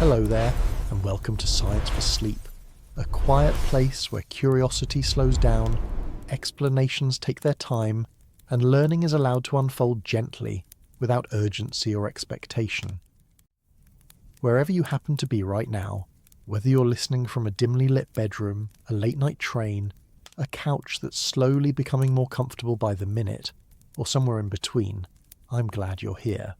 Hello there, and welcome to Science for Sleep, a quiet place where curiosity slows down, explanations take their time, and learning is allowed to unfold gently, without urgency or expectation. Wherever you happen to be right now, whether you're listening from a dimly lit bedroom, a late-night train, a couch that's slowly becoming more comfortable by the minute, or somewhere in between, I'm glad you're here.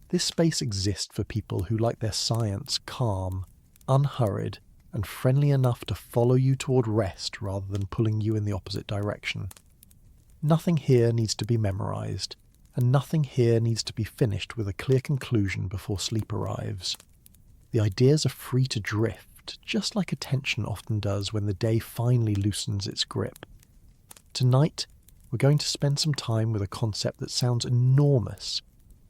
This space exists for people who like their science calm, unhurried, and friendly enough to follow you toward rest rather than pulling you in the opposite direction. Nothing here needs to be memorized, and nothing here needs to be finished with a clear conclusion before sleep arrives. The ideas are free to drift, just like attention often does when the day finally loosens its grip. Tonight, we're going to spend some time with a concept that sounds enormous,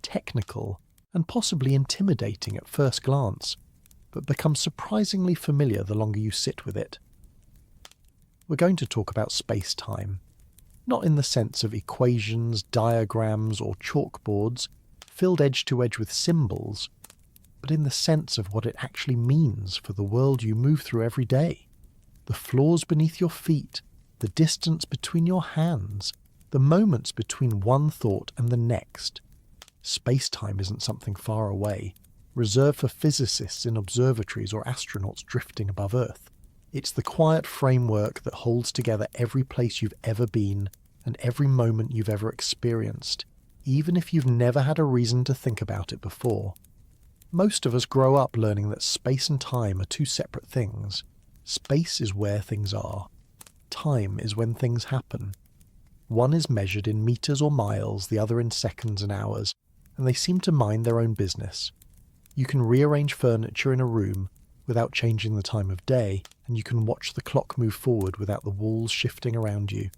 technical, and possibly intimidating at first glance, but becomes surprisingly familiar the longer you sit with it. We're going to talk about space-time, not in the sense of equations, diagrams, or chalkboards, filled edge to edge with symbols, but in the sense of what it actually means for the world you move through every day. The floors beneath your feet, the distance between your hands, the moments between one thought and the next. Space-time isn't something far away, reserved for physicists in observatories or astronauts drifting above Earth. It's the quiet framework that holds together every place you've ever been and every moment you've ever experienced, even if you've never had a reason to think about it before. Most of us grow up learning that space and time are two separate things. Space is where things are. Time is when things happen. One is measured in meters or miles, the other in seconds and hours, and they seem to mind their own business. You can rearrange furniture in a room without changing the time of day, and you can watch the clock move forward without the walls shifting around you.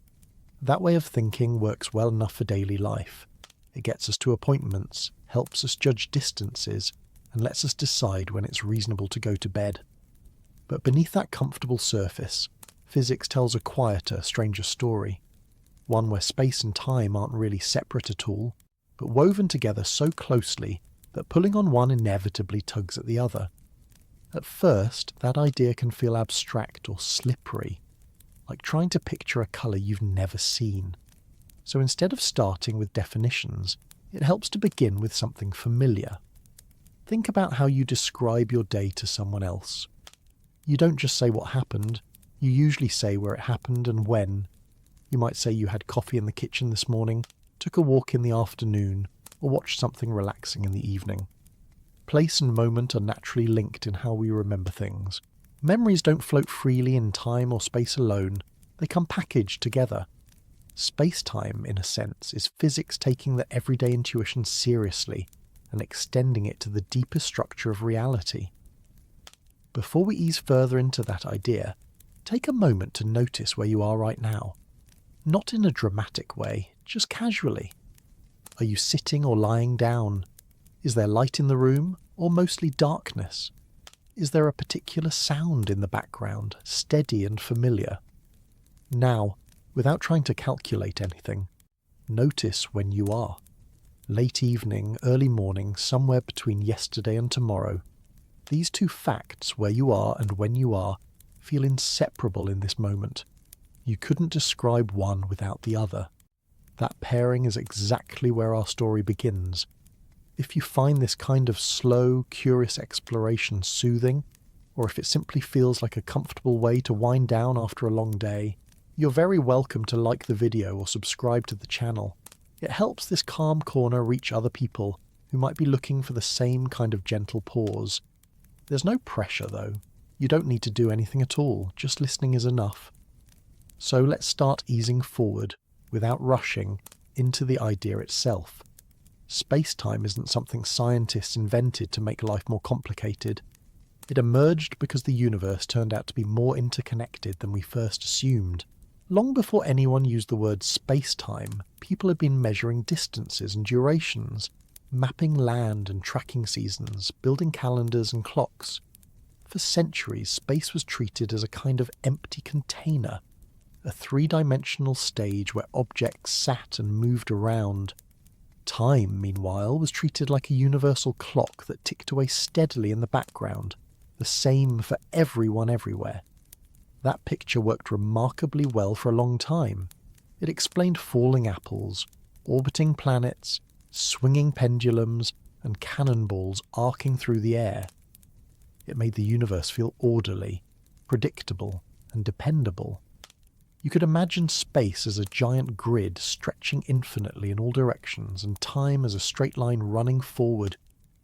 That way of thinking works well enough for daily life. It gets us to appointments, helps us judge distances, and lets us decide when it's reasonable to go to bed. But beneath that comfortable surface, physics tells a quieter, stranger story. One where space and time aren't really separate at all, but woven together so closely that pulling on one inevitably tugs at the other. At first, that idea can feel abstract or slippery, like trying to picture a colour you've never seen. So instead of starting with definitions, it helps to begin with something familiar. Think about how you describe your day to someone else. You don't just say what happened, you usually say where it happened and when. You might say you had coffee in the kitchen this morning, took a walk in the afternoon, or watched something relaxing in the evening. Place and moment are naturally linked in how we remember things. Memories don't float freely in time or space alone, they come packaged together. Space-time, in a sense, is physics taking the everyday intuition seriously and extending it to the deeper structure of reality. Before we ease further into that idea, take a moment to notice where you are right now. Not in a dramatic way, just casually. Are you sitting or lying down? Is there light in the room, or mostly darkness? Is there a particular sound in the background, steady and familiar? Now, without trying to calculate anything, notice when you are. Late evening, early morning, somewhere between yesterday and tomorrow. These two facts, where you are and when you are, feel inseparable in this moment. You couldn't describe one without the other. That pairing is exactly where our story begins. If you find this kind of slow, curious exploration soothing, or if it simply feels like a comfortable way to wind down after a long day, you're very welcome to like the video or subscribe to the channel. It helps this calm corner reach other people who might be looking for the same kind of gentle pause. There's no pressure though. You don't need to do anything at all, just listening is enough. So let's start easing forward, without rushing, into the idea itself. Space-time isn't something scientists invented to make life more complicated. It emerged because the universe turned out to be more interconnected than we first assumed. Long before anyone used the word space-time, people had been measuring distances and durations, mapping land and tracking seasons, building calendars and clocks. For centuries, space was treated as a kind of empty container, a three-dimensional stage where objects sat and moved around. Time, meanwhile, was treated like a universal clock that ticked away steadily in the background, the same for everyone everywhere. That picture worked remarkably well for a long time. It explained falling apples, orbiting planets, swinging pendulums, and cannonballs arcing through the air. It made the universe feel orderly, predictable, and dependable. You could imagine space as a giant grid stretching infinitely in all directions, and time as a straight line running forward,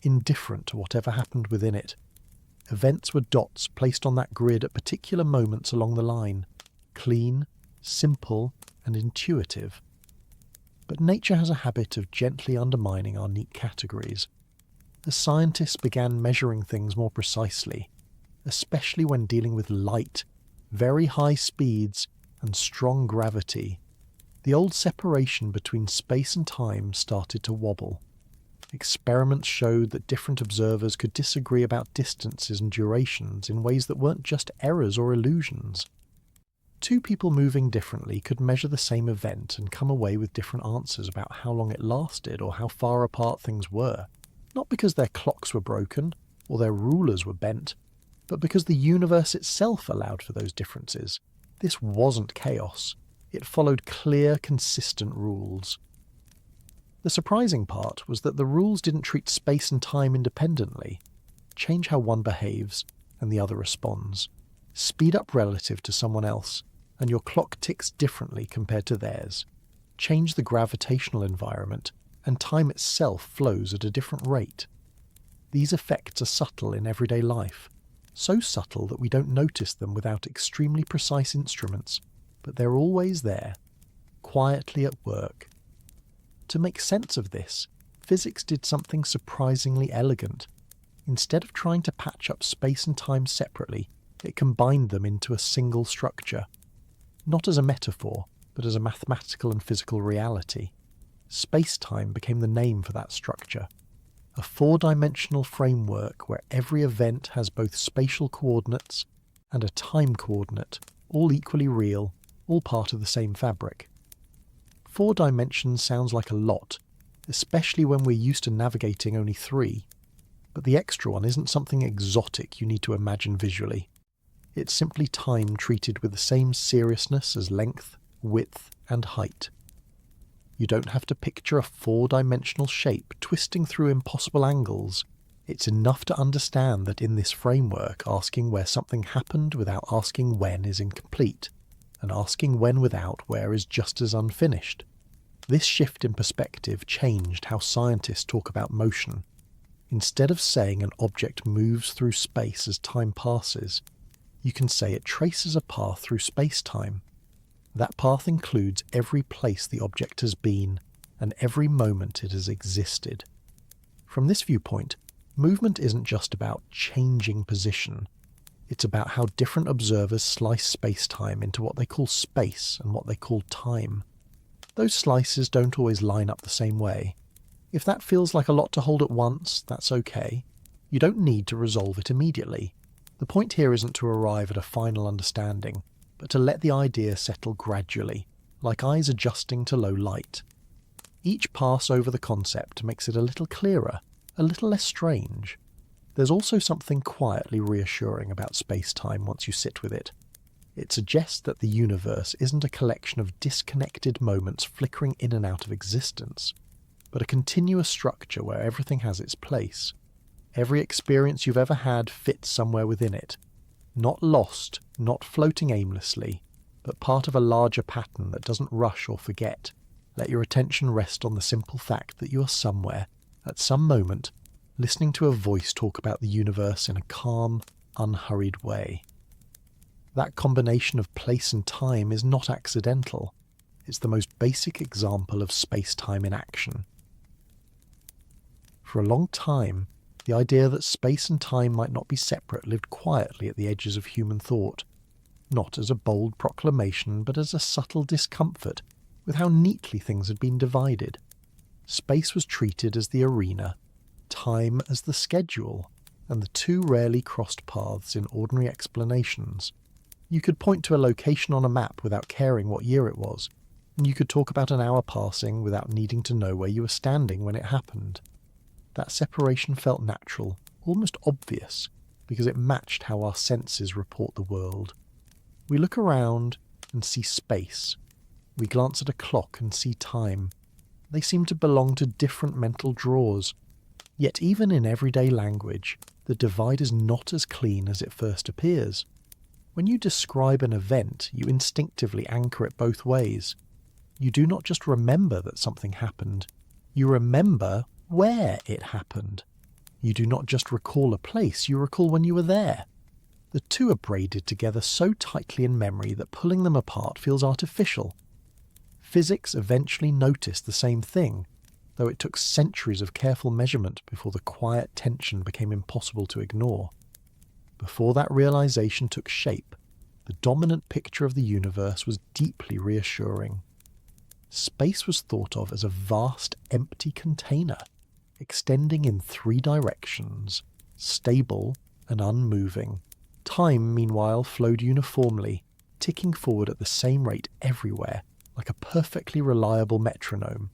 indifferent to whatever happened within it. Events were dots placed on that grid at particular moments along the line, clean, simple, and intuitive. But nature has a habit of gently undermining our neat categories. As scientists began measuring things more precisely, especially when dealing with light, very high speeds, and strong gravity, the old separation between space and time started to wobble. Experiments showed that different observers could disagree about distances and durations in ways that weren't just errors or illusions. Two people moving differently could measure the same event and come away with different answers about how long it lasted or how far apart things were, not because their clocks were broken or their rulers were bent, but because the universe itself allowed for those differences. This wasn't chaos. It followed clear, consistent rules. The surprising part was that the rules didn't treat space and time independently. Change how one behaves, and the other responds. Speed up relative to someone else, and your clock ticks differently compared to theirs. Change the gravitational environment, and time itself flows at a different rate. These effects are subtle in everyday life, so subtle that we don't notice them without extremely precise instruments, but they're always there, quietly at work. To make sense of this, physics did something surprisingly elegant. Instead of trying to patch up space and time separately, it combined them into a single structure. Not as a metaphor, but as a mathematical and physical reality. Space-time became the name for that structure. A four-dimensional framework where every event has both spatial coordinates and a time coordinate, all equally real, all part of the same fabric. 4 dimensions sounds like a lot, especially when we're used to navigating only 3. But the extra one isn't something exotic you need to imagine visually. It's simply time treated with the same seriousness as length, width, and height. You don't have to picture a 4-dimensional shape twisting through impossible angles. It's enough to understand that in this framework, asking where something happened without asking when is incomplete, and asking when without where is just as unfinished. This shift in perspective changed how scientists talk about motion. Instead of saying an object moves through space as time passes, you can say it traces a path through space-time. That path includes every place the object has been and every moment it has existed. From this viewpoint, movement isn't just about changing position. It's about how different observers slice space-time into what they call space and what they call time. Those slices don't always line up the same way. If that feels like a lot to hold at once, that's okay. You don't need to resolve it immediately. The point here isn't to arrive at a final understanding, but to let the idea settle gradually, like eyes adjusting to low light. Each pass over the concept makes it a little clearer, a little less strange. There's also something quietly reassuring about space-time once you sit with it. It suggests that the universe isn't a collection of disconnected moments flickering in and out of existence, but a continuous structure where everything has its place. Every experience you've ever had fits somewhere within it. Not lost, not floating aimlessly, but part of a larger pattern that doesn't rush or forget. Let your attention rest on the simple fact that you are somewhere, at some moment, listening to a voice talk about the universe in a calm, unhurried way. That combination of place and time is not accidental. It's the most basic example of space-time in action. For a long time, the idea that space and time might not be separate lived quietly at the edges of human thought, not as a bold proclamation, but as a subtle discomfort with how neatly things had been divided. Space was treated as the arena, time as the schedule, and the two rarely crossed paths in ordinary explanations. You could point to a location on a map without caring what year it was. and you could talk about an hour passing without needing to know where you were standing when it happened. That separation felt natural, almost obvious, because it matched how our senses report the world. We look around and see space. We glance at a clock and see time. They seem to belong to different mental drawers. Yet even in everyday language, the divide is not as clean as it first appears. When you describe an event, you instinctively anchor it both ways. You do not just remember that something happened, you remember where it happened. You do not just recall a place, you recall when you were there. The two are braided together so tightly in memory that pulling them apart feels artificial. Physics eventually noticed the same thing, though it took centuries of careful measurement before the quiet tension became impossible to ignore. Before that realization took shape, the dominant picture of the universe was deeply reassuring. Space was thought of as a vast, empty container, extending in three directions, stable and unmoving. Time, meanwhile, flowed uniformly, ticking forward at the same rate everywhere, like a perfectly reliable metronome.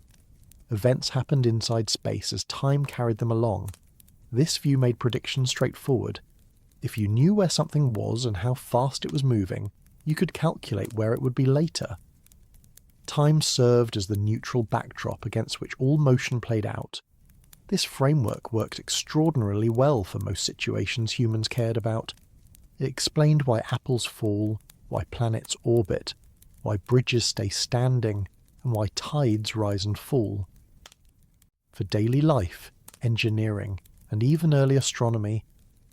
Events happened inside space as time carried them along. This view made predictions straightforward. If you knew where something was and how fast it was moving, you could calculate where it would be later. Time served as the neutral backdrop against which all motion played out. This framework worked extraordinarily well for most situations humans cared about. It explained why apples fall, why planets orbit, why bridges stay standing, and why tides rise and fall. For daily life, engineering, and even early astronomy,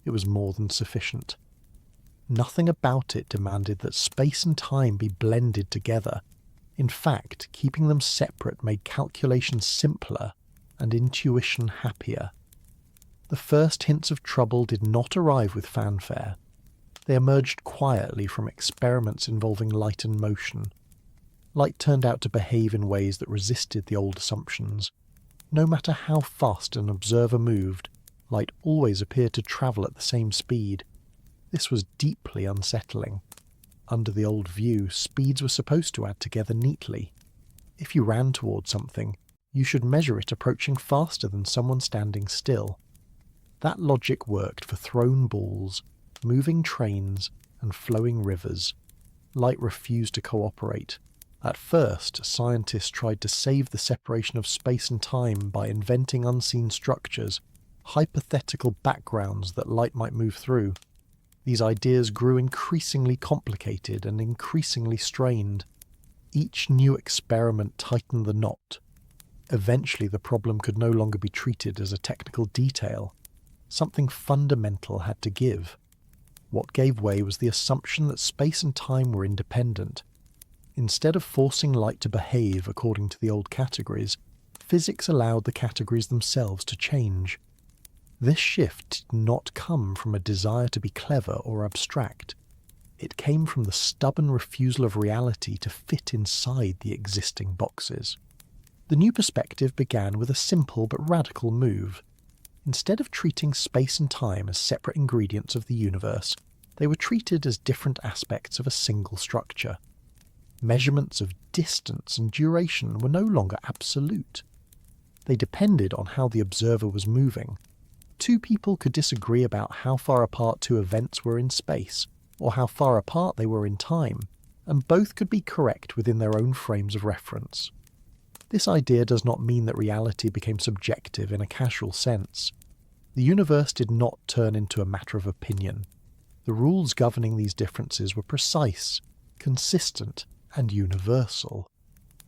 it was more than sufficient. Nothing about it demanded that space and time be blended together. In fact, keeping them separate made calculation simpler and intuition happier. The first hints of trouble did not arrive with fanfare. They emerged quietly from experiments involving light and motion. Light turned out to behave in ways that resisted the old assumptions. No matter how fast an observer moved, light always appeared to travel at the same speed. This was deeply unsettling. Under the old view, speeds were supposed to add together neatly. If you ran towards something, you should measure it approaching faster than someone standing still. That logic worked for thrown balls, moving trains, and flowing rivers. Light refused to cooperate. At first, scientists tried to save the separation of space and time by inventing unseen structures, hypothetical backgrounds that light might move through. These ideas grew increasingly complicated and increasingly strained. Each new experiment tightened the knot. Eventually, the problem could no longer be treated as a technical detail. Something fundamental had to give. What gave way was the assumption that space and time were independent. Instead of forcing light to behave according to the old categories, physics allowed the categories themselves to change. This shift did not come from a desire to be clever or abstract. It came from the stubborn refusal of reality to fit inside the existing boxes. The new perspective began with a simple but radical move. Instead of treating space and time as separate ingredients of the universe, they were treated as different aspects of a single structure. Measurements of distance and duration were no longer absolute. They depended on how the observer was moving. Two people could disagree about how far apart two events were in space, or how far apart they were in time, and both could be correct within their own frames of reference. This idea does not mean that reality became subjective in a casual sense. The universe did not turn into a matter of opinion. The rules governing these differences were precise, consistent, and universal.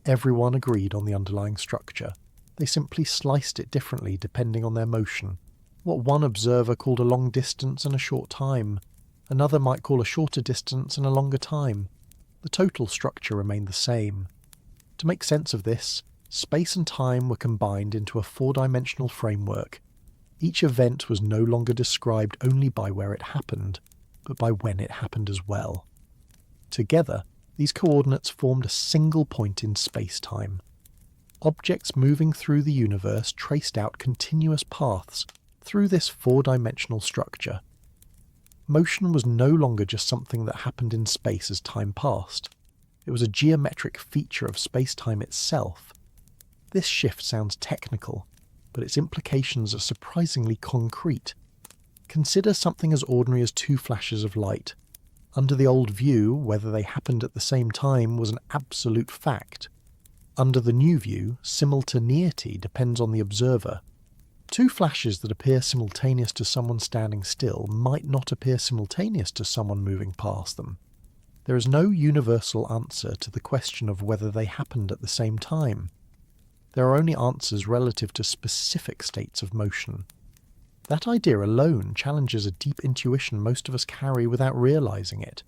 Everyone agreed on the underlying structure. They simply sliced it differently depending on their motion. What one observer called a long distance and a short time, another might call a shorter distance and a longer time. The total structure remained the same. To make sense of this, space and time were combined into a four-dimensional framework. Each event was no longer described only by where it happened, but by when it happened as well. Together, these coordinates formed a single point in space-time. Objects moving through the universe traced out continuous paths through this four-dimensional structure. Motion was no longer just something that happened in space as time passed. It was a geometric feature of space-time itself. This shift sounds technical, but its implications are surprisingly concrete. Consider something as ordinary as two flashes of light. Under the old view, whether they happened at the same time was an absolute fact. Under the new view, simultaneity depends on the observer. Two flashes that appear simultaneous to someone standing still might not appear simultaneous to someone moving past them. There is no universal answer to the question of whether they happened at the same time. There are only answers relative to specific states of motion. That idea alone challenges a deep intuition most of us carry without realizing it.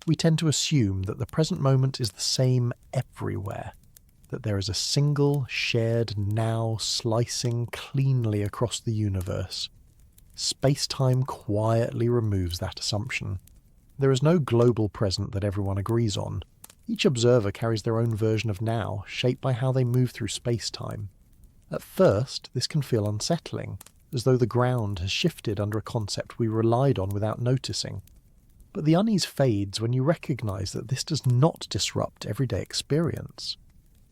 We tend to assume that the present moment is the same everywhere, that there is a single, shared now slicing cleanly across the universe. Space-time quietly removes that assumption. There is no global present that everyone agrees on. Each observer carries their own version of now, shaped by how they move through space-time. At first, this can feel unsettling, as though the ground has shifted under a concept we relied on without noticing. But the unease fades when you recognize that this does not disrupt everyday experience.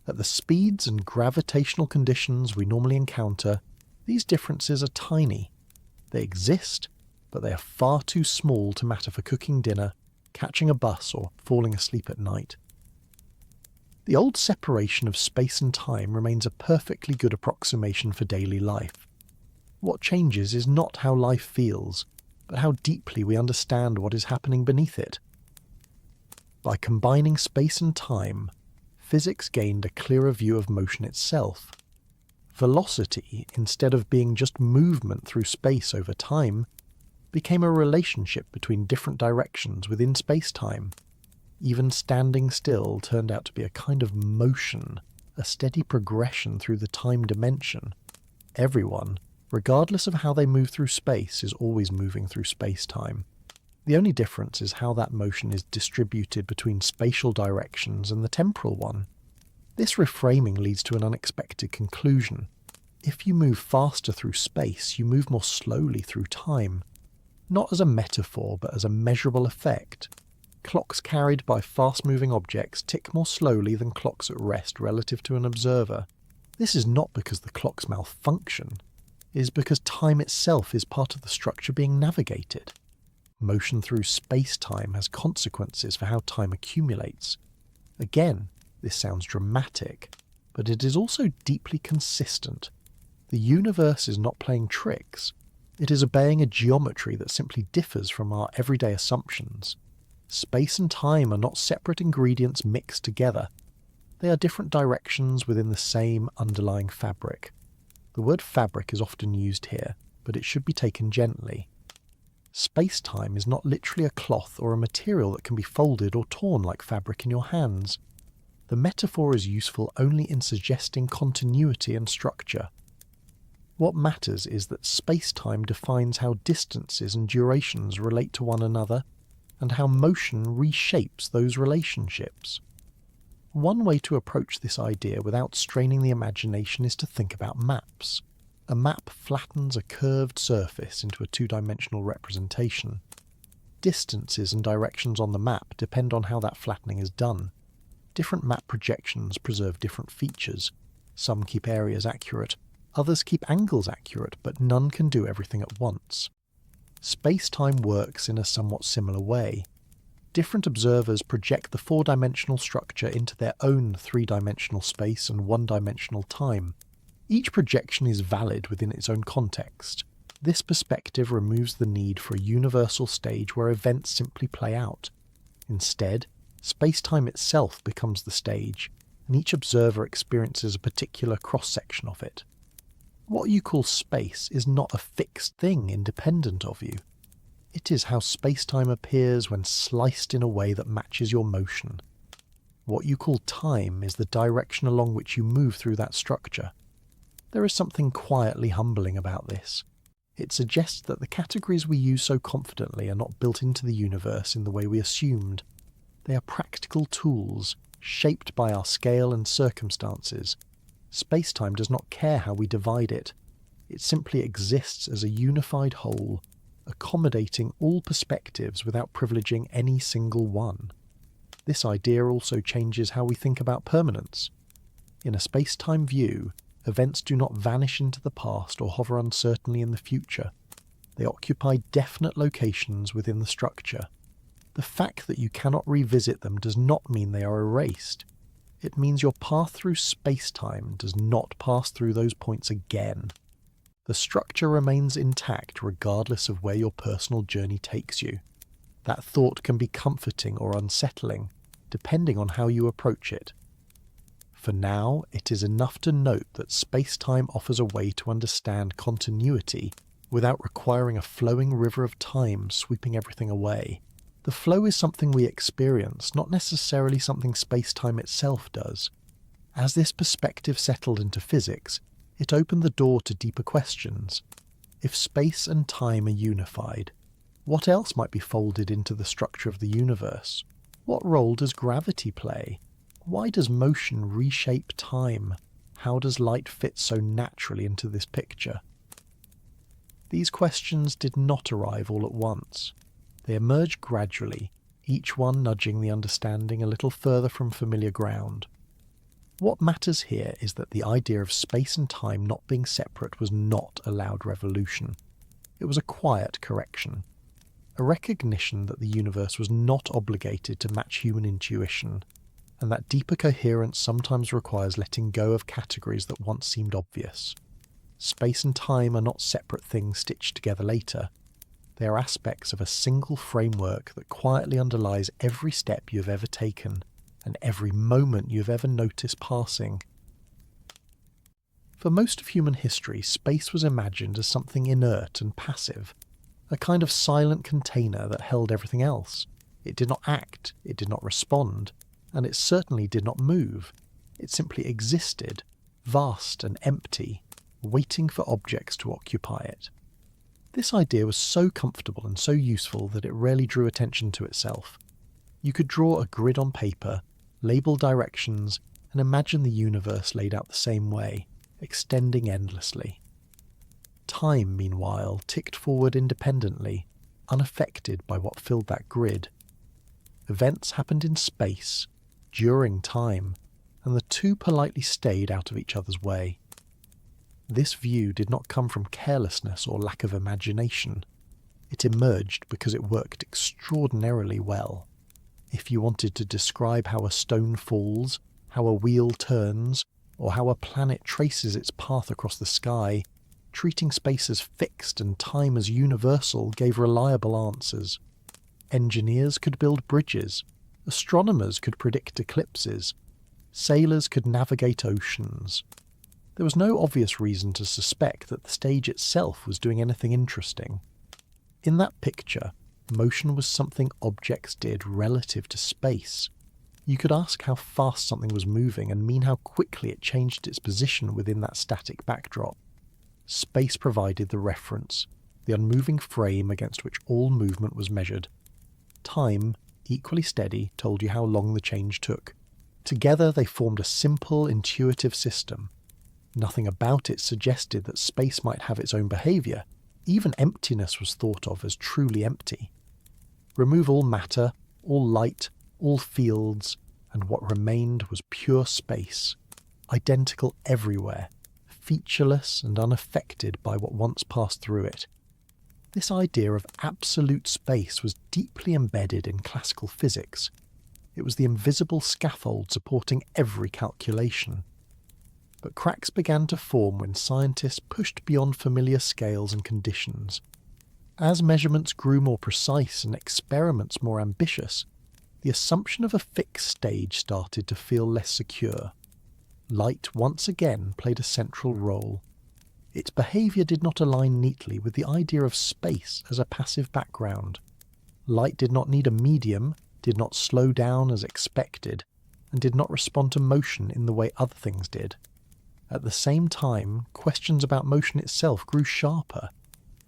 At the speeds and gravitational conditions we normally encounter, these differences are tiny. They exist, but they are far too small to matter for cooking dinner, catching a bus, or falling asleep at night. The old separation of space and time remains a perfectly good approximation for daily life. What changes is not how life feels, but how deeply we understand what is happening beneath it. By combining space and time, physics gained a clearer view of motion itself. Velocity, instead of being just movement through space over time, became a relationship between different directions within space-time. Even standing still turned out to be a kind of motion, a steady progression through the time dimension. Everyone, regardless of how they move through space, is always moving through space-time. The only difference is how that motion is distributed between spatial directions and the temporal one. This reframing leads to an unexpected conclusion. If you move faster through space, you move more slowly through time. Not as a metaphor, but as a measurable effect. Clocks carried by fast-moving objects tick more slowly than clocks at rest relative to an observer. This is not because the clocks malfunction. It is because time itself is part of the structure being navigated. Motion through space-time has consequences for how time accumulates. Again, this sounds dramatic, but it is also deeply consistent. The universe is not playing tricks. It is obeying a geometry that simply differs from our everyday assumptions. Space and time are not separate ingredients mixed together. They are different directions within the same underlying fabric. The word fabric is often used here, but it should be taken gently. Space-time is not literally a cloth or a material that can be folded or torn like fabric in your hands. The metaphor is useful only in suggesting continuity and structure. What matters is that space-time defines how distances and durations relate to one another, and how motion reshapes those relationships. One way to approach this idea without straining the imagination is to think about maps. A map flattens a curved surface into a two-dimensional representation. Distances and directions on the map depend on how that flattening is done. Different map projections preserve different features. Some keep areas accurate, others keep angles accurate, but none can do everything at once. Space-time works in a somewhat similar way. Different observers project the four-dimensional structure into their own three-dimensional space and one-dimensional time. Each projection is valid within its own context. This perspective removes the need for a universal stage where events simply play out. Instead, space-time itself becomes the stage, and each observer experiences a particular cross-section of it. What you call space is not a fixed thing independent of you. It is how space-time appears when sliced in a way that matches your motion. What you call time is the direction along which you move through that structure. There is something quietly humbling about this. It suggests that the categories we use so confidently are not built into the universe in the way we assumed. They are practical tools, shaped by our scale and circumstances. Space-time does not care how we divide it. It simply exists as a unified whole, accommodating all perspectives without privileging any single one. This idea also changes how we think about permanence. In a space-time view, events do not vanish into the past or hover uncertainly in the future. They occupy definite locations within the structure. The fact that you cannot revisit them does not mean they are erased. It means your path through space-time does not pass through those points again. The structure remains intact regardless of where your personal journey takes you. That thought can be comforting or unsettling, depending on how you approach it. For now, it is enough to note that space-time offers a way to understand continuity without requiring a flowing river of time sweeping everything away. The flow is something we experience, not necessarily something space-time itself does. As this perspective settled into physics, it opened the door to deeper questions. If space and time are unified, what else might be folded into the structure of the universe? What role does gravity play? Why does motion reshape time? How does light fit so naturally into this picture? These questions did not arrive all at once. They emerged gradually, each one nudging the understanding a little further from familiar ground. What matters here is that the idea of space and time not being separate was not a loud revolution. It was a quiet correction. A recognition that the universe was not obligated to match human intuition, and that deeper coherence sometimes requires letting go of categories that once seemed obvious. Space and time are not separate things stitched together later. They are aspects of a single framework that quietly underlies every step you have ever taken, and every moment you have ever noticed passing. For most of human history, space was imagined as something inert and passive, a kind of silent container that held everything else. It did not act, it did not respond, and it certainly did not move. It simply existed, vast and empty, waiting for objects to occupy it. This idea was so comfortable and so useful that it rarely drew attention to itself. You could draw a grid on paper, label directions, and imagine the universe laid out the same way, extending endlessly. Time, meanwhile, ticked forward independently, unaffected by what filled that grid. Events happened in space, during time, and the two politely stayed out of each other's way. This view did not come from carelessness or lack of imagination. It emerged because it worked extraordinarily well. If you wanted to describe how a stone falls, how a wheel turns, or how a planet traces its path across the sky, treating space as fixed and time as universal gave reliable answers. Engineers could build bridges, astronomers could predict eclipses, sailors could navigate oceans. There was no obvious reason to suspect that the stage itself was doing anything interesting. In that picture, motion was something objects did relative to space. You could ask how fast something was moving and mean how quickly it changed its position within that static backdrop. Space provided the reference, the unmoving frame against which all movement was measured. Time, equally steady, told you how long the change took. Together they formed a simple, intuitive system. Nothing about it suggested that space might have its own behaviour. Even emptiness was thought of as truly empty. Remove all matter, all light, all fields, and what remained was pure space, identical everywhere, featureless and unaffected by what once passed through it. This idea of absolute space was deeply embedded in classical physics. It was the invisible scaffold supporting every calculation. But cracks began to form when scientists pushed beyond familiar scales and conditions. As measurements grew more precise and experiments more ambitious, the assumption of a fixed stage started to feel less secure. Light once again played a central role. Its behaviour did not align neatly with the idea of space as a passive background. Light did not need a medium, did not slow down as expected, and did not respond to motion in the way other things did. At the same time, questions about motion itself grew sharper.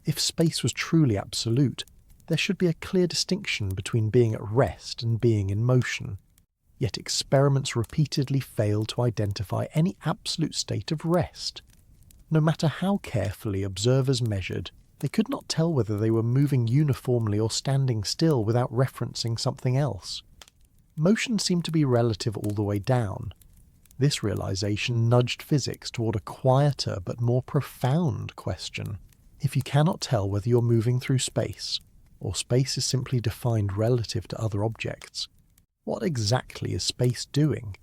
If space was truly absolute, there should be a clear distinction between being at rest and being in motion. Yet experiments repeatedly failed to identify any absolute state of rest. No matter how carefully observers measured, they could not tell whether they were moving uniformly or standing still without referencing something else. motion seemed to be relative all the way down. This realization nudged physics toward a quieter but more profound question. If you cannot tell whether you're moving through space, or space is simply defined relative to other objects, what exactly is space doing?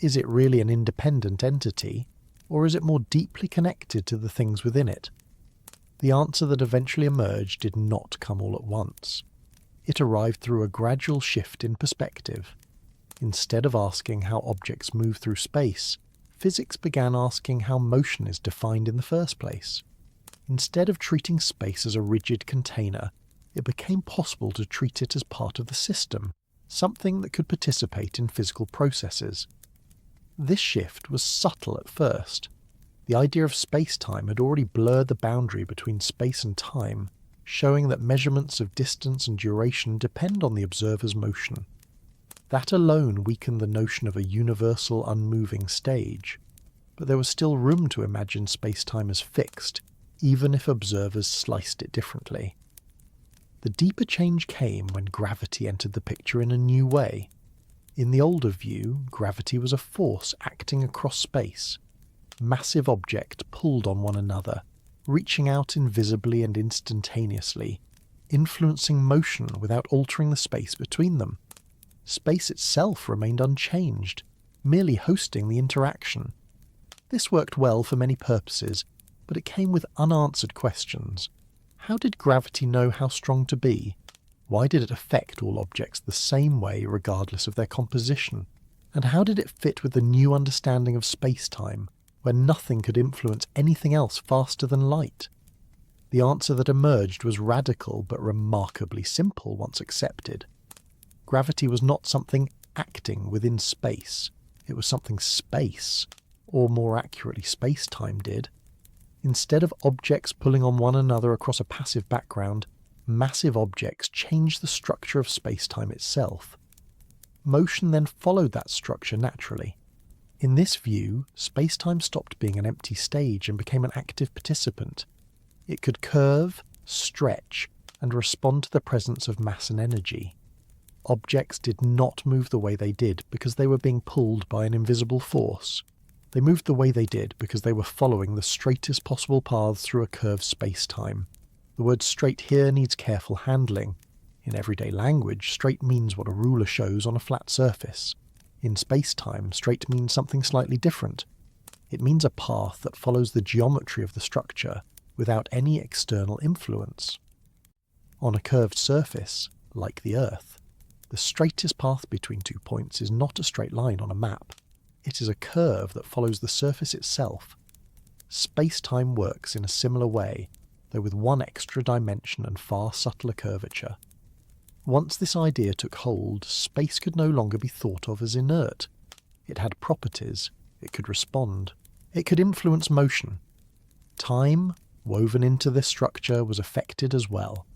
Is it really an independent entity, or is it more deeply connected to the things within it? The answer that eventually emerged did not come all at once. It arrived through a gradual shift in perspective. Instead of asking how objects move through space, physics began asking how motion is defined in the first place. Instead of treating space as a rigid container, it became possible to treat it as part of the system, something that could participate in physical processes. This shift was subtle at first. The idea of space-time had already blurred the boundary between space and time, showing that measurements of distance and duration depend on the observer's motion. That alone weakened the notion of a universal unmoving stage, but there was still room to imagine space-time as fixed, even if observers sliced it differently. The deeper change came when gravity entered the picture in a new way. In the older view, gravity was a force acting across space. Massive objects pulled on one another, reaching out invisibly and instantaneously, influencing motion without altering the space between them. Space itself remained unchanged, merely hosting the interaction. This worked well for many purposes, but it came with unanswered questions. How did gravity know how strong to be? Why did it affect all objects the same way regardless of their composition? And how did it fit with the new understanding of space-time, where nothing could influence anything else faster than light? The answer that emerged was radical but remarkably simple once accepted. Gravity was not something acting within space. It was something space, or more accurately space-time, did. Instead of objects pulling on one another across a passive background, massive objects changed the structure of space-time itself. Motion then followed that structure naturally. In this view, space-time stopped being an empty stage and became an active participant. It could curve, stretch, and respond to the presence of mass and energy. Objects did not move the way they did because they were being pulled by an invisible force. They moved the way they did because they were following the straightest possible paths through a curved space-time. The word straight here needs careful handling. In everyday language, straight means what a ruler shows on a flat surface. In space-time, straight means something slightly different. It means a path that follows the geometry of the structure without any external influence. On a curved surface, like the Earth, the straightest path between 2 points is not a straight line on a map. It is a curve that follows the surface itself. Space-time works in a similar way, though with one extra dimension and far subtler curvature. Once this idea took hold, space could no longer be thought of as inert. It had properties, it could respond, it could influence motion. Time, woven into this structure, was affected as well.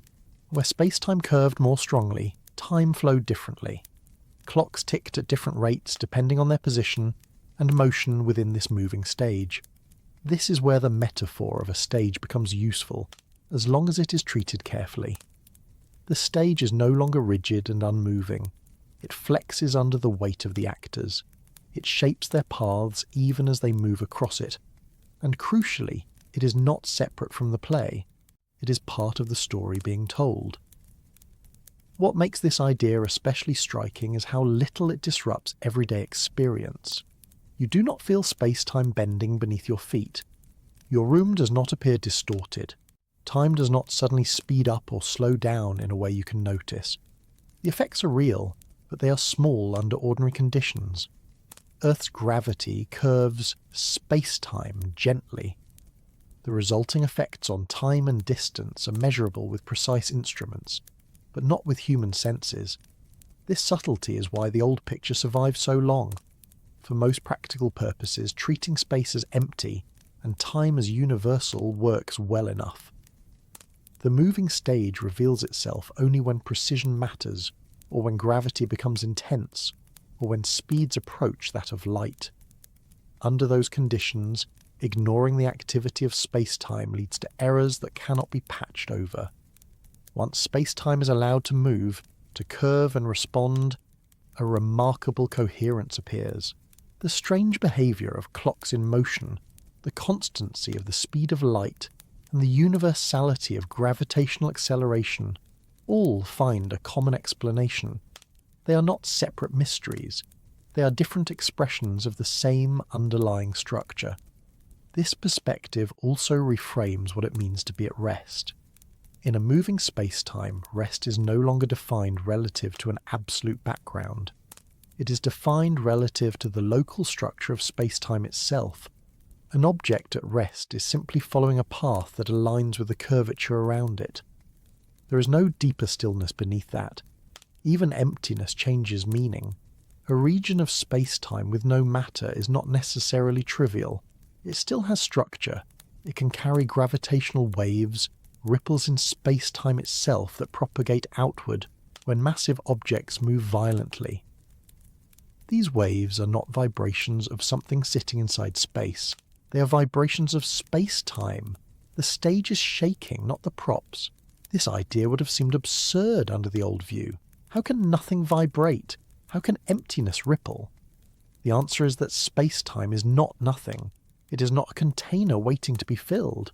Where space-time curved more strongly, time flowed differently. Clocks ticked at different rates depending on their position and motion within this moving stage. This is where the metaphor of a stage becomes useful, as long as it is treated carefully. The stage is no longer rigid and unmoving. It flexes under the weight of the actors. It shapes their paths even as they move across it. And crucially, it is not separate from the play. It is part of the story being told. What makes this idea especially striking is how little it disrupts everyday experience. You do not feel space-time bending beneath your feet. Your room does not appear distorted. Time does not suddenly speed up or slow down in a way you can notice. The effects are real, but they are small under ordinary conditions. Earth's gravity curves space-time gently. The resulting effects on time and distance are measurable with precise instruments, but not with human senses. This subtlety is why the old picture survived so long. For most practical purposes, treating space as empty and time as universal works well enough. The moving stage reveals itself only when precision matters, or when gravity becomes intense, or when speeds approach that of light. Under those conditions, ignoring the activity of space-time leads to errors that cannot be patched over. Once space-time is allowed to move, to curve and respond, a remarkable coherence appears. The strange behaviour of clocks in motion, the constancy of the speed of light, and the universality of gravitational acceleration all find a common explanation. They are not separate mysteries. They are different expressions of the same underlying structure. This perspective also reframes what it means to be at rest. In a moving space-time, rest is no longer defined relative to an absolute background. It is defined relative to the local structure of space-time itself. An object at rest is simply following a path that aligns with the curvature around it. There is no deeper stillness beneath that. Even emptiness changes meaning. A region of space-time with no matter is not necessarily trivial. It still has structure. It can carry gravitational waves, ripples in space-time itself that propagate outward when massive objects move violently. These waves are not vibrations of something sitting inside space. They are vibrations of space-time. The stage is shaking, not the props. This idea would have seemed absurd under the old view. How can nothing vibrate? How can emptiness ripple? The answer is that space-time is not nothing. It is not a container waiting to be filled.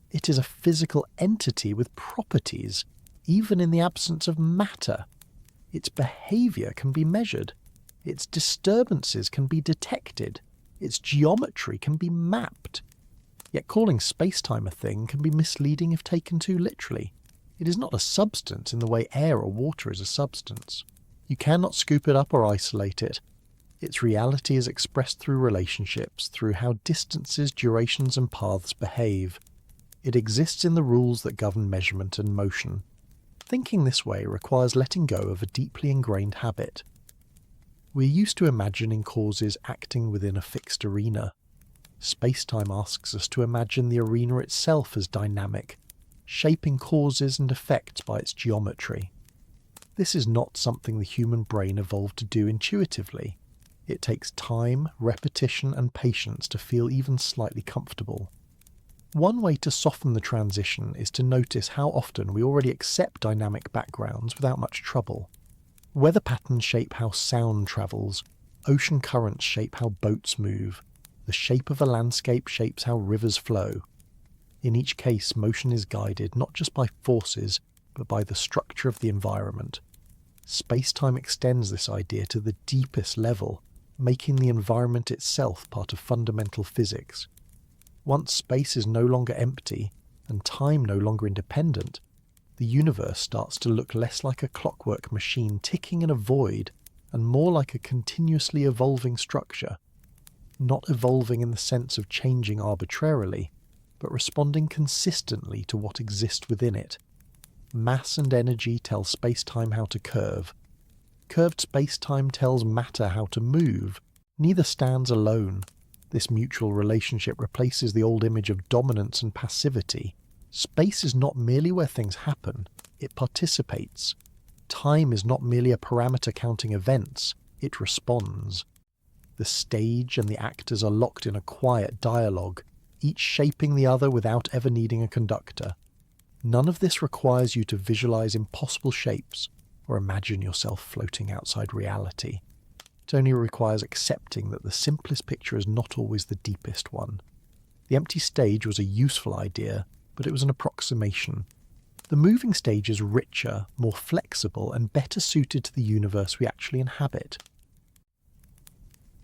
It is a physical entity with properties, even in the absence of matter. Its behaviour can be measured. Its disturbances can be detected. Its geometry can be mapped. Yet calling space-time a thing can be misleading if taken too literally. It is not a substance in the way air or water is a substance. You cannot scoop it up or isolate it. Its reality is expressed through relationships, through how distances, durations and paths behave. It exists in the rules that govern measurement and motion. Thinking this way requires letting go of a deeply ingrained habit. We're used to imagining causes acting within a fixed arena. Space-time asks us to imagine the arena itself as dynamic, shaping causes and effects by its geometry. This is not something the human brain evolved to do intuitively. It takes time, repetition and patience to feel even slightly comfortable. One way to soften the transition is to notice how often we already accept dynamic backgrounds without much trouble. Weather patterns shape how sound travels, ocean currents shape how boats move, the shape of a landscape shapes how rivers flow. In each case, motion is guided not just by forces, but by the structure of the environment. Space-time extends this idea to the deepest level, making the environment itself part of fundamental physics. Once space is no longer empty, and time no longer independent, the universe starts to look less like a clockwork machine ticking in a void, and more like a continuously evolving structure. Not evolving in the sense of changing arbitrarily, but responding consistently to what exists within it. Mass and energy tell space-time how to curve. Curved space-time tells matter how to move. Neither stands alone. This mutual relationship replaces the old image of dominance and passivity. Space is not merely where things happen, it participates. Time is not merely a parameter counting events, it responds. The stage and the actors are locked in a quiet dialogue, each shaping the other without ever needing a conductor. None of this requires you to visualize impossible shapes or imagine yourself floating outside reality. It only requires accepting that the simplest picture is not always the deepest one. The empty stage was a useful idea, but it was an approximation. The moving stage is richer, more flexible, and better suited to the universe we actually inhabit.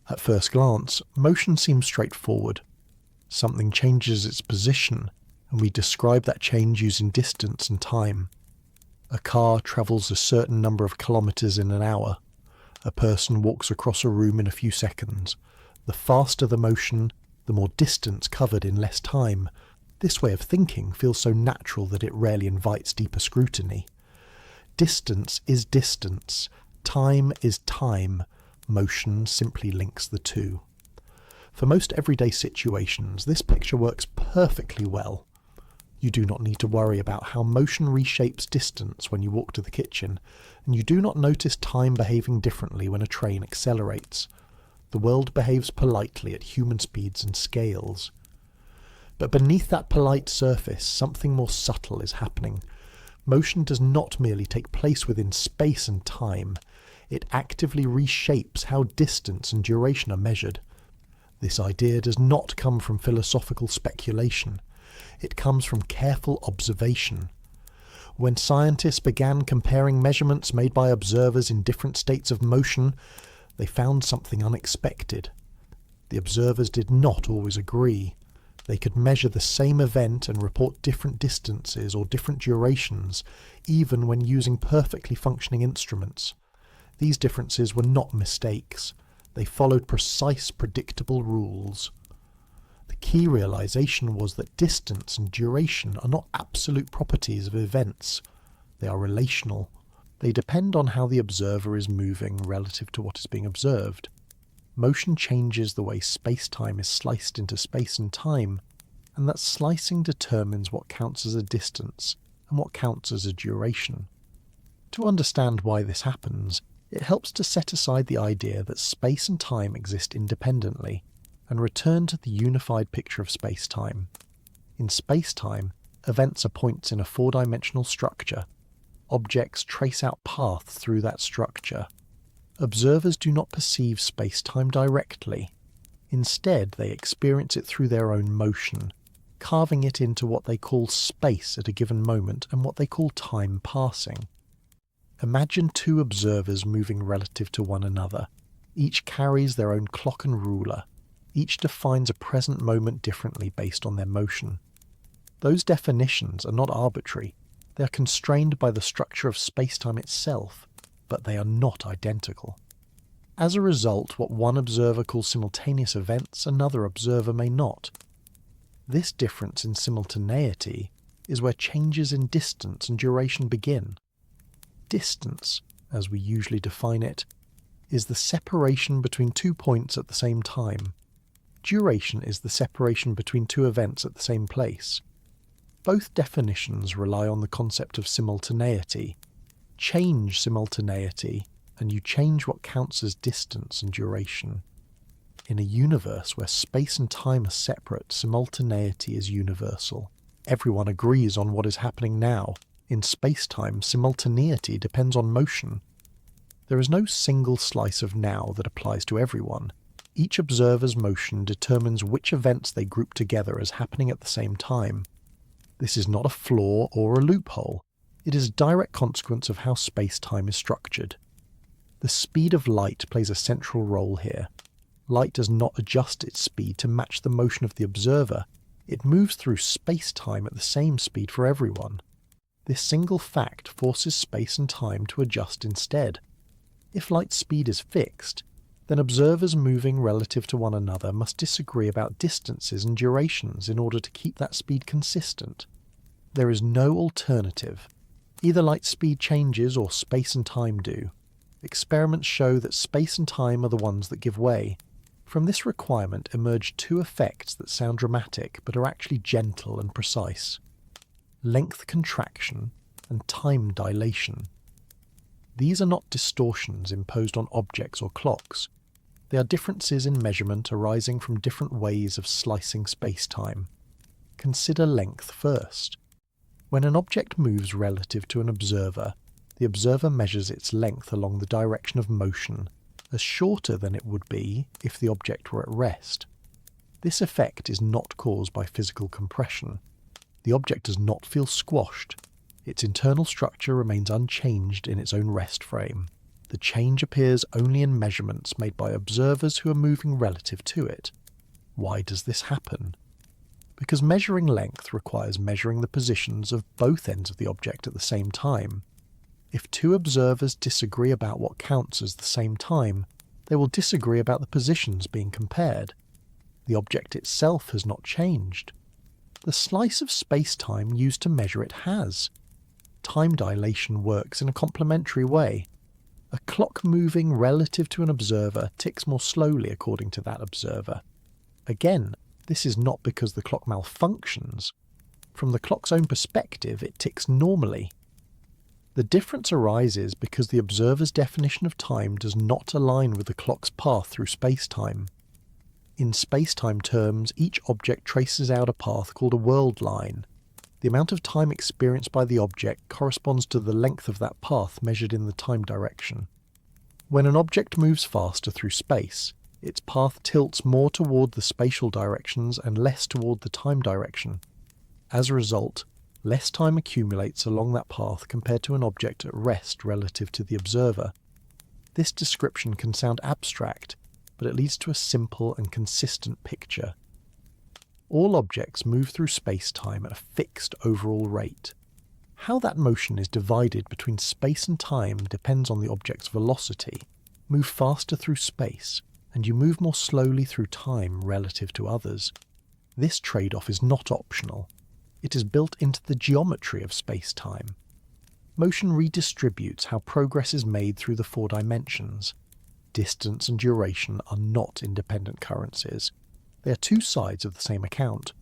At first glance, motion seems straightforward. Something changes its position, and we describe that change using distance and time. A car travels a certain number of kilometers in an hour. A person walks across a room in a few seconds. The faster the motion, the more distance covered in less time. This way of thinking feels so natural that it rarely invites deeper scrutiny. Distance is distance. Time is time. Motion simply links the two. For most everyday situations, this picture works perfectly well. You do not need to worry about how motion reshapes distance when you walk to the kitchen, and you do not notice time behaving differently when a train accelerates. The world behaves politely at human speeds and scales. But beneath that polite surface, something more subtle is happening. Motion does not merely take place within space and time. It actively reshapes how distance and duration are measured. This idea does not come from philosophical speculation. It comes from careful observation. When scientists began comparing measurements made by observers in different states of motion, they found something unexpected. The observers did not always agree. They could measure the same event and report different distances or different durations, even when using perfectly functioning instruments. These differences were not mistakes. They followed precise, predictable rules. The key realization was that distance and duration are not absolute properties of events. They are relational. They depend on how the observer is moving relative to what is being observed. Motion changes the way space-time is sliced into space and time, and that slicing determines what counts as a distance and what counts as a duration. To understand why this happens, it helps to set aside the idea that space and time exist independently, and return to the unified picture of space-time. In space-time, events are points in a four-dimensional structure. Objects trace out paths through that structure. Observers do not perceive space-time directly. Instead, they experience it through their own motion, carving it into what they call space at a given moment and what they call time passing. Imagine two observers moving relative to one another. Each carries their own clock and ruler. Each defines a present moment differently based on their motion. Those definitions are not arbitrary. They are constrained by the structure of space-time itself, but they are not identical. As a result, what one observer calls simultaneous events, another observer may not. This difference in simultaneity is where changes in distance and duration begin. Distance, as we usually define it, is the separation between 2 points at the same time. Duration is the separation between two events at the same place. Both definitions rely on the concept of simultaneity. Change simultaneity, and you change what counts as distance and duration. In a universe where space and time are separate, simultaneity is universal. Everyone agrees on what is happening now. In space-time, simultaneity depends on motion. There is no single slice of now that applies to everyone. Each observer's motion determines which events they group together as happening at the same time. This is not a flaw or a loophole. It is a direct consequence of how space-time is structured. The speed of light plays a central role here. Light does not adjust its speed to match the motion of the observer. It moves through space-time at the same speed for everyone. This single fact forces space and time to adjust instead. If light's speed is fixed, then observers moving relative to one another must disagree about distances and durations in order to keep that speed consistent. There is no alternative. Either light speed changes or space and time do. Experiments show that space and time are the ones that give way. From this requirement emerge two effects that sound dramatic but are actually gentle and precise: length contraction and time dilation. These are not distortions imposed on objects or clocks. They are differences in measurement arising from different ways of slicing space-time. Consider length first. When an object moves relative to an observer, the observer measures its length along the direction of motion as shorter than it would be if the object were at rest. This effect is not caused by physical compression. The object does not feel squashed. Its internal structure remains unchanged in its own rest frame. The change appears only in measurements made by observers who are moving relative to it. Why does this happen? Because measuring length requires measuring the positions of both ends of the object at the same time. If two observers disagree about what counts as the same time, they will disagree about the positions being compared. The object itself has not changed. The slice of space-time used to measure it has. Time dilation works in a complementary way. A clock moving relative to an observer ticks more slowly according to that observer. Again, this is not because the clock malfunctions. From the clock's own perspective, it ticks normally. The difference arises because the observer's definition of time does not align with the clock's path through space-time. In space-time terms, each object traces out a path called a world line. The amount of time experienced by the object corresponds to the length of that path measured in the time direction. When an object moves faster through space, its path tilts more toward the spatial directions and less toward the time direction. As a result, less time accumulates along that path compared to an object at rest relative to the observer. This description can sound abstract, but it leads to a simple and consistent picture. All objects move through space-time at a fixed overall rate. How that motion is divided between space and time depends on the object's velocity. Move faster through space, and you move more slowly through time relative to others. This trade-off is not optional. It is built into the geometry of space-time. Motion redistributes how progress is made through the 4 dimensions. Distance and duration are not independent currencies. They are 2 sides of the same account.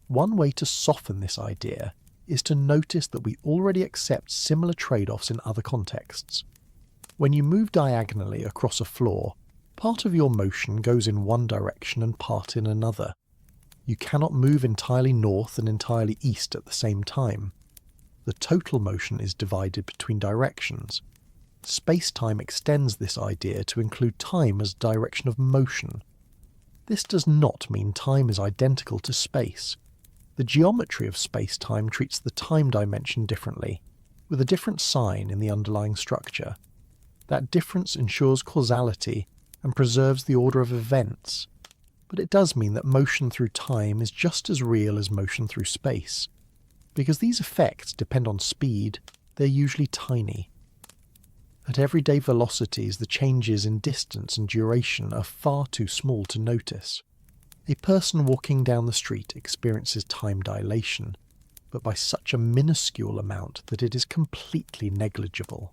One way to soften this idea is to notice that we already accept similar trade-offs in other contexts. When you move diagonally across a floor, part of your motion goes in one direction and part in another. You cannot move entirely north and entirely east at the same time. The total motion is divided between directions. Space-time extends this idea to include time as direction of motion. This does not mean time is identical to space. The geometry of space-time treats the time dimension differently, with a different sign in the underlying structure. That difference ensures causality and preserves the order of events. But it does mean that motion through time is just as real as motion through space. Because these effects depend on speed, they're usually tiny. At everyday velocities, the changes in distance and duration are far too small to notice. A person walking down the street experiences time dilation, but by such a minuscule amount that it is completely negligible.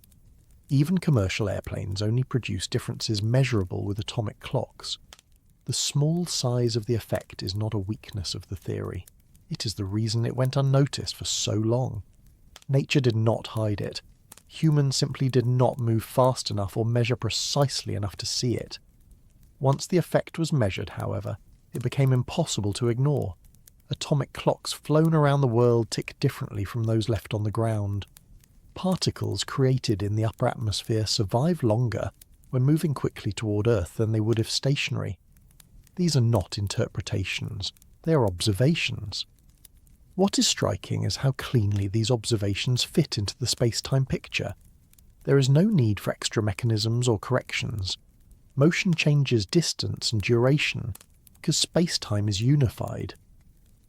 Even commercial airplanes only produce differences measurable with atomic clocks. The small size of the effect is not a weakness of the theory. It is the reason it went unnoticed for so long. Nature did not hide it. Humans simply did not move fast enough or measure precisely enough to see it. Once the effect was measured, however, it became impossible to ignore. Atomic clocks flown around the world tick differently from those left on the ground. Particles created in the upper atmosphere survive longer when moving quickly toward Earth than they would if stationary. These are not interpretations, they are observations. What is striking is how cleanly these observations fit into the space-time picture. There is no need for extra mechanisms or corrections. Motion changes distance and duration because space-time is unified.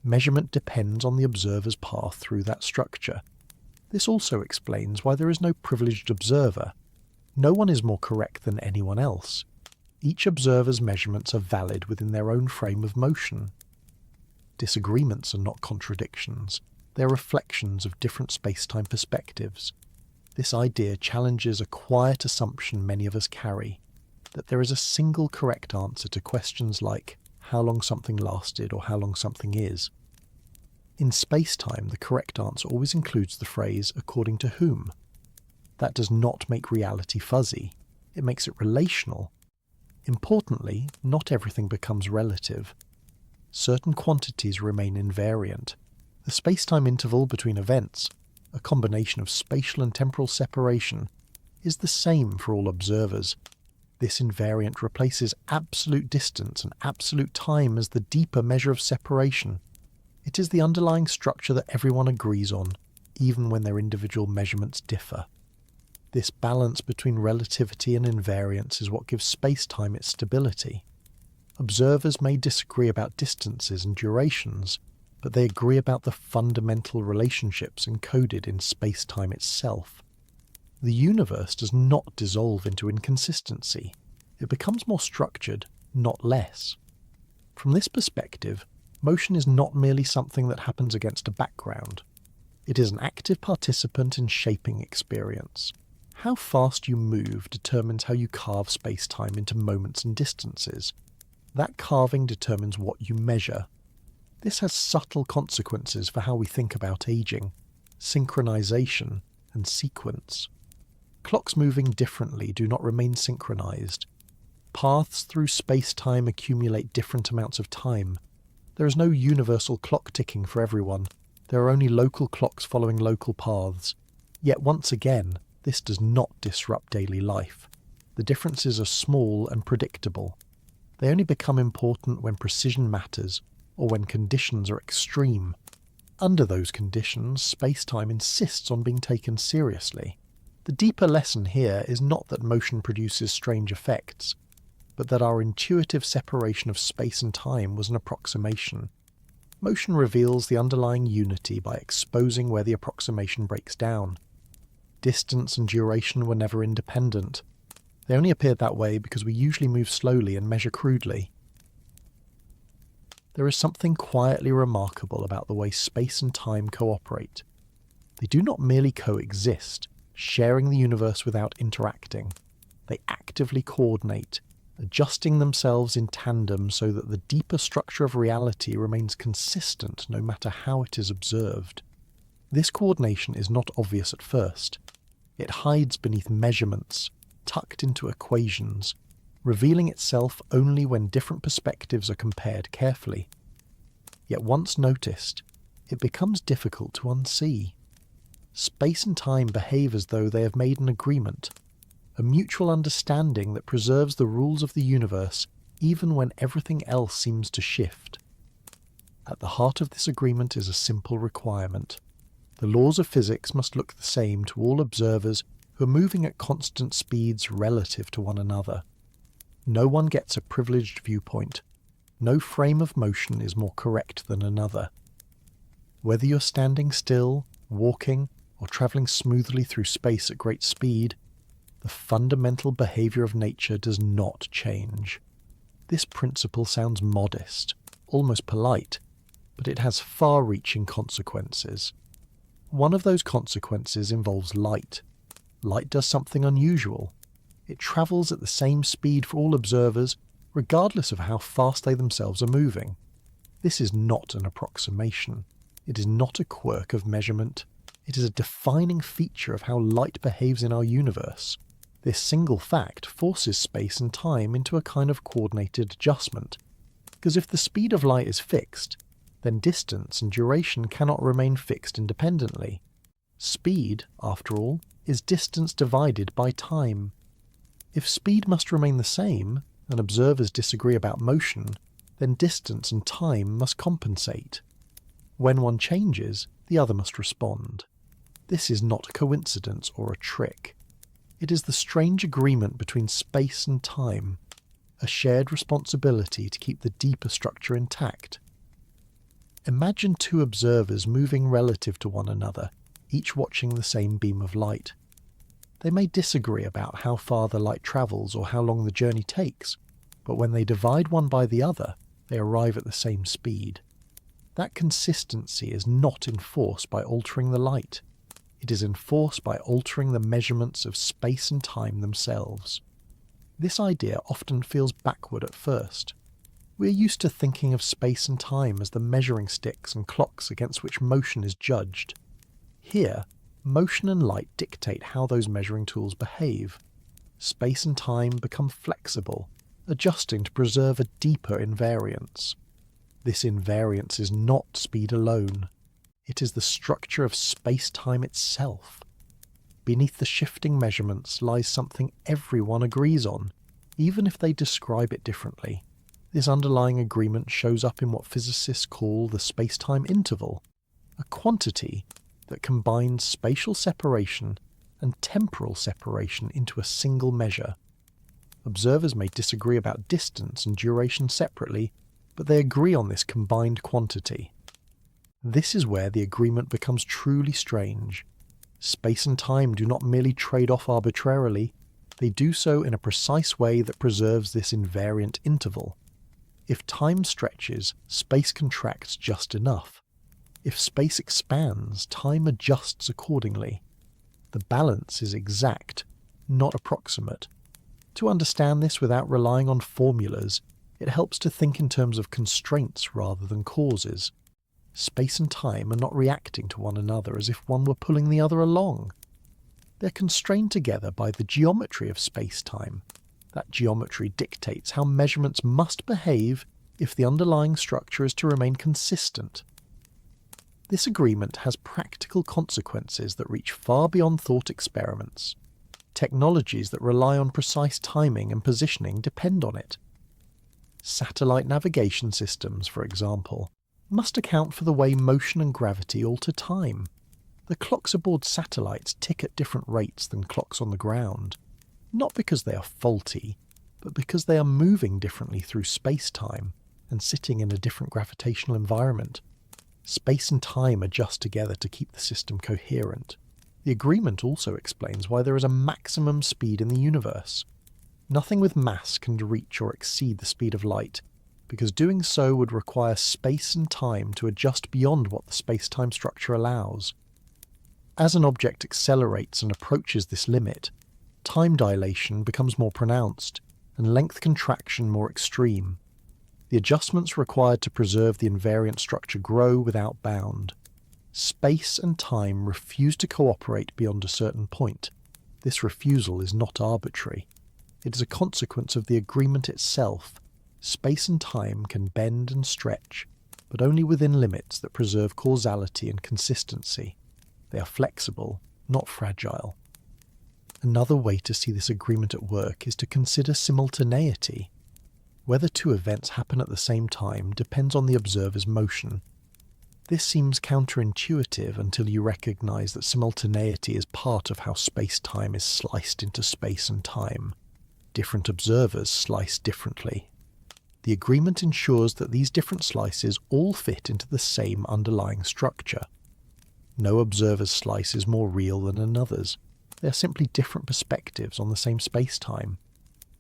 Measurement depends on the observer's path through that structure. This also explains why there is no privileged observer. No one is more correct than anyone else. Each observer's measurements are valid within their own frame of motion. Disagreements are not contradictions. They are reflections of different space-time perspectives. This idea challenges a quiet assumption many of us carry, that there is a single correct answer to questions like how long something lasted or how long something is. In space-time, the correct answer always includes the phrase, according to whom. That does not make reality fuzzy. It makes it relational. Importantly, not everything becomes relative. Certain quantities remain invariant. The space-time interval between events, a combination of spatial and temporal separation, is the same for all observers. This invariant replaces absolute distance and absolute time as the deeper measure of separation. It is the underlying structure that everyone agrees on, even when their individual measurements differ. This balance between relativity and invariance is what gives space-time its stability. Observers may disagree about distances and durations, but they agree about the fundamental relationships encoded in space-time itself. The universe does not dissolve into inconsistency. It becomes more structured, not less. From this perspective, motion is not merely something that happens against a background. It is an active participant in shaping experience. How fast you move determines how you carve space-time into moments and distances. That carving determines what you measure. This has subtle consequences for how we think about aging, synchronization, and sequence. Clocks moving differently do not remain synchronized. Paths through space-time accumulate different amounts of time. There is no universal clock ticking for everyone. There are only local clocks following local paths. Yet once again, this does not disrupt daily life. The the differences are small and predictable. They only become important when precision matters, or when conditions are extreme. Under those conditions, space-time insists on being taken seriously. The deeper lesson here is not that motion produces strange effects, but that our intuitive separation of space and time was an approximation. Motion reveals the underlying unity by exposing where the approximation breaks down. Distance and duration were never independent. They only appeared that way because we usually move slowly and measure crudely. There is something quietly remarkable about the way space and time cooperate. They do not merely coexist, sharing the universe without interacting. They actively coordinate, adjusting themselves in tandem so that the deeper structure of reality remains consistent no matter how it is observed. This coordination is not obvious at first. It hides beneath measurements, tucked into equations, revealing itself only when different perspectives are compared carefully. Yet once noticed, it becomes difficult to unsee. Space and time behave as though they have made an agreement, a mutual understanding that preserves the rules of the universe even when everything else seems to shift. At the heart of this agreement is a simple requirement. The laws of physics must look the same to all observers who are moving at constant speeds relative to one another. No one gets a privileged viewpoint. No frame of motion is more correct than another. Whether you're standing still, walking, or travelling smoothly through space at great speed, the fundamental behaviour of nature does not change. This principle sounds modest, almost polite, but it has far-reaching consequences. One of those consequences involves light. Light does something unusual. It travels at the same speed for all observers, regardless of how fast they themselves are moving. This is not an approximation. It is not a quirk of measurement. It is a defining feature of how light behaves in our universe. This single fact forces space and time into a kind of coordinated adjustment, because if the speed of light is fixed, then distance and duration cannot remain fixed independently. Speed, after all, is distance divided by time. If speed must remain the same, and observers disagree about motion, then distance and time must compensate. When one changes, the other must respond. This is not a coincidence or a trick. It is the strange agreement between space and time, a shared responsibility to keep the deeper structure intact. Imagine two observers moving relative to one another, each watching the same beam of light. They may disagree about how far the light travels or how long the journey takes, but when they divide one by the other, they arrive at the same speed. That consistency is not enforced by altering the light. It is enforced by altering the measurements of space and time themselves. This idea often feels backward at first. We are used to thinking of space and time as the measuring sticks and clocks against which motion is judged. Here, motion and light dictate how those measuring tools behave. Space and time become flexible, adjusting to preserve a deeper invariance. This invariance is not speed alone. It is the structure of space-time itself. Beneath the shifting measurements lies something everyone agrees on, even if they describe it differently. This underlying agreement shows up in what physicists call the space-time interval, a quantity that combines spatial separation and temporal separation into a single measure. Observers may disagree about distance and duration separately, but they agree on this combined quantity. This is where the agreement becomes truly strange. Space and time do not merely trade off arbitrarily, they do so in a precise way that preserves this invariant interval. If time stretches, space contracts just enough. If space expands, time adjusts accordingly. The balance is exact, not approximate. To understand this without relying on formulas, it helps to think in terms of constraints rather than causes. Space and time are not reacting to one another as if one were pulling the other along. They're constrained together by the geometry of space-time. That geometry dictates how measurements must behave if the underlying structure is to remain consistent. This agreement has practical consequences that reach far beyond thought experiments. Technologies that rely on precise timing and positioning depend on it. Satellite navigation systems, for example, must account for the way motion and gravity alter time. The clocks aboard satellites tick at different rates than clocks on the ground, not because they are faulty, but because they are moving differently through space-time and sitting in a different gravitational environment. Space and time adjust together to keep the system coherent. The agreement also explains why there is a maximum speed in the universe. Nothing with mass can reach or exceed the speed of light, because doing so would require space and time to adjust beyond what the space-time structure allows. As an object accelerates and approaches this limit, time dilation becomes more pronounced, and length contraction more extreme. The adjustments required to preserve the invariant structure grow without bound. Space and time refuse to cooperate beyond a certain point. This refusal is not arbitrary. It is a consequence of the agreement itself. Space and time can bend and stretch, but only within limits that preserve causality and consistency. They are flexible, not fragile. Another way to see this agreement at work is to consider simultaneity. Whether two events happen at the same time depends on the observer's motion. This seems counterintuitive until you recognize that simultaneity is part of how space-time is sliced into space and time. Different observers slice differently. The agreement ensures that these different slices all fit into the same underlying structure. No observer's slice is more real than another's. They are simply different perspectives on the same space-time.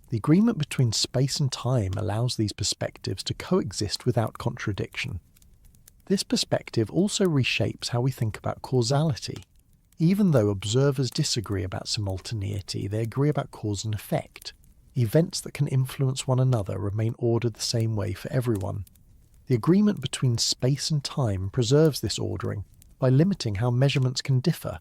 The agreement between space and time allows these perspectives to coexist without contradiction. This perspective also reshapes how we think about causality. Even though observers disagree about simultaneity, they agree about cause and effect. Events that can influence one another remain ordered the same way for everyone. The agreement between space and time preserves this ordering by limiting how measurements can differ.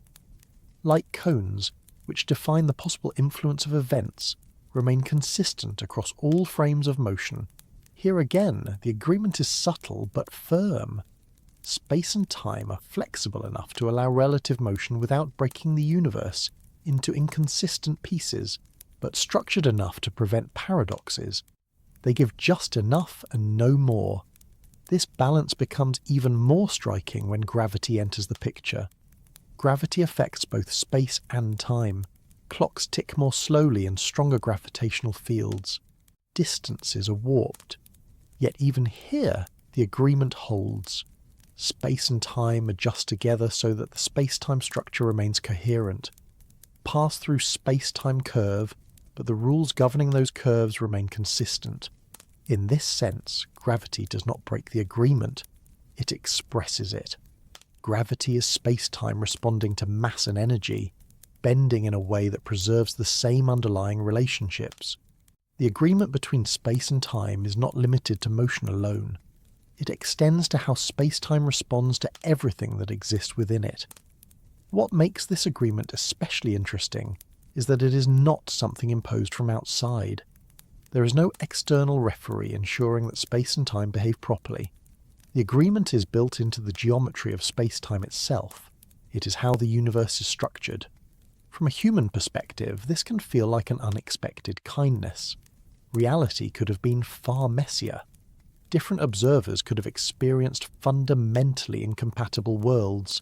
Light cones, which define the possible influence of events, remain consistent across all frames of motion. Here again, the agreement is subtle but firm. Space and time are flexible enough to allow relative motion without breaking the universe into inconsistent pieces, but structured enough to prevent paradoxes. They give just enough and no more. This balance becomes even more striking when gravity enters the picture. Gravity affects both space and time. Clocks tick more slowly in stronger gravitational fields. Distances are warped. Yet even here, the agreement holds. Space and time adjust together so that the space-time structure remains coherent. Pass through space-time curve, but the rules governing those curves remain consistent. In this sense, gravity does not break the agreement, it expresses it. Gravity is space-time responding to mass and energy, bending in a way that preserves the same underlying relationships. The agreement between space and time is not limited to motion alone. It extends to how space-time responds to everything that exists within it. What makes this agreement especially interesting is that it is not something imposed from outside. There is no external referee ensuring that space and time behave properly. The agreement is built into the geometry of space-time itself. It is how the universe is structured. From a human perspective, this can feel like an unexpected kindness. Reality could have been far messier. Different observers could have experienced fundamentally incompatible worlds.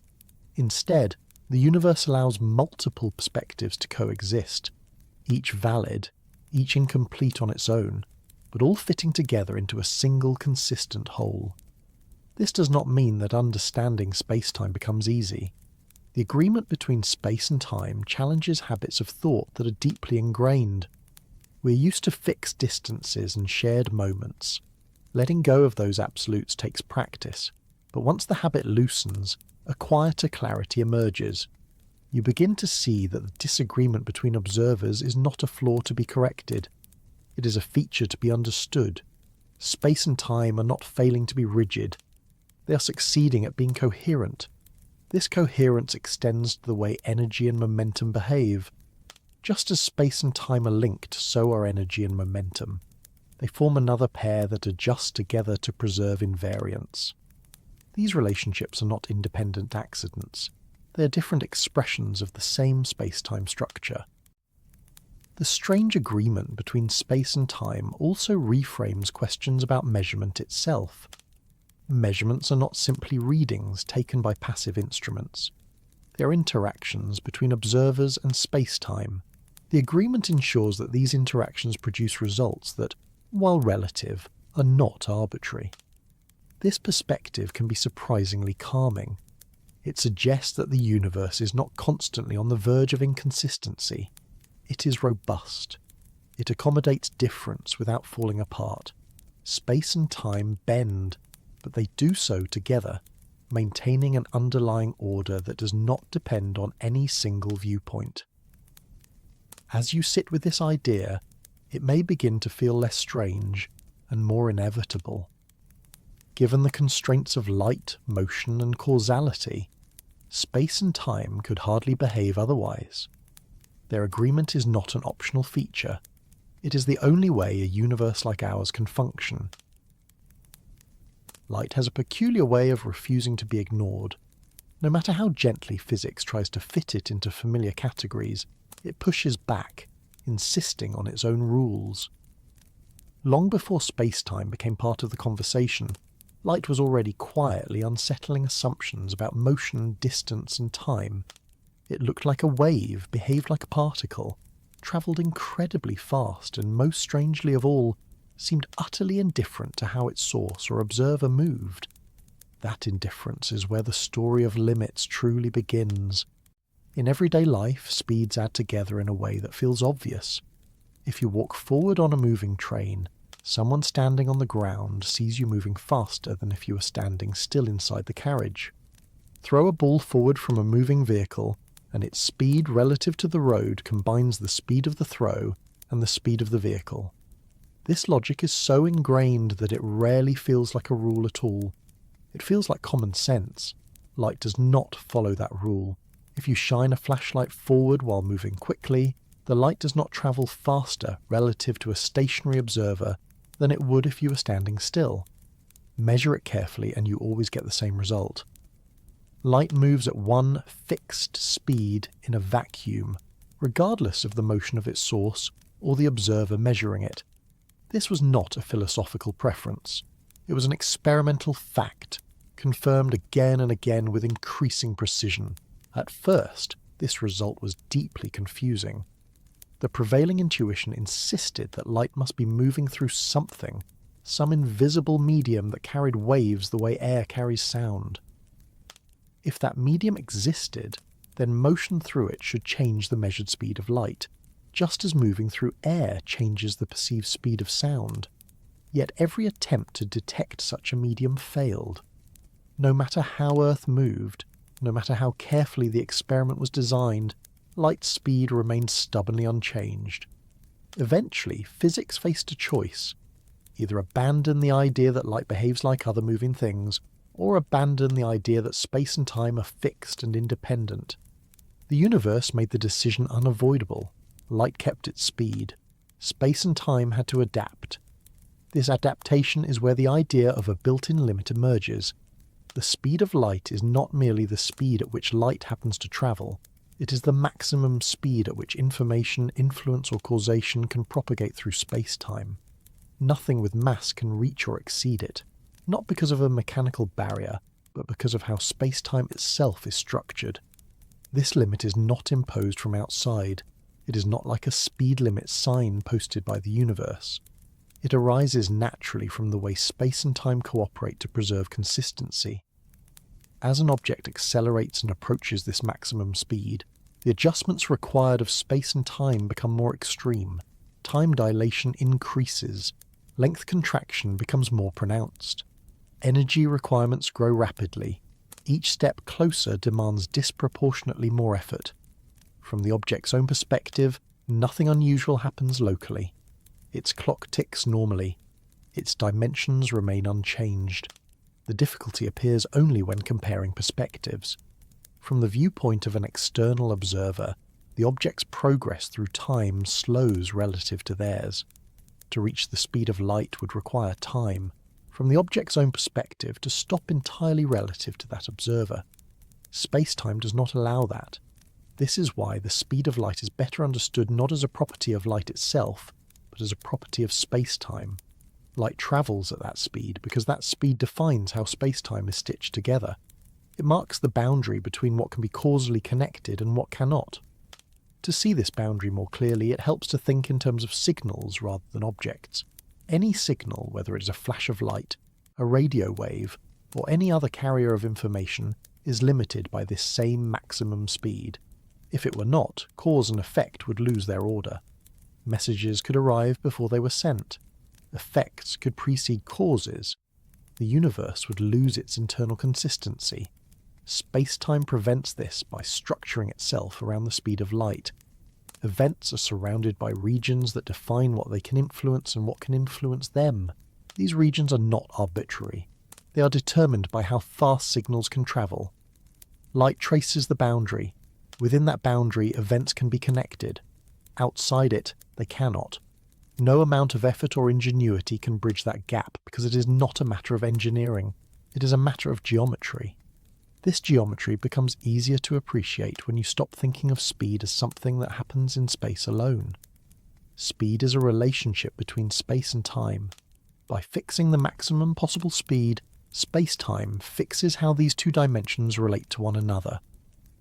Instead, the universe allows multiple perspectives to coexist, each valid, each incomplete on its own, but all fitting together into a single consistent whole. This does not mean that understanding space-time becomes easy. The agreement between space and time challenges habits of thought that are deeply ingrained. We're used to fixed distances and shared moments. Letting go of those absolutes takes practice, but once the habit loosens, a quieter clarity emerges. You begin to see that the disagreement between observers is not a flaw to be corrected. It is a feature to be understood. Space and time are not failing to be rigid. They are succeeding at being coherent. This coherence extends to the way energy and momentum behave. Just as space and time are linked, so are energy and momentum. They form another pair that adjust together to preserve invariance. These relationships are not independent accidents. They are different expressions of the same space-time structure. The strange agreement between space and time also reframes questions about measurement itself. Measurements are not simply readings taken by passive instruments. They are interactions between observers and space-time. The agreement ensures that these interactions produce results that, while relative, are not arbitrary. This perspective can be surprisingly calming. It suggests that the universe is not constantly on the verge of inconsistency. It is robust. It accommodates difference without falling apart. Space and time bend, but they do so together, maintaining an underlying order that does not depend on any single viewpoint. As you sit with this idea, it may begin to feel less strange and more inevitable. Given the constraints of light, motion, and causality, space and time could hardly behave otherwise. Their agreement is not an optional feature. It is the only way a universe like ours can function. Light has a peculiar way of refusing to be ignored. No matter how gently physics tries to fit it into familiar categories, it pushes back, insisting on its own rules. Long before space-time became part of the conversation, light was already quietly unsettling assumptions about motion, distance, and time. It looked like a wave, behaved like a particle, travelled incredibly fast, and most strangely of all, seemed utterly indifferent to how its source or observer moved. That indifference is where the story of limits truly begins. In everyday life, speeds add together in a way that feels obvious. If you walk forward on a moving train, someone standing on the ground sees you moving faster than if you were standing still inside the carriage. Throw a ball forward from a moving vehicle, and its speed relative to the road combines the speed of the throw and the speed of the vehicle. This logic is so ingrained that it rarely feels like a rule at all. It feels like common sense. Light does not follow that rule. If you shine a flashlight forward while moving quickly, the light does not travel faster relative to a stationary observer than it would if you were standing still. Measure it carefully and you always get the same result. Light moves at one fixed speed in a vacuum, regardless of the motion of its source or the observer measuring it. This was not a philosophical preference. It was an experimental fact, confirmed again and again with increasing precision. At first, this result was deeply confusing. The prevailing intuition insisted that light must be moving through something, some invisible medium that carried waves the way air carries sound. If that medium existed, then motion through it should change the measured speed of light, just as moving through air changes the perceived speed of sound. Yet every attempt to detect such a medium failed. No matter how Earth moved, no matter how carefully the experiment was designed, light's speed remained stubbornly unchanged. Eventually, physics faced a choice: either abandon the idea that light behaves like other moving things, or abandon the idea that space and time are fixed and independent. The universe made the decision unavoidable. Light kept its speed. Space and time had to adapt. This adaptation is where the idea of a built-in limit emerges. The speed of light is not merely the speed at which light happens to travel. It is the maximum speed at which information, influence, or causation can propagate through space-time. Nothing with mass can reach or exceed it, not because of a mechanical barrier, but because of how space-time itself is structured. This limit is not imposed from outside. It is not like a speed limit sign posted by the universe. It arises naturally from the way space and time cooperate to preserve consistency. As an object accelerates and approaches this maximum speed, the adjustments required of space and time become more extreme. Time dilation increases. Length contraction becomes more pronounced. Energy requirements grow rapidly. Each step closer demands disproportionately more effort. From the object's own perspective, nothing unusual happens locally. Its clock ticks normally. Its dimensions remain unchanged. The difficulty appears only when comparing perspectives. From the viewpoint of an external observer, the object's progress through time slows relative to theirs. To reach the speed of light would require time. From the object's own perspective, to stop entirely relative to that observer. Space-time does not allow that. This is why the speed of light is better understood not as a property of light itself, but as a property of space-time. Light travels at that speed because that speed defines how space-time is stitched together. It marks the boundary between what can be causally connected and what cannot. To see this boundary more clearly, it helps to think in terms of signals rather than objects. Any signal, whether it is a flash of light, a radio wave, or any other carrier of information, is limited by this same maximum speed. If it were not, cause and effect would lose their order. Messages could arrive before they were sent. Effects could precede causes. The universe would lose its internal consistency. Space-time prevents this by structuring itself around the speed of light. Events are surrounded by regions that define what they can influence and what can influence them. These regions are not arbitrary. They are determined by how fast signals can travel. Light traces the boundary. Within that boundary, events can be connected. Outside it, they cannot. No amount of effort or ingenuity can bridge that gap because it is not a matter of engineering. It is a matter of geometry. This geometry becomes easier to appreciate when you stop thinking of speed as something that happens in space alone. Speed is a relationship between space and time. By fixing the maximum possible speed, space-time fixes how these two dimensions relate to one another.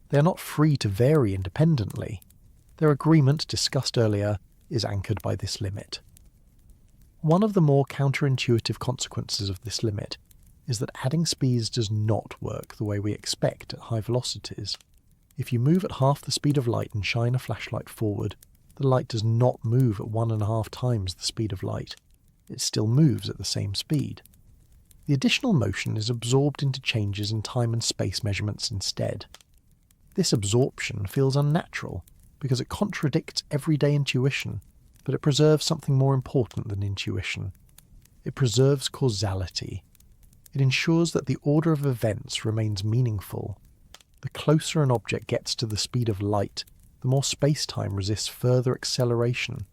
They are not free to vary independently. Their agreement, discussed earlier, is anchored by this limit. One of the more counterintuitive consequences of this limit is that adding speeds does not work the way we expect at high velocities. If you move at half the speed of light and shine a flashlight forward, the light does not move at 1.5 times the speed of light. It still moves at the same speed. The additional motion is absorbed into changes in time and space measurements instead. This absorption feels unnatural because it contradicts everyday intuition, but it preserves something more important than intuition. It preserves causality. It ensures that the order of events remains meaningful. The closer an object gets to the speed of light, the more space-time resists further acceleration.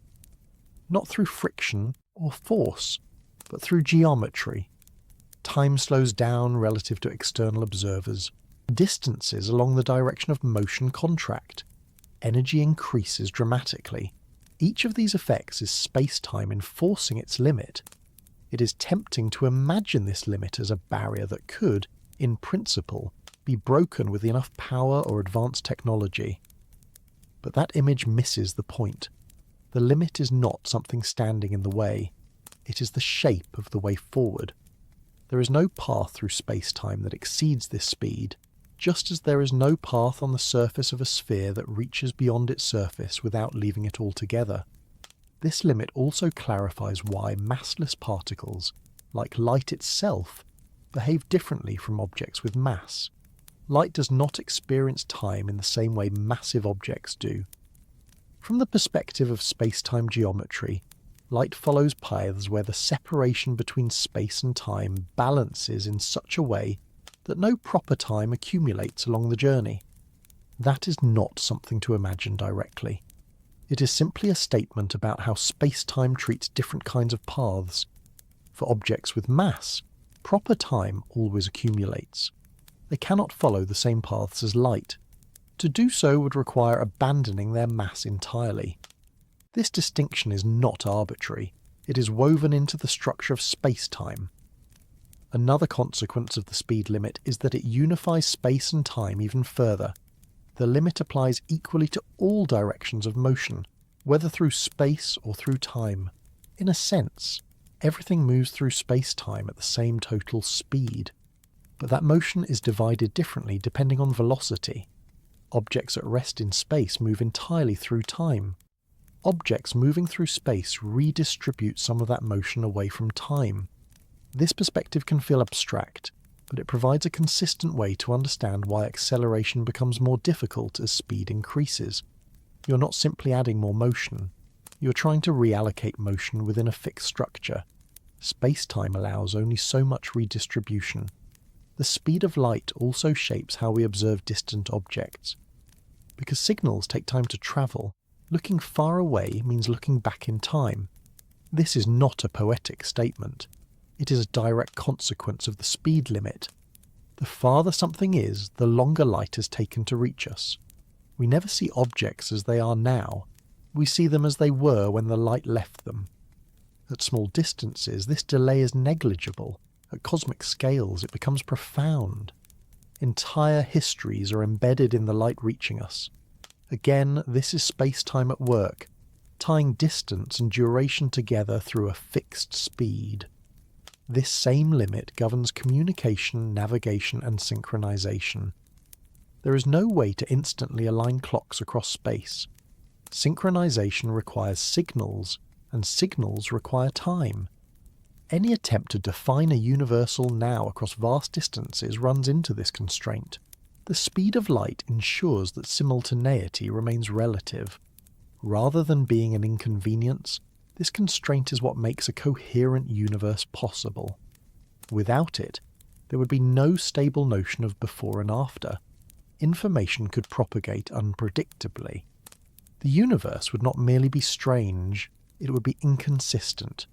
Not through friction or force, but through geometry. Time slows down relative to external observers. Distances along the direction of motion contract. Energy increases dramatically. Each of these effects is space-time enforcing its limit. It is tempting to imagine this limit as a barrier that could, in principle, be broken with enough power or advanced technology. But that image misses the point. The limit is not something standing in the way. It is the shape of the way forward. There is no path through space-time that exceeds this speed, just as there is no path on the surface of a sphere that reaches beyond its surface without leaving it altogether. This limit also clarifies why massless particles, like light itself, behave differently from objects with mass. Light does not experience time in the same way massive objects do. From the perspective of space-time geometry, light follows paths where the separation between space and time balances in such a way that no proper time accumulates along the journey. That is not something to imagine directly. It is simply a statement about how space-time treats different kinds of paths. For objects with mass, proper time always accumulates. They cannot follow the same paths as light. To do so would require abandoning their mass entirely. This distinction is not arbitrary. It is woven into the structure of space-time. Another consequence of the speed limit is that it unifies space and time even further. The limit applies equally to all directions of motion, whether through space or through time. In a sense, everything moves through space-time at the same total speed. But that motion is divided differently depending on velocity. Objects at rest in space move entirely through time. Objects moving through space redistribute some of that motion away from time. This perspective can feel abstract, but it provides a consistent way to understand why acceleration becomes more difficult as speed increases. You're not simply adding more motion. You're trying to reallocate motion within a fixed structure. Space-time allows only so much redistribution. The speed of light also shapes how we observe distant objects. Because signals take time to travel, looking far away means looking back in time. This is not a poetic statement. It is a direct consequence of the speed limit. The farther something is, the longer light has taken to reach us. We never see objects as they are now. We see them as they were when the light left them. At small distances, this delay is negligible. At cosmic scales, it becomes profound. Entire histories are embedded in the light reaching us. Again, this is space-time at work, tying distance and duration together through a fixed speed. This same limit governs communication, navigation, and synchronization. There is no way to instantly align clocks across space. Synchronization requires signals, and signals require time. Any attempt to define a universal now across vast distances runs into this constraint. The speed of light ensures that simultaneity remains relative. Rather than being an inconvenience, this constraint is what makes a coherent universe possible. Without it, there would be no stable notion of before and after. Information could propagate unpredictably. The universe would not merely be strange, it would be inconsistent.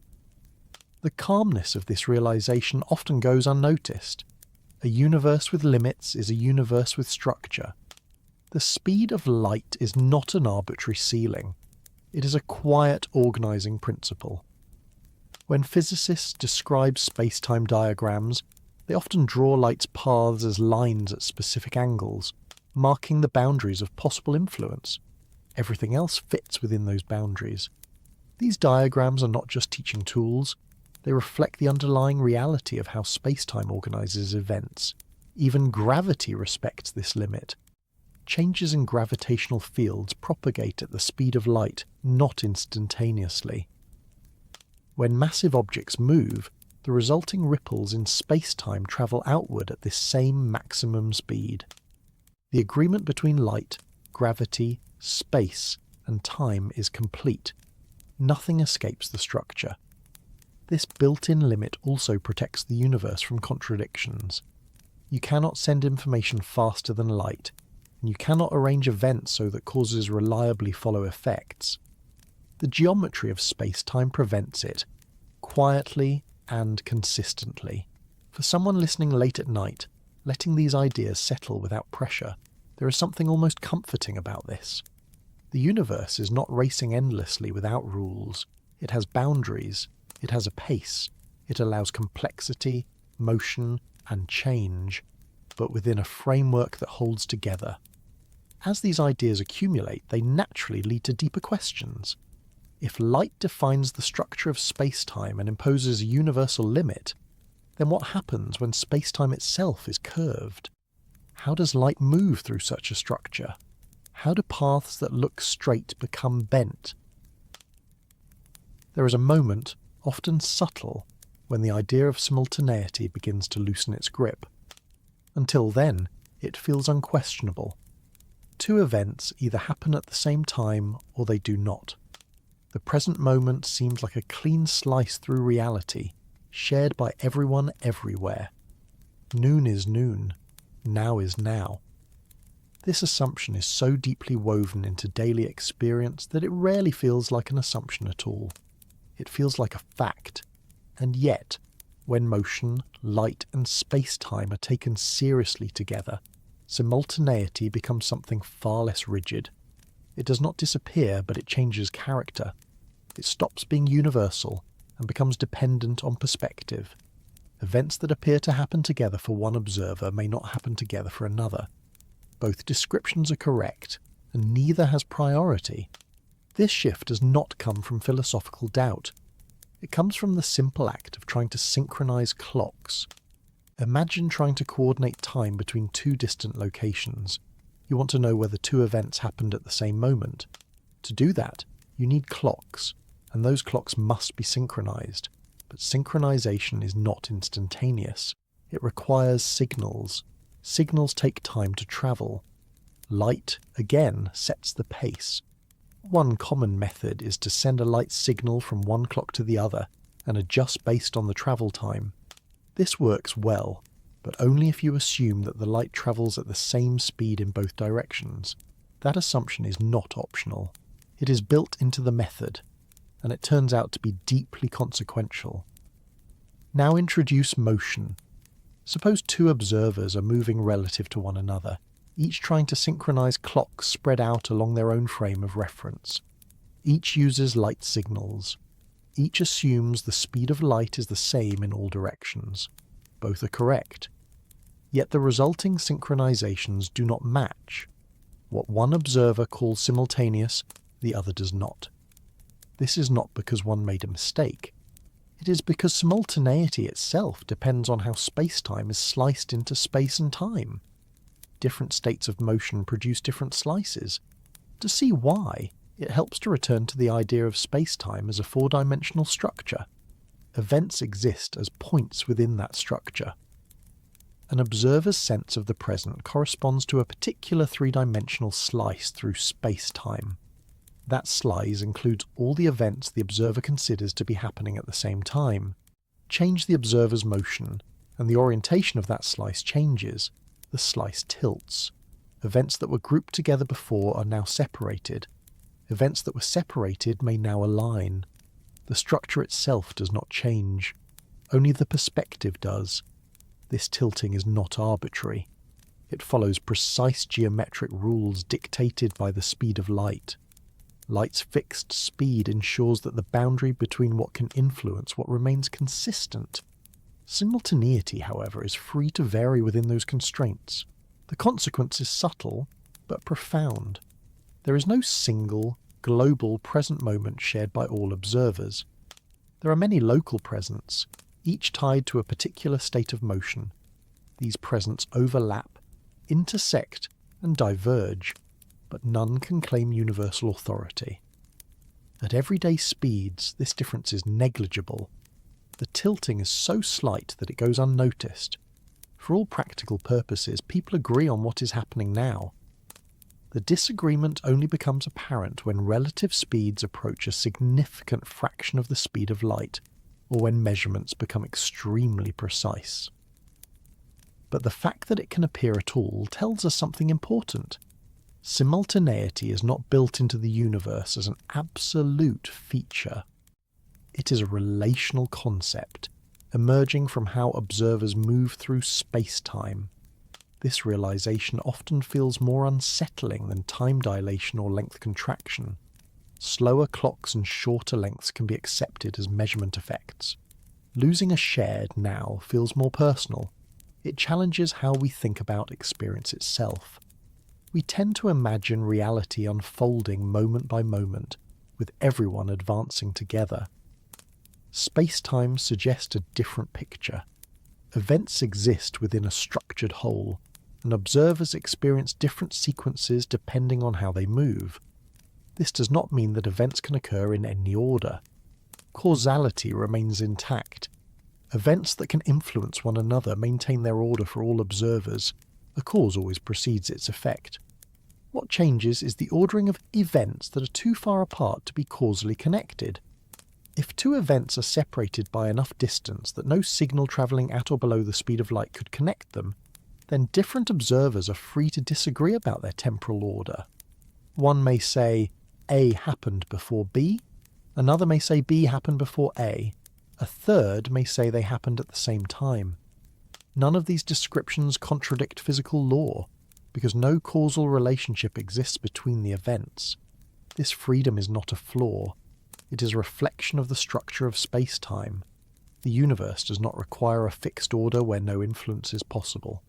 The calmness of this realization often goes unnoticed. A universe with limits is a universe with structure. The speed of light is not an arbitrary ceiling. It is a quiet organizing principle. When physicists describe space-time diagrams, they often draw light's paths as lines at specific angles, marking the boundaries of possible influence. Everything else fits within those boundaries. These diagrams are not just teaching tools, they reflect the underlying reality of how space-time organizes events. Even gravity respects this limit. Changes in gravitational fields propagate at the speed of light, not instantaneously. When massive objects move, the resulting ripples in space-time travel outward at this same maximum speed. The agreement between light, gravity, space, and time is complete. Nothing escapes the structure. This built-in limit also protects the universe from contradictions. You cannot send information faster than light, and you cannot arrange events so that causes reliably follow effects. The geometry of space-time prevents it, quietly and consistently. For someone listening late at night, letting these ideas settle without pressure, there is something almost comforting about this. The universe is not racing endlessly without rules. It has boundaries. It has a pace. It allows complexity, motion, and change, but within a framework that holds together. As these ideas accumulate, they naturally lead to deeper questions. If light defines the structure of space-time and imposes a universal limit, then what happens when space-time itself is curved? How does light move through such a structure? How do paths that look straight become bent? There is a moment, often subtle, when the idea of simultaneity begins to loosen its grip. Until then, it feels unquestionable. Two events either happen at the same time or they do not. The present moment seems like a clean slice through reality, shared by everyone everywhere. Noon is noon. Now is now. This assumption is so deeply woven into daily experience that it rarely feels like an assumption at all. It feels like a fact. And yet, when motion, light, and space-time are taken seriously together, simultaneity becomes something far less rigid. It does not disappear, but it changes character. It stops being universal and becomes dependent on perspective. Events that appear to happen together for one observer may not happen together for another. Both descriptions are correct, and neither has priority. This shift does not come from philosophical doubt. It comes from the simple act of trying to synchronize clocks. Imagine trying to coordinate time between two distant locations. You want to know whether two events happened at the same moment. To do that, you need clocks, and those clocks must be synchronized. But synchronization is not instantaneous. It requires signals. Signals take time to travel. Light, again, sets the pace. One common method is to send a light signal from one clock to the other and adjust based on the travel time. This works well, but only if you assume that the light travels at the same speed in both directions. That assumption is not optional. It is built into the method, and it turns out to be deeply consequential. Now introduce motion. Suppose two observers are moving relative to one another. each trying to synchronize clocks spread out along their own frame of reference. Each uses light signals. Each assumes the speed of light is the same in all directions. Both are correct. Yet the resulting synchronizations do not match. What one observer calls simultaneous, the other does not. This is not because one made a mistake. It is because simultaneity itself depends on how space-time is sliced into space and time. Different states of motion produce different slices. To see why, it helps to return to the idea of space-time as a four-dimensional structure. Events exist as points within that structure. An observer's sense of the present corresponds to a particular three-dimensional slice through space-time. That slice includes all the events the observer considers to be happening at the same time. Change the observer's motion, and the orientation of that slice changes. The slice tilts. Events that were grouped together before are now separated. Events that were separated may now align. The structure itself does not change. Only the perspective does. This tilting is not arbitrary. It follows precise geometric rules dictated by the speed of light. Light's fixed speed ensures that the boundary between what can influence what remains consistent. Simultaneity, however, is free to vary within those constraints. The consequence is subtle, but profound. There is no single, global present moment shared by all observers. There are many local presents, each tied to a particular state of motion. These presents overlap, intersect, and diverge, but none can claim universal authority. At everyday speeds, this difference is negligible. The tilting is so slight that it goes unnoticed. For all practical purposes, people agree on what is happening now. The disagreement only becomes apparent when relative speeds approach a significant fraction of the speed of light, or when measurements become extremely precise. But the fact that it can appear at all tells us something important. Simultaneity is not built into the universe as an absolute feature. It is a relational concept, emerging from how observers move through space-time. This realization often feels more unsettling than time dilation or length contraction. Slower clocks and shorter lengths can be accepted as measurement effects. Losing a shared now feels more personal. It challenges how we think about experience itself. We tend to imagine reality unfolding moment by moment, with everyone advancing together. Space-time suggests a different picture. Events exist within a structured whole, and observers experience different sequences depending on how they move. This does not mean that events can occur in any order. Causality remains intact. Events that can influence one another maintain their order for all observers. A cause always precedes its effect. What changes is the ordering of events that are too far apart to be causally connected. If two events are separated by enough distance that no signal travelling at or below the speed of light could connect them, then different observers are free to disagree about their temporal order. One may say A happened before B, another may say B happened before A, a third may say they happened at the same time. None of these descriptions contradict physical law, because no causal relationship exists between the events. This freedom is not a flaw. It is a reflection of the structure of space-time. The universe does not require a fixed order where no influence is possible.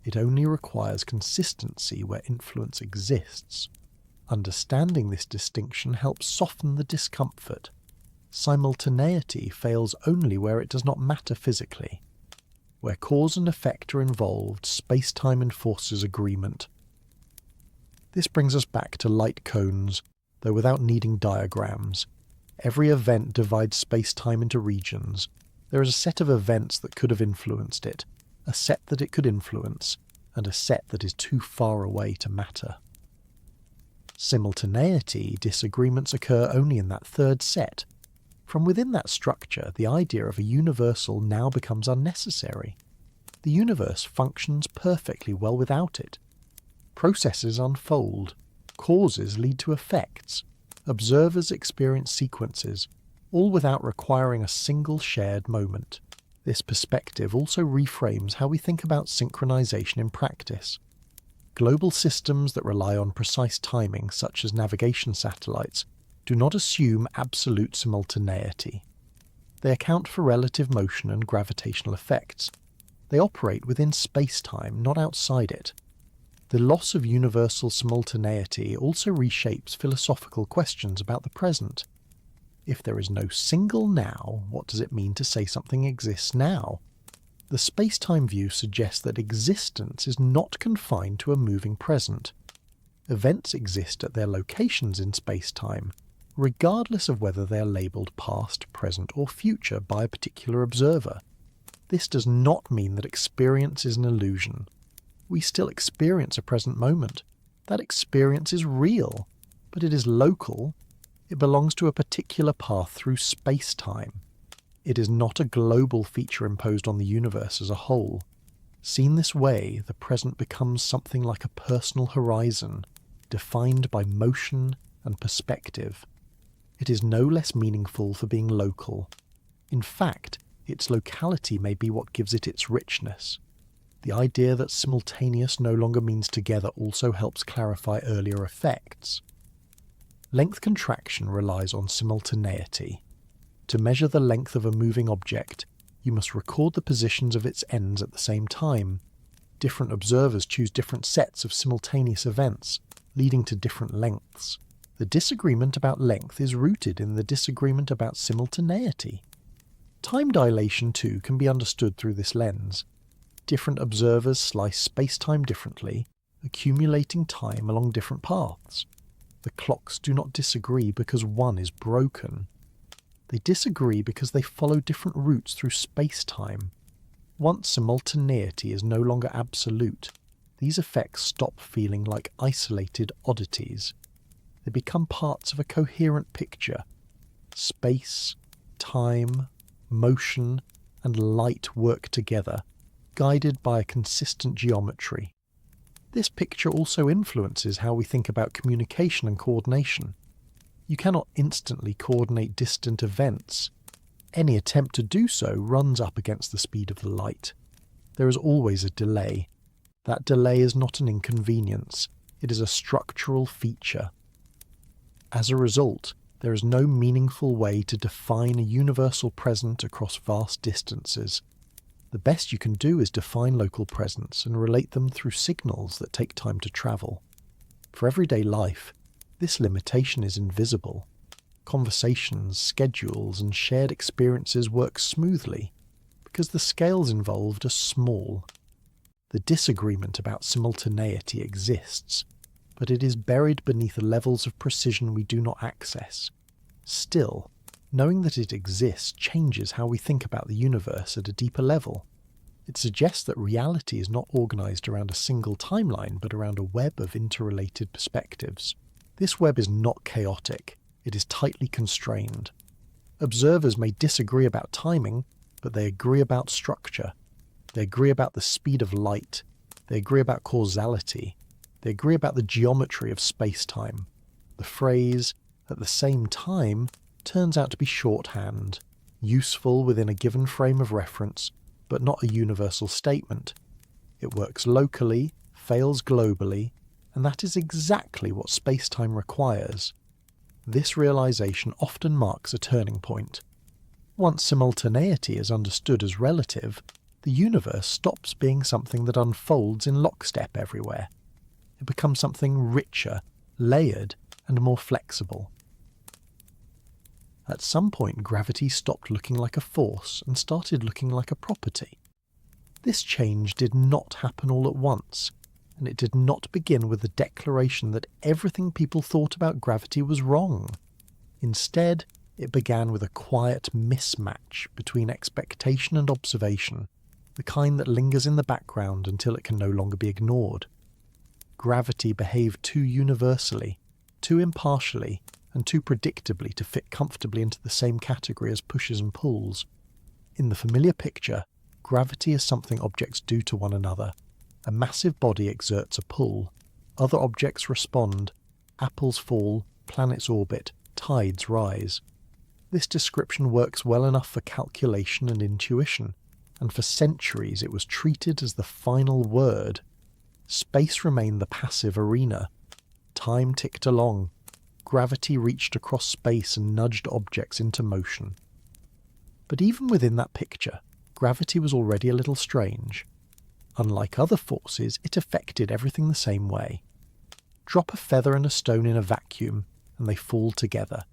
It only requires consistency where influence exists. Understanding this distinction helps soften the discomfort. Simultaneity fails only where it does not matter physically. Where cause and effect are involved, space-time enforces agreement. This brings us back to light cones, though without needing diagrams. Every event divides space-time into regions. There is a set of events that could have influenced it, a set that it could influence, and a set that is too far away to matter. Simultaneity disagreements occur only in that third set. From within that structure, the idea of a universal now becomes unnecessary. The universe functions perfectly well without it. Processes unfold. Causes lead to effects. Observers experience sequences, all without requiring a single shared moment. This perspective also reframes how we think about synchronization in practice. Global systems that rely on precise timing, such as navigation satellites, do not assume absolute simultaneity. They account for relative motion and gravitational effects. They operate within space-time, not outside it. The loss of universal simultaneity also reshapes philosophical questions about the present. If there is no single now, what does it mean to say something exists now? The space-time view suggests that existence is not confined to a moving present. Events exist at their locations in space-time, regardless of whether they are labelled past, present, or future by a particular observer. This does not mean that experience is an illusion. We still experience a present moment. That experience is real, but it is local. It belongs to a particular path through space-time. It is not a global feature imposed on the universe as a whole. Seen this way, the present becomes something like a personal horizon, defined by motion and perspective. It is no less meaningful for being local. In fact, its locality may be what gives it its richness. The idea that simultaneous no longer means together also helps clarify earlier effects. Length contraction relies on simultaneity. To measure the length of a moving object, you must record the positions of its ends at the same time. Different observers choose different sets of simultaneous events, leading to different lengths. The disagreement about length is rooted in the disagreement about simultaneity. Time dilation, too, can be understood through this lens. Different observers slice space-time differently, accumulating time along different paths. The clocks do not disagree because one is broken. They disagree because they follow different routes through space-time. Once simultaneity is no longer absolute, these effects stop feeling like isolated oddities. They become parts of a coherent picture. Space, time, motion, and light work together, guided by a consistent geometry. This picture also influences how we think about communication and coordination. You cannot instantly coordinate distant events. Any attempt to do so runs up against the speed of the light. There is always a delay. That delay is not an inconvenience. It is a structural feature. As a result, there is no meaningful way to define a universal present across vast distances. The best you can do is define local presence and relate them through signals that take time to travel. For everyday life, this limitation is invisible. Conversations, schedules, and shared experiences work smoothly because the scales involved are small. The disagreement about simultaneity exists, but it is buried beneath levels of precision we do not access. Still, knowing that it exists changes how we think about the universe at a deeper level. It suggests that reality is not organized around a single timeline, but around a web of interrelated perspectives. This web is not chaotic, it is tightly constrained. Observers may disagree about timing, but they agree about structure. They agree about the speed of light. They agree about causality. They agree about the geometry of space-time. The phrase, "at the same time," turns out to be shorthand, useful within a given frame of reference, but not a universal statement. It works locally, fails globally, and that is exactly what space-time requires. This realization often marks a turning point. Once simultaneity is understood as relative, the universe stops being something that unfolds in lockstep everywhere. It becomes something richer, layered, and more flexible. At some point, gravity stopped looking like a force and started looking like a property. This change did not happen all at once, and it did not begin with the declaration that everything people thought about gravity was wrong. Instead, it began with a quiet mismatch between expectation and observation, the kind that lingers in the background until it can no longer be ignored. Gravity behaved too universally, too impartially, and too predictably to fit comfortably into the same category as pushes and pulls. In the familiar picture, gravity is something objects do to one another. A massive body exerts a pull. Other objects respond. Apples fall, planets orbit, tides rise. This description works well enough for calculation and intuition, and for centuries it was treated as the final word. Space remained the passive arena. Time ticked along. Gravity reached across space and nudged objects into motion. But even within that picture, gravity was already a little strange. Unlike other forces, it affected everything the same way. Drop a feather and a stone in a vacuum, and they fall together.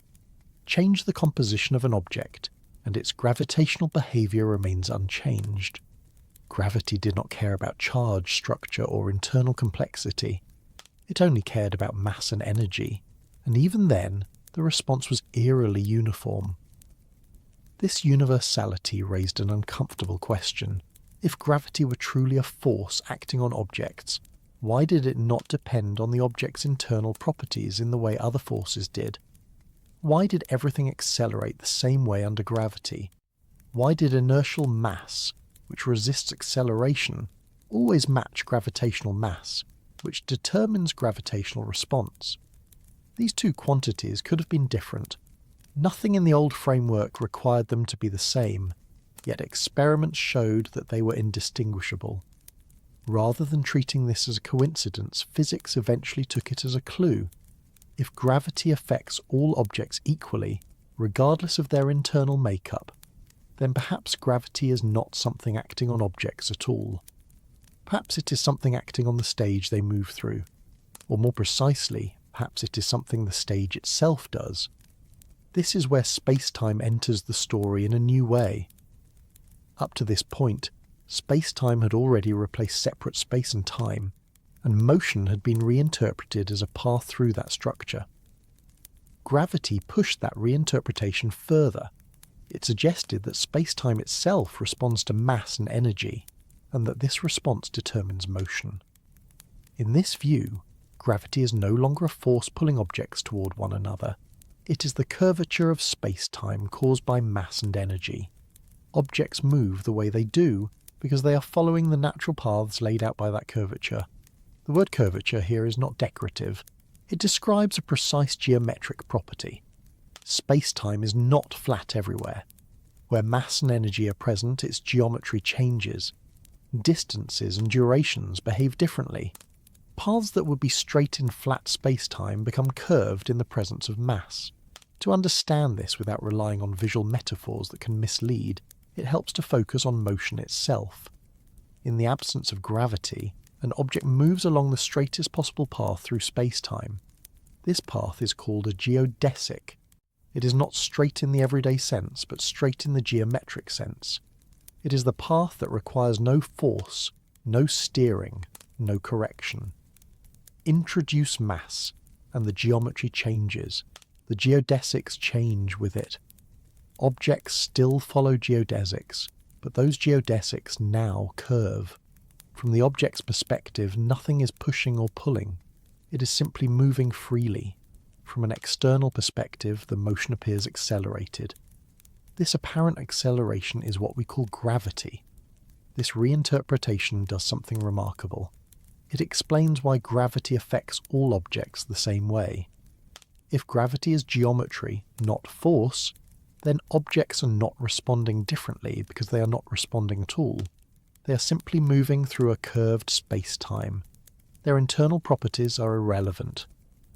Change the composition of an object, and its gravitational behaviour remains unchanged. Gravity did not care about charge, structure, or internal complexity. It only cared about mass and energy, and even then, the response was eerily uniform. This universality raised an uncomfortable question. If gravity were truly a force acting on objects, why did it not depend on the object's internal properties in the way other forces did? Why did everything accelerate the same way under gravity? Why did inertial mass, which resists acceleration, always match gravitational mass, which determines gravitational response? These two quantities could have been different. Nothing in the old framework required them to be the same, yet experiments showed that they were indistinguishable. Rather than treating this as a coincidence, physics eventually took it as a clue. If gravity affects all objects equally, regardless of their internal makeup, then perhaps gravity is not something acting on objects at all. Perhaps it is something acting on the stage they move through. Or more precisely, perhaps it is something the stage itself does. This is where space-time enters the story in a new way. Up to this point, space-time had already replaced separate space and time, and motion had been reinterpreted as a path through that structure. Gravity pushed that reinterpretation further. It suggested that space-time itself responds to mass and energy, and that this response determines motion. In this view, gravity is no longer a force pulling objects toward one another. It is the curvature of space-time caused by mass and energy. Objects move the way they do because they are following the natural paths laid out by that curvature. The word curvature here is not decorative. It describes a precise geometric property. Space-time is not flat everywhere. Where mass and energy are present, its geometry changes. Distances and durations behave differently. Paths that would be straight in flat space-time become curved in the presence of mass. To understand this without relying on visual metaphors that can mislead, it helps to focus on motion itself. In the absence of gravity, an object moves along the straightest possible path through space-time. This path is called a geodesic. It is not straight in the everyday sense, but straight in the geometric sense. It is the path that requires no force, no steering, no correction. Introduce mass, and the geometry changes. The geodesics change with it. Objects still follow geodesics, but those geodesics now curve. From the object's perspective, nothing is pushing or pulling. It is simply moving freely. From an external perspective, the motion appears accelerated. This apparent acceleration is what we call gravity. This reinterpretation does something remarkable. It explains why gravity affects all objects the same way. If gravity is geometry, not force, then objects are not responding differently because they are not responding at all. They are simply moving through a curved space-time. Their internal properties are irrelevant.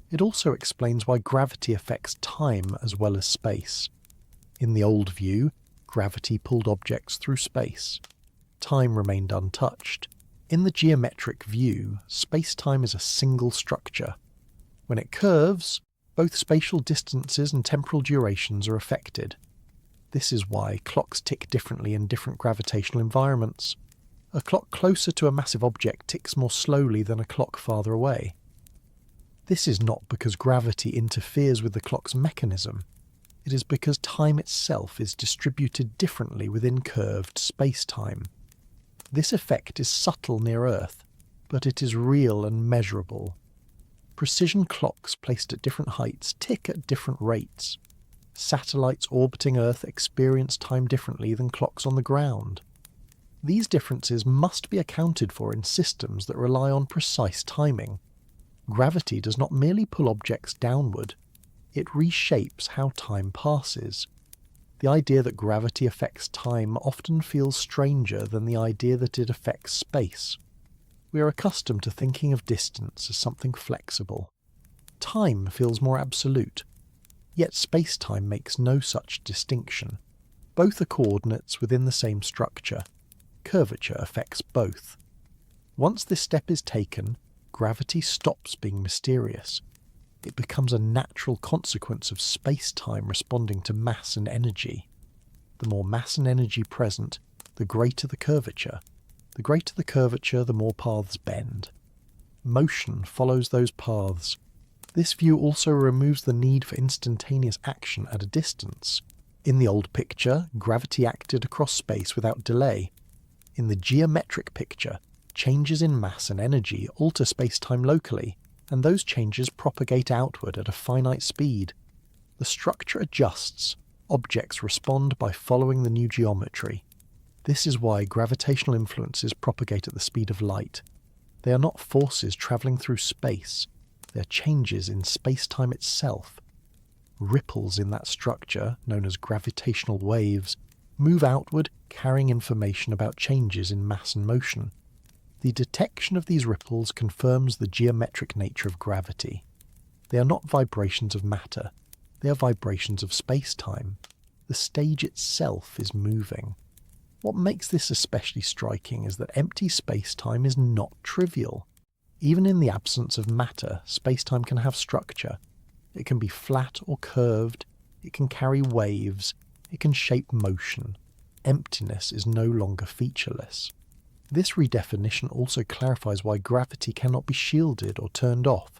It also explains why gravity affects time as well as space. In the old view, gravity pulled objects through space. Time remained untouched. In the geometric view, space-time is a single structure. When it curves, both spatial distances and temporal durations are affected. This is why clocks tick differently in different gravitational environments. A clock closer to a massive object ticks more slowly than a clock farther away. This is not because gravity interferes with the clock's mechanism. It is because time itself is distributed differently within curved space-time. This effect is subtle near Earth, but it is real and measurable. Precision clocks placed at different heights tick at different rates. Satellites orbiting Earth experience time differently than clocks on the ground. These differences must be accounted for in systems that rely on precise timing. Gravity does not merely pull objects downward, it reshapes how time passes. The idea that gravity affects time often feels stranger than the idea that it affects space. We are accustomed to thinking of distance as something flexible. Time feels more absolute, yet space-time makes no such distinction. Both are coordinates within the same structure. Curvature affects both. Once this step is taken, gravity stops being mysterious. It becomes a natural consequence of space-time responding to mass and energy. The more mass and energy present, the greater the curvature. The greater the curvature, the more paths bend. Motion follows those paths. This view also removes the need for instantaneous action at a distance. In the old picture, gravity acted across space without delay. In the geometric picture, changes in mass and energy alter space-time locally, and those changes propagate outward at a finite speed. The structure adjusts. Objects respond by following the new geometry. This is why gravitational influences propagate at the speed of light. They are not forces travelling through space. They are changes in space-time itself. Ripples in that structure, known as gravitational waves, move outward, carrying information about changes in mass and motion. The detection of these ripples confirms the geometric nature of gravity. They are not vibrations of matter. They are vibrations of space-time. The stage itself is moving. What makes this especially striking is that empty space-time is not trivial. Even in the absence of matter, space-time can have structure. It can be flat or curved. It can carry waves. It can shape motion. Emptiness is no longer featureless. This redefinition also clarifies why gravity cannot be shielded or turned off.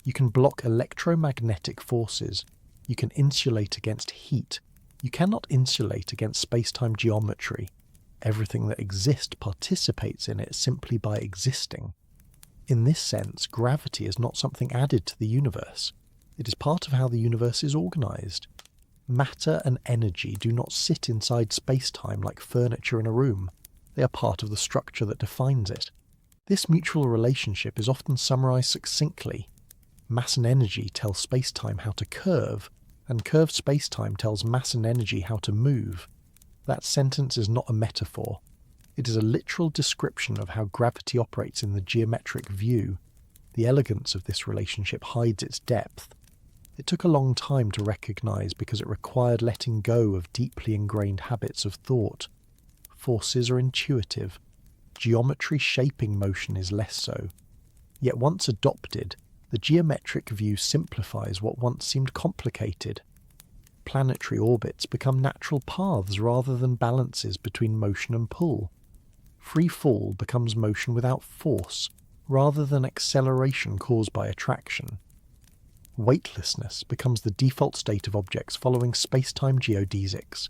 You can block electromagnetic forces. You can insulate against heat. You cannot insulate against space-time geometry. Everything that exists participates in it simply by existing. In this sense, gravity is not something added to the universe. It is part of how the universe is organized. Matter and energy do not sit inside space-time like furniture in a room. They are part of the structure that defines it. This mutual relationship is often summarized succinctly. Mass and energy tell space-time how to curve, and curved space-time tells mass and energy how to move. That sentence is not a metaphor. It is a literal description of how gravity operates in the geometric view. The elegance of this relationship hides its depth. It took a long time to recognize because it required letting go of deeply ingrained habits of thought. Forces are intuitive. Geometry shaping motion is less so. Yet once adopted, the geometric view simplifies what once seemed complicated. Planetary orbits become natural paths rather than balances between motion and pull. Free fall becomes motion without force, rather than acceleration caused by attraction. Weightlessness becomes the default state of objects following space-time geodesics.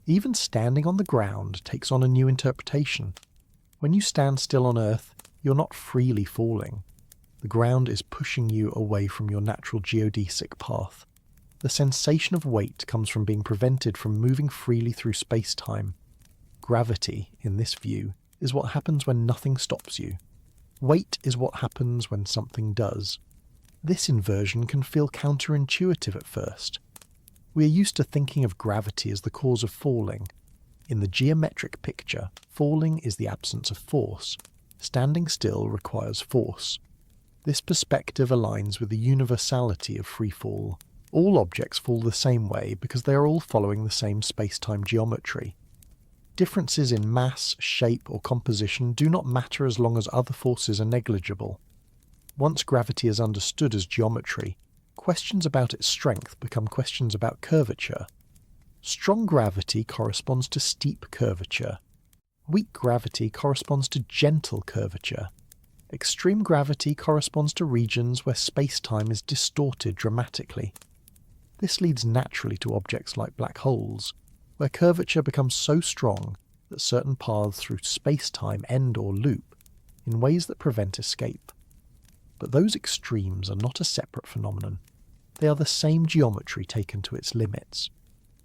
Even standing on the ground takes on a new interpretation. When you stand still on Earth, you're not freely falling. The ground is pushing you away from your natural geodesic path. The sensation of weight comes from being prevented from moving freely through space-time. Gravity, in this view, is what happens when nothing stops you. Weight is what happens when something does. This inversion can feel counterintuitive at first. We are used to thinking of gravity as the cause of falling. In the geometric picture, falling is the absence of force. Standing still requires force. This perspective aligns with the universality of free fall. All objects fall the same way because they are all following the same space-time geometry. Differences in mass, shape, or composition do not matter as long as other forces are negligible. Once gravity is understood as geometry, questions about its strength become questions about curvature. Strong gravity corresponds to steep curvature. Weak gravity corresponds to gentle curvature. Extreme gravity corresponds to regions where space-time is distorted dramatically. This leads naturally to objects like black holes, where curvature becomes so strong that certain paths through space-time end or loop in ways that prevent escape. But those extremes are not a separate phenomenon. They are the same geometry taken to its limits.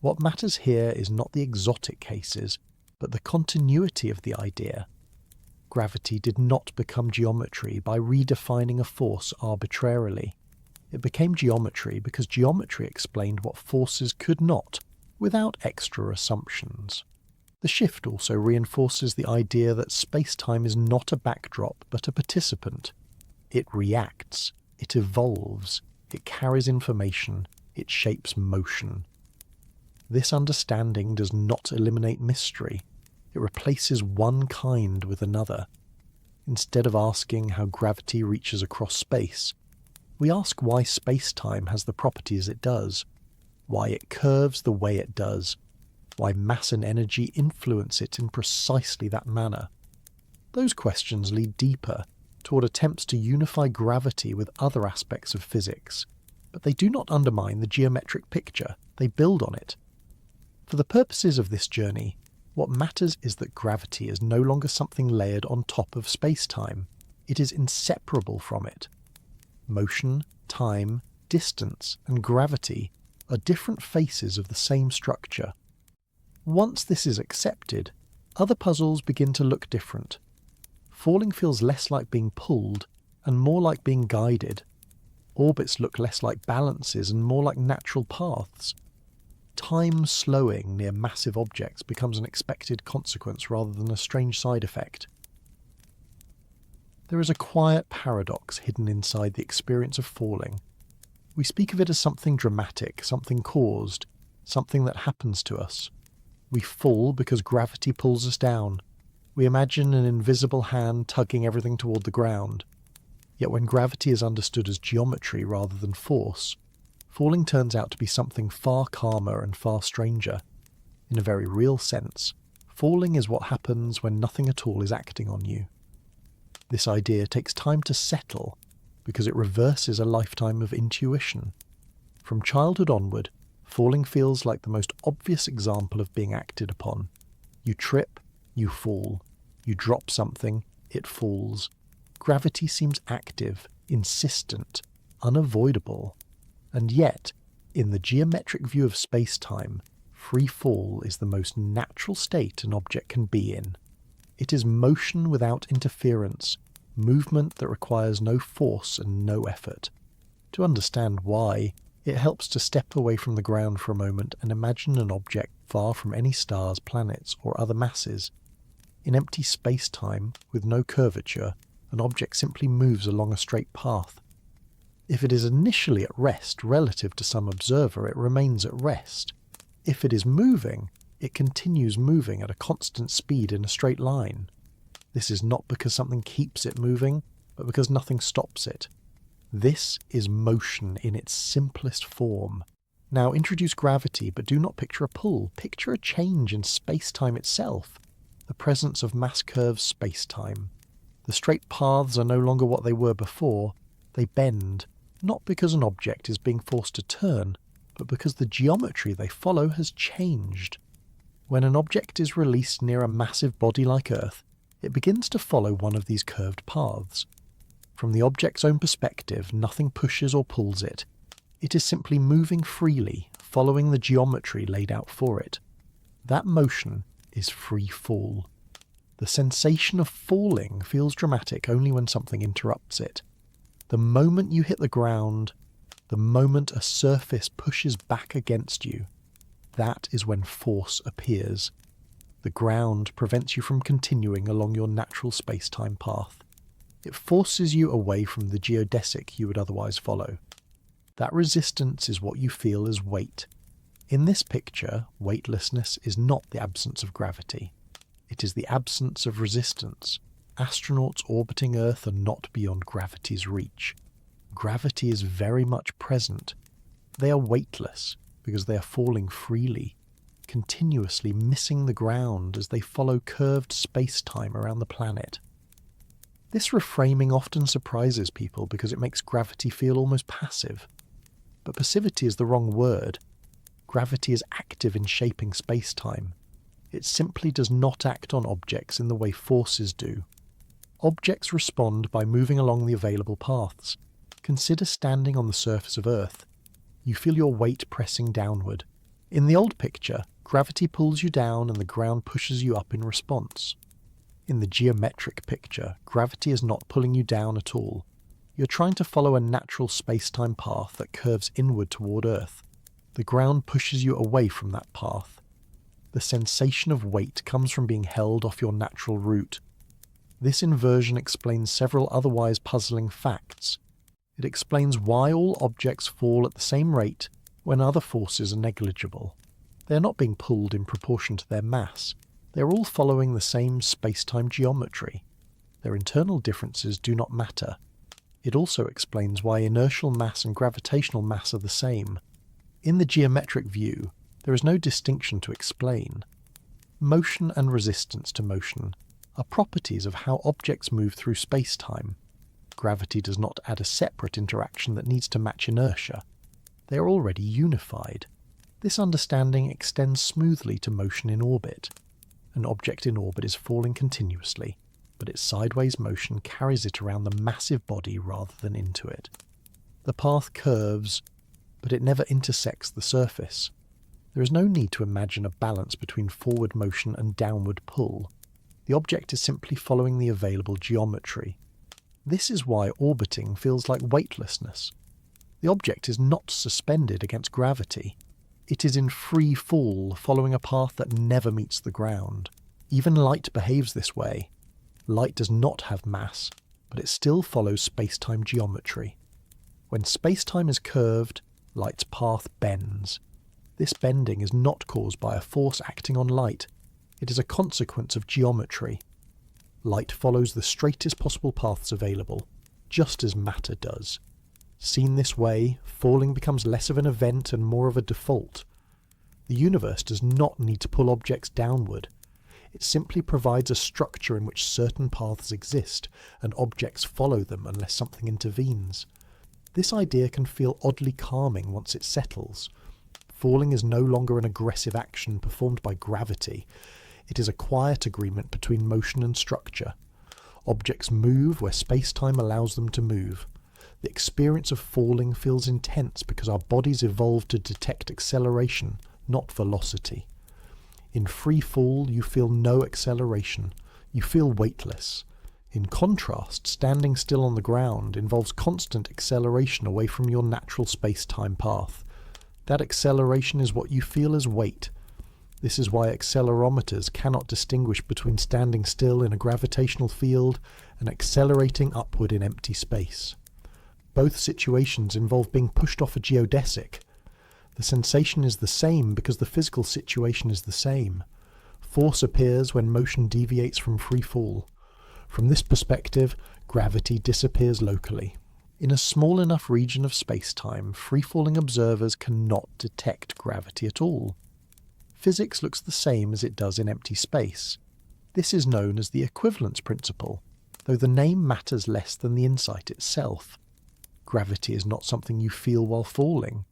What matters here is not the exotic cases, but the continuity of the idea. Gravity did not become geometry by redefining a force arbitrarily. It became geometry because geometry explained what forces could not, without extra assumptions. The shift also reinforces the idea that space-time is not a backdrop but a participant. It reacts, it evolves, it carries information, it shapes motion. This understanding does not eliminate mystery. It replaces one kind with another. Instead of asking how gravity reaches across space, we ask why space-time has the properties it does, why it curves the way it does, why mass and energy influence it in precisely that manner. Those questions lead deeper, toward attempts to unify gravity with other aspects of physics, but they do not undermine the geometric picture, they build on it. For the purposes of this journey, what matters is that gravity is no longer something layered on top of space-time. It is inseparable from it. Motion, time, distance, and gravity are different faces of the same structure. Once this is accepted, other puzzles begin to look different. Falling feels less like being pulled and more like being guided. Orbits look less like balances and more like natural paths. Time slowing near massive objects becomes an expected consequence rather than a strange side effect. There is a quiet paradox hidden inside the experience of falling. We speak of it as something dramatic, something caused, something that happens to us. We fall because gravity pulls us down. We imagine an invisible hand tugging everything toward the ground. Yet when gravity is understood as geometry rather than force, falling turns out to be something far calmer and far stranger. In a very real sense, falling is what happens when nothing at all is acting on you. This idea takes time to settle because it reverses a lifetime of intuition. From childhood onward, falling feels like the most obvious example of being acted upon. You trip, you fall. You drop something, it falls. Gravity seems active, insistent, unavoidable. And yet, in the geometric view of space-time, free fall is the most natural state an object can be in. It is motion without interference, movement that requires no force and no effort. To understand why, it helps to step away from the ground for a moment and imagine an object far from any stars, planets, or other masses. In empty space-time, with no curvature, an object simply moves along a straight path. If it is initially at rest relative to some observer, it remains at rest. If it is moving, it continues moving at a constant speed in a straight line. This is not because something keeps it moving, but because nothing stops it. This is motion in its simplest form. Now introduce gravity, but do not picture a pull. Picture a change in space-time itself, the presence of mass curved space-time. The straight paths are no longer what they were before. They bend, not because an object is being forced to turn, but because the geometry they follow has changed. When an object is released near a massive body like Earth, it begins to follow one of these curved paths. From the object's own perspective, nothing pushes or pulls it. It is simply moving freely, following the geometry laid out for it. That motion is free fall. The sensation of falling feels dramatic only when something interrupts it. The moment you hit the ground, the moment a surface pushes back against you, that is when force appears. The ground prevents you from continuing along your natural space-time path. It forces you away from the geodesic you would otherwise follow. That resistance is what you feel as weight. In this picture, weightlessness is not the absence of gravity. It is the absence of resistance. Astronauts orbiting Earth are not beyond gravity's reach. Gravity is very much present. They are weightless because they are falling freely, continuously missing the ground as they follow curved space-time around the planet. This reframing often surprises people because it makes gravity feel almost passive. But passivity is the wrong word. Gravity is active in shaping space-time. It simply does not act on objects in the way forces do. Objects respond by moving along the available paths. Consider standing on the surface of Earth. You feel your weight pressing downward. In the old picture, gravity pulls you down and the ground pushes you up in response. In the geometric picture, gravity is not pulling you down at all. You're trying to follow a natural space-time path that curves inward toward Earth. The ground pushes you away from that path. The sensation of weight comes from being held off your natural route. This inversion explains several otherwise puzzling facts. It explains why all objects fall at the same rate when other forces are negligible. They are not being pulled in proportion to their mass. They are all following the same space-time geometry. Their internal differences do not matter. It also explains why inertial mass and gravitational mass are the same. In the geometric view, there is no distinction to explain. Motion and resistance to motion are properties of how objects move through space-time. Gravity does not add a separate interaction that needs to match inertia. They are already unified. This understanding extends smoothly to motion in orbit. An object in orbit is falling continuously, but its sideways motion carries it around the massive body rather than into it. The path curves, but it never intersects the surface. There is no need to imagine a balance between forward motion and downward pull. The object is simply following the available geometry. This is why orbiting feels like weightlessness. The object is not suspended against gravity. It is in free fall, following a path that never meets the ground. Even light behaves this way. Light does not have mass, but it still follows space-time geometry. When space-time is curved, light's path bends. This bending is not caused by a force acting on light. It is a consequence of geometry. Light follows the straightest possible paths available, just as matter does. Seen this way, falling becomes less of an event and more of a default. The universe does not need to pull objects downward. It simply provides a structure in which certain paths exist, and objects follow them unless something intervenes. This idea can feel oddly calming once it settles. Falling is no longer an aggressive action performed by gravity. It is a quiet agreement between motion and structure. Objects move where space-time allows them to move. The experience of falling feels intense because our bodies evolved to detect acceleration, not velocity. In free fall, you feel no acceleration. You feel weightless. In contrast, standing still on the ground involves constant acceleration away from your natural space-time path. That acceleration is what you feel as weight. This is why accelerometers cannot distinguish between standing still in a gravitational field and accelerating upward in empty space. Both situations involve being pushed off a geodesic. The sensation is the same because the physical situation is the same. Force appears when motion deviates from free fall. From this perspective, gravity disappears locally. In a small enough region of space-time, free-falling observers cannot detect gravity at all. Physics looks the same as it does in empty space. This is known as the equivalence principle, though the name matters less than the insight itself. Gravity is not something you feel while falling.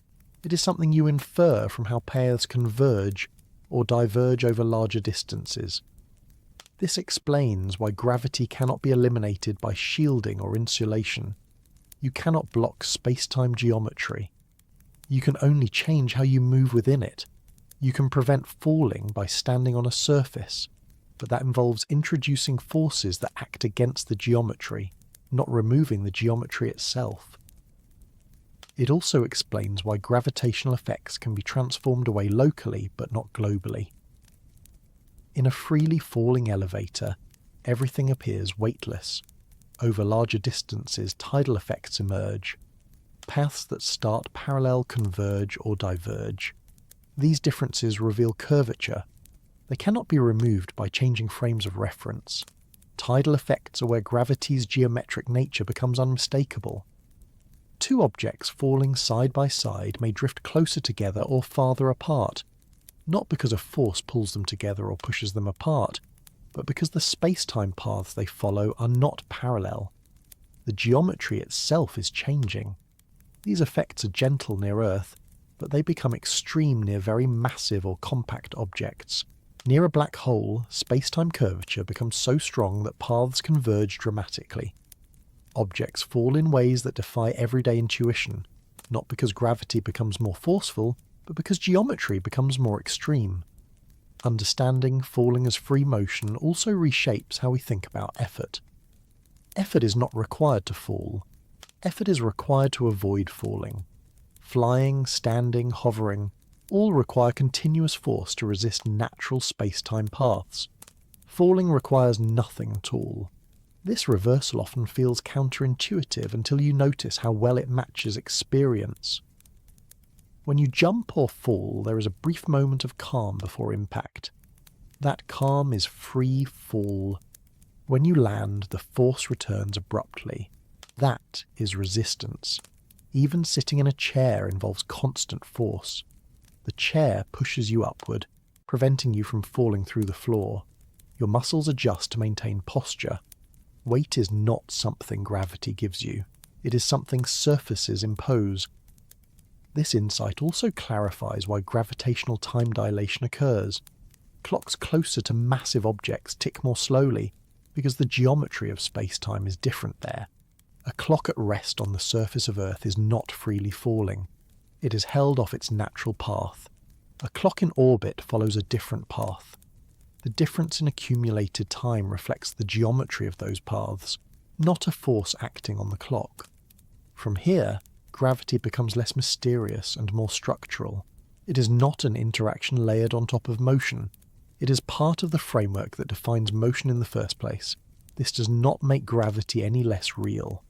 It is something you infer from how paths converge or diverge over larger distances. This explains why gravity cannot be eliminated by shielding or insulation. You cannot block space-time geometry. You can only change how you move within it. You can prevent falling by standing on a surface, but that involves introducing forces that act against the geometry, not removing the geometry itself. It also explains why gravitational effects can be transformed away locally but not globally. In a freely falling elevator, everything appears weightless. Over larger distances, tidal effects emerge. Paths that start parallel converge or diverge. These differences reveal curvature. They cannot be removed by changing frames of reference. Tidal effects are where gravity's geometric nature becomes unmistakable. Two objects falling side by side may drift closer together or farther apart, not because a force pulls them together or pushes them apart, but because the space-time paths they follow are not parallel. The geometry itself is changing. These effects are gentle near Earth, but they become extreme near very massive or compact objects. Near a black hole, space-time curvature becomes so strong that paths converge dramatically. Objects fall in ways that defy everyday intuition, not because gravity becomes more forceful, but because geometry becomes more extreme. Understanding falling as free motion also reshapes how we think about effort. Effort is not required to fall. Effort is required to avoid falling. Flying, standing, hovering, All require continuous force to resist natural space-time paths. Falling requires nothing at all. This reversal often feels counterintuitive until you notice how well it matches experience. When you jump or fall, there is a brief moment of calm before impact. That calm is free fall. When you land, the force returns abruptly. That is resistance. Even sitting in a chair involves constant force. The chair pushes you upward, preventing you from falling through the floor. Your muscles adjust to maintain posture. Weight is not something gravity gives you. It is something surfaces impose. This insight also clarifies why gravitational time dilation occurs. Clocks closer to massive objects tick more slowly because the geometry of space-time is different there. A clock at rest on the surface of Earth is not freely falling. It is held off its natural path. A clock in orbit follows a different path. The difference in accumulated time reflects the geometry of those paths, not a force acting on the clock. From here, gravity becomes less mysterious and more structural. It is not an interaction layered on top of motion. It is part of the framework that defines motion in the first place. This does not make gravity any less real.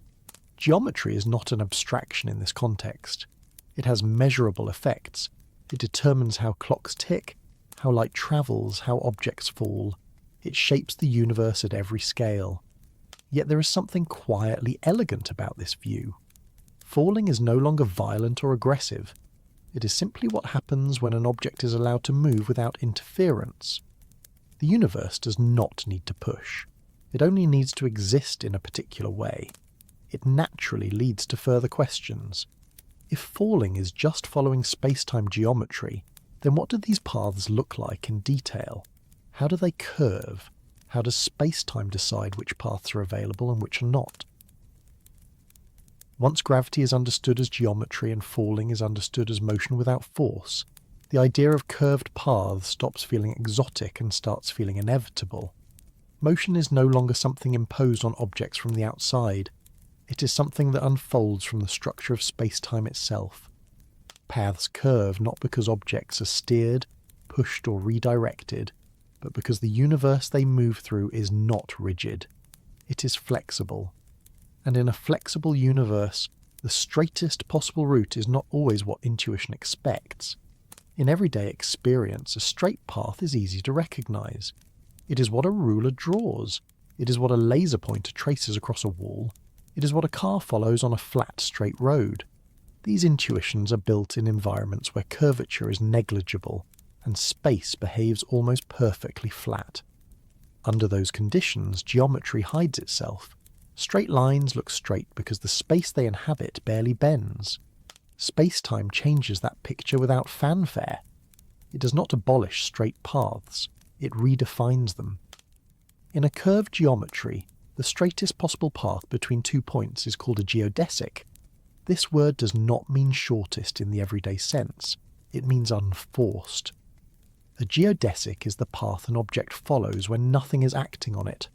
Geometry is not an abstraction in this context. It has measurable effects. It determines how clocks tick, how light travels, how objects fall. It shapes the universe at every scale. Yet there is something quietly elegant about this view. Falling is no longer violent or aggressive. It is simply what happens when an object is allowed to move without interference. The universe does not need to push. It only needs to exist in a particular way. It naturally leads to further questions. If falling is just following space-time geometry, then what do these paths look like in detail? How do they curve? How does space-time decide which paths are available and which are not? Once gravity is understood as geometry and falling is understood as motion without force, the idea of curved paths stops feeling exotic and starts feeling inevitable. Motion is no longer something imposed on objects from the outside. It is something that unfolds from the structure of space-time itself. Paths curve not because objects are steered, pushed or redirected, but because the universe they move through is not rigid. It is flexible. And in a flexible universe, the straightest possible route is not always what intuition expects. In everyday experience, a straight path is easy to recognize. It is what a ruler draws. It is what a laser pointer traces across a wall. It is what a car follows on a flat, straight road. These intuitions are built in environments where curvature is negligible and space behaves almost perfectly flat. Under those conditions, geometry hides itself. Straight lines look straight because the space they inhabit barely bends. Space-time changes that picture without fanfare. It does not abolish straight paths, it redefines them. In a curved geometry, the straightest possible path between 2 points is called a geodesic. This word does not mean shortest in the everyday sense, it means unforced. A geodesic is the path an object follows when nothing is acting on it.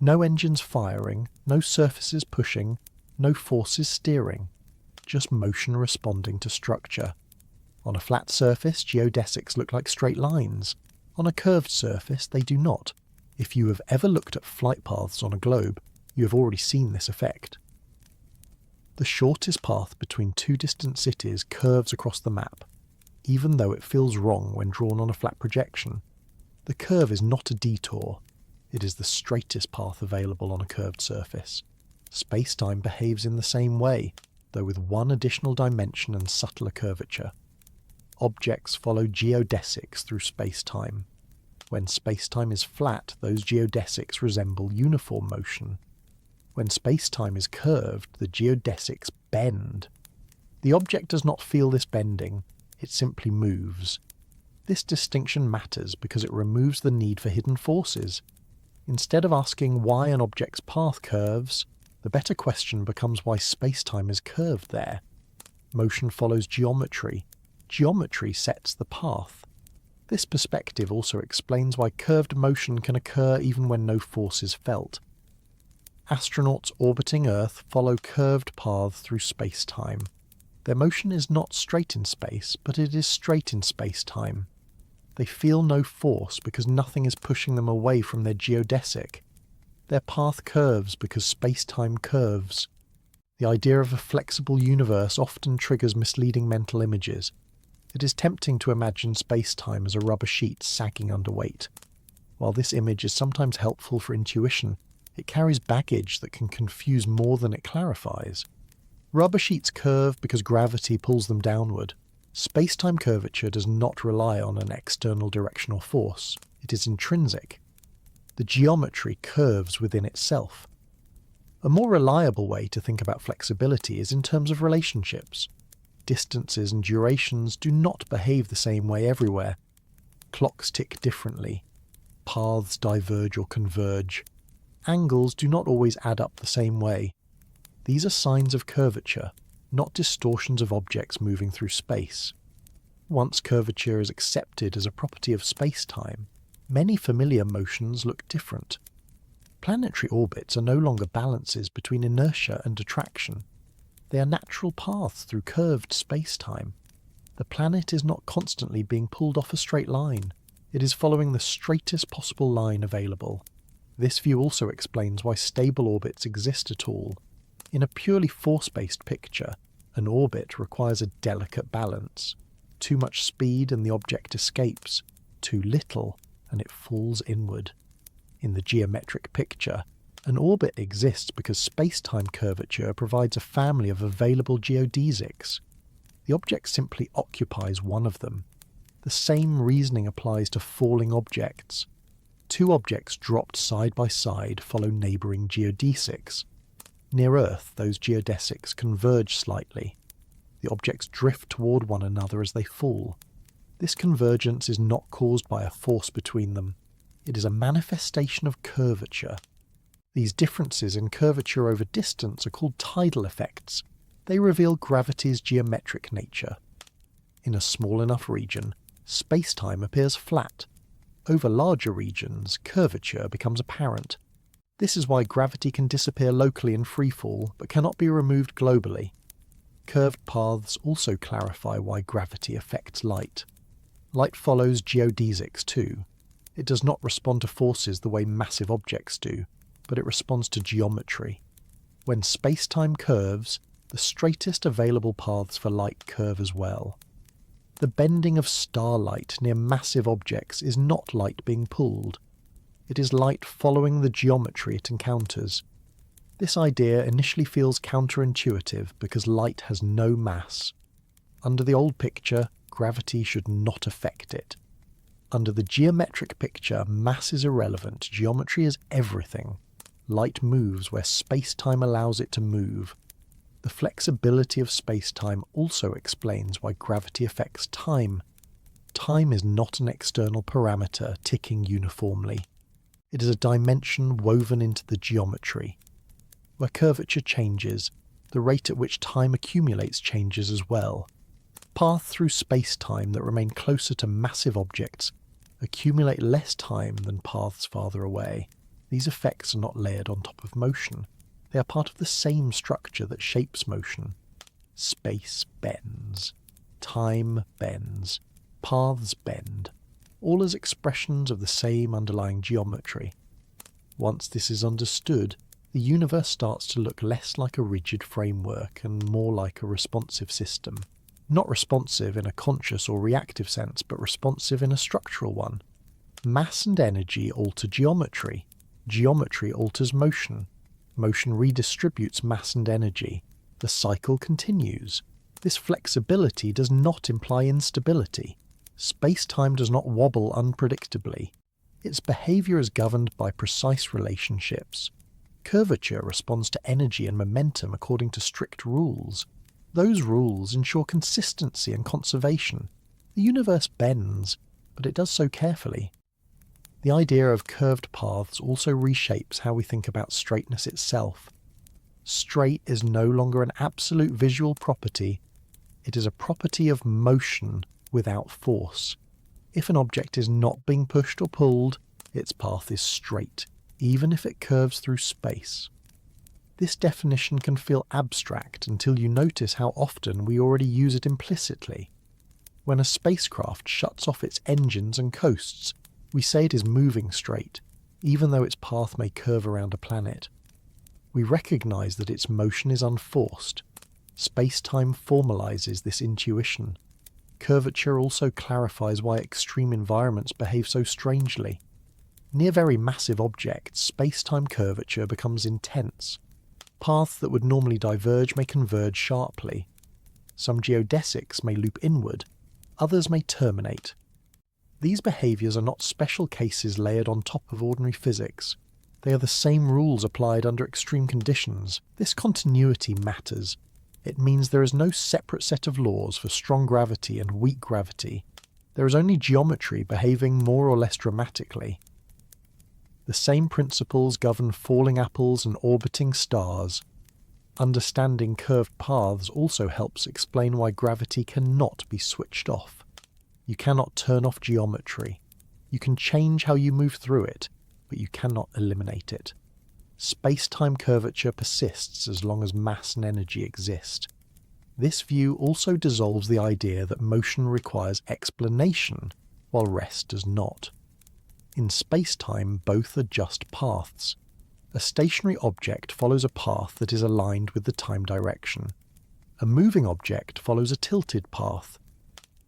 No engines firing, no surfaces pushing, no forces steering. Just motion responding to structure. On a flat surface, geodesics look like straight lines. On a curved surface, they do not. If you have ever looked at flight paths on a globe, you have already seen this effect. The shortest path between two distant cities curves across the map, even though it feels wrong when drawn on a flat projection. The curve is not a detour. It is the straightest path available on a curved surface. Space-time behaves in the same way, though with one additional dimension and subtler curvature. Objects follow geodesics through space-time. When space-time is flat, those geodesics resemble uniform motion. When space-time is curved, the geodesics bend. The object does not feel this bending, it simply moves. This distinction matters because it removes the need for hidden forces. Instead of asking why an object's path curves, the better question becomes why space-time is curved there. Motion follows geometry. Geometry sets the path. This perspective also explains why curved motion can occur even when no force is felt. Astronauts orbiting Earth follow curved paths through space-time. Their motion is not straight in space, but it is straight in space-time. They feel no force because nothing is pushing them away from their geodesic. Their path curves because space-time curves. The idea of a flexible universe often triggers misleading mental images. It is tempting to imagine space-time as a rubber sheet sagging under weight. While this image is sometimes helpful for intuition, it carries baggage that can confuse more than it clarifies. Rubber sheets curve because gravity pulls them downward. Space-time curvature does not rely on an external directional force. It is intrinsic. The geometry curves within itself. A more reliable way to think about flexibility is in terms of relationships. Distances and durations do not behave the same way everywhere. Clocks tick differently. Paths diverge or converge. Angles do not always add up the same way. These are signs of curvature, not distortions of objects moving through space. Once curvature is accepted as a property of space-time, many familiar motions look different. Planetary orbits are no longer balances between inertia and attraction. They are natural paths through curved space-time. The planet is not constantly being pulled off a straight line. It is following the straightest possible line available. This view also explains why stable orbits exist at all. In a purely force-based picture, an orbit requires a delicate balance. Too much speed and the object escapes. Too little and it falls inward. In the geometric picture, an orbit exists because space-time curvature provides a family of available geodesics. The object simply occupies one of them. The same reasoning applies to falling objects. Two objects dropped side by side follow neighbouring geodesics. Near Earth, those geodesics converge slightly. The objects drift toward one another as they fall. This convergence is not caused by a force between them. It is a manifestation of curvature. These differences in curvature over distance are called tidal effects. They reveal gravity's geometric nature. In a small enough region, space-time appears flat. Over larger regions, curvature becomes apparent. This is why gravity can disappear locally in freefall, but cannot be removed globally. Curved paths also clarify why gravity affects light. Light follows geodesics too. It does not respond to forces the way massive objects do, but it responds to geometry. When space-time curves, the straightest available paths for light curve as well. The bending of starlight near massive objects is not light being pulled. It is light following the geometry it encounters. This idea initially feels counterintuitive because light has no mass. Under the old picture, gravity should not affect it. Under the geometric picture, mass is irrelevant, geometry is everything. Light moves where space-time allows it to move. The flexibility of space-time also explains why gravity affects time. Time is not an external parameter ticking uniformly. It is a dimension woven into the geometry. Where curvature changes, the rate at which time accumulates changes as well. Paths through space-time that remain closer to massive objects accumulate less time than paths farther away. These effects are not layered on top of motion. They are part of the same structure that shapes motion. Space bends. Time bends. Paths bend. All as expressions of the same underlying geometry. Once this is understood, the universe starts to look less like a rigid framework and more like a responsive system. Not responsive in a conscious or reactive sense, but responsive in a structural one. Mass and energy alter geometry. Geometry alters motion. Motion redistributes mass and energy. The cycle continues. This flexibility does not imply instability. Space-time does not wobble unpredictably. Its behaviour is governed by precise relationships. Curvature responds to energy and momentum according to strict rules. Those rules ensure consistency and conservation. The universe bends, but it does so carefully. The idea of curved paths also reshapes how we think about straightness itself. Straight is no longer an absolute visual property. It is a property of motion without force. If an object is not being pushed or pulled, its path is straight, even if it curves through space. This definition can feel abstract until you notice how often we already use it implicitly. When a spacecraft shuts off its engines and coasts, we say it is moving straight, even though its path may curve around a planet. We recognize that its motion is unforced. Space-time formalizes this intuition. Curvature also clarifies why extreme environments behave so strangely. Near very massive objects, space-time curvature becomes intense. Paths that would normally diverge may converge sharply. Some geodesics may loop inward, others may terminate. These behaviours are not special cases layered on top of ordinary physics. They are the same rules applied under extreme conditions. This continuity matters. It means there is no separate set of laws for strong gravity and weak gravity. There is only geometry behaving more or less dramatically. The same principles govern falling apples and orbiting stars. Understanding curved paths also helps explain why gravity cannot be switched off. You cannot turn off geometry. You can change how you move through it, but you cannot eliminate it. Space-time curvature persists as long as mass and energy exist. This view also dissolves the idea that motion requires explanation, while rest does not. In space-time, both are just paths. A stationary object follows a path that is aligned with the time direction. A moving object follows a tilted path.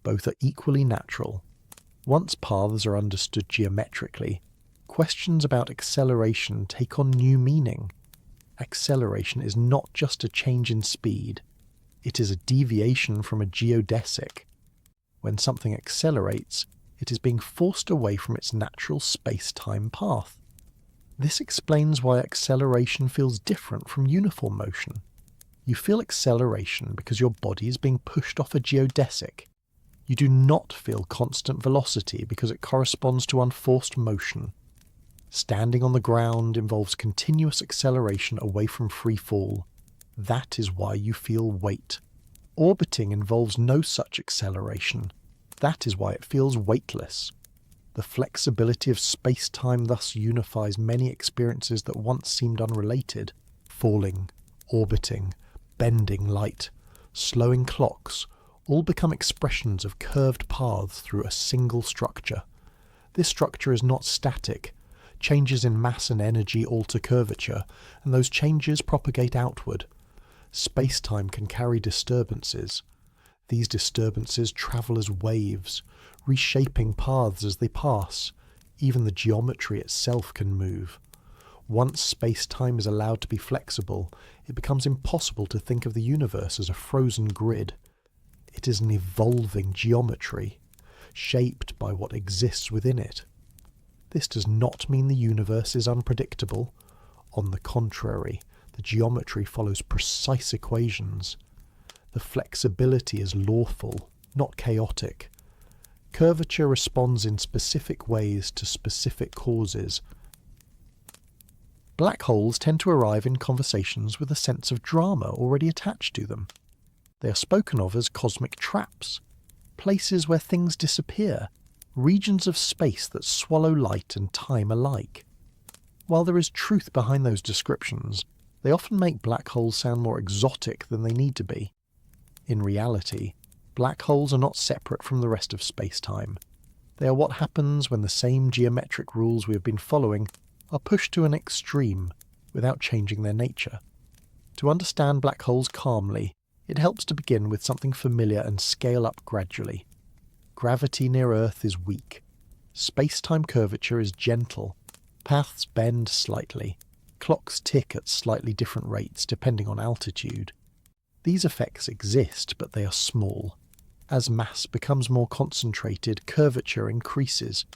Both are equally natural. Once paths are understood geometrically, questions about acceleration take on new meaning. Acceleration is not just a change in speed. It is a deviation from a geodesic. When something accelerates, it is being forced away from its natural space-time path. This explains why acceleration feels different from uniform motion. You feel acceleration because your body is being pushed off a geodesic. You do not feel constant velocity because it corresponds to unforced motion. Standing on the ground involves continuous acceleration away from free fall. That is why you feel weight. Orbiting involves no such acceleration. That is why it feels weightless. The flexibility of space-time thus unifies many experiences that once seemed unrelated. Falling, orbiting, bending light, slowing clocks, all become expressions of curved paths through a single structure. This structure is not static. Changes in mass and energy alter curvature, and those changes propagate outward. Space-time can carry disturbances. These disturbances travel as waves, reshaping paths as they pass. Even the geometry itself can move. Once space-time is allowed to be flexible, it becomes impossible to think of the universe as a frozen grid. It is an evolving geometry, shaped by what exists within it. This does not mean the universe is unpredictable. On the contrary, the geometry follows precise equations. The flexibility is lawful, not chaotic. Curvature responds in specific ways to specific causes. Black holes tend to arrive in conversations with a sense of drama already attached to them. They are spoken of as cosmic traps, places where things disappear, regions of space that swallow light and time alike. While there is truth behind those descriptions, they often make black holes sound more exotic than they need to be. In reality, black holes are not separate from the rest of space-time. They are what happens when the same geometric rules we have been following are pushed to an extreme without changing their nature. To understand black holes calmly, it helps to begin with something familiar and scale up gradually. Gravity near Earth is weak. Space-time curvature is gentle. Paths bend slightly. Clocks tick at slightly different rates depending on altitude. These effects exist, but they are small. As mass becomes more concentrated, curvature increases.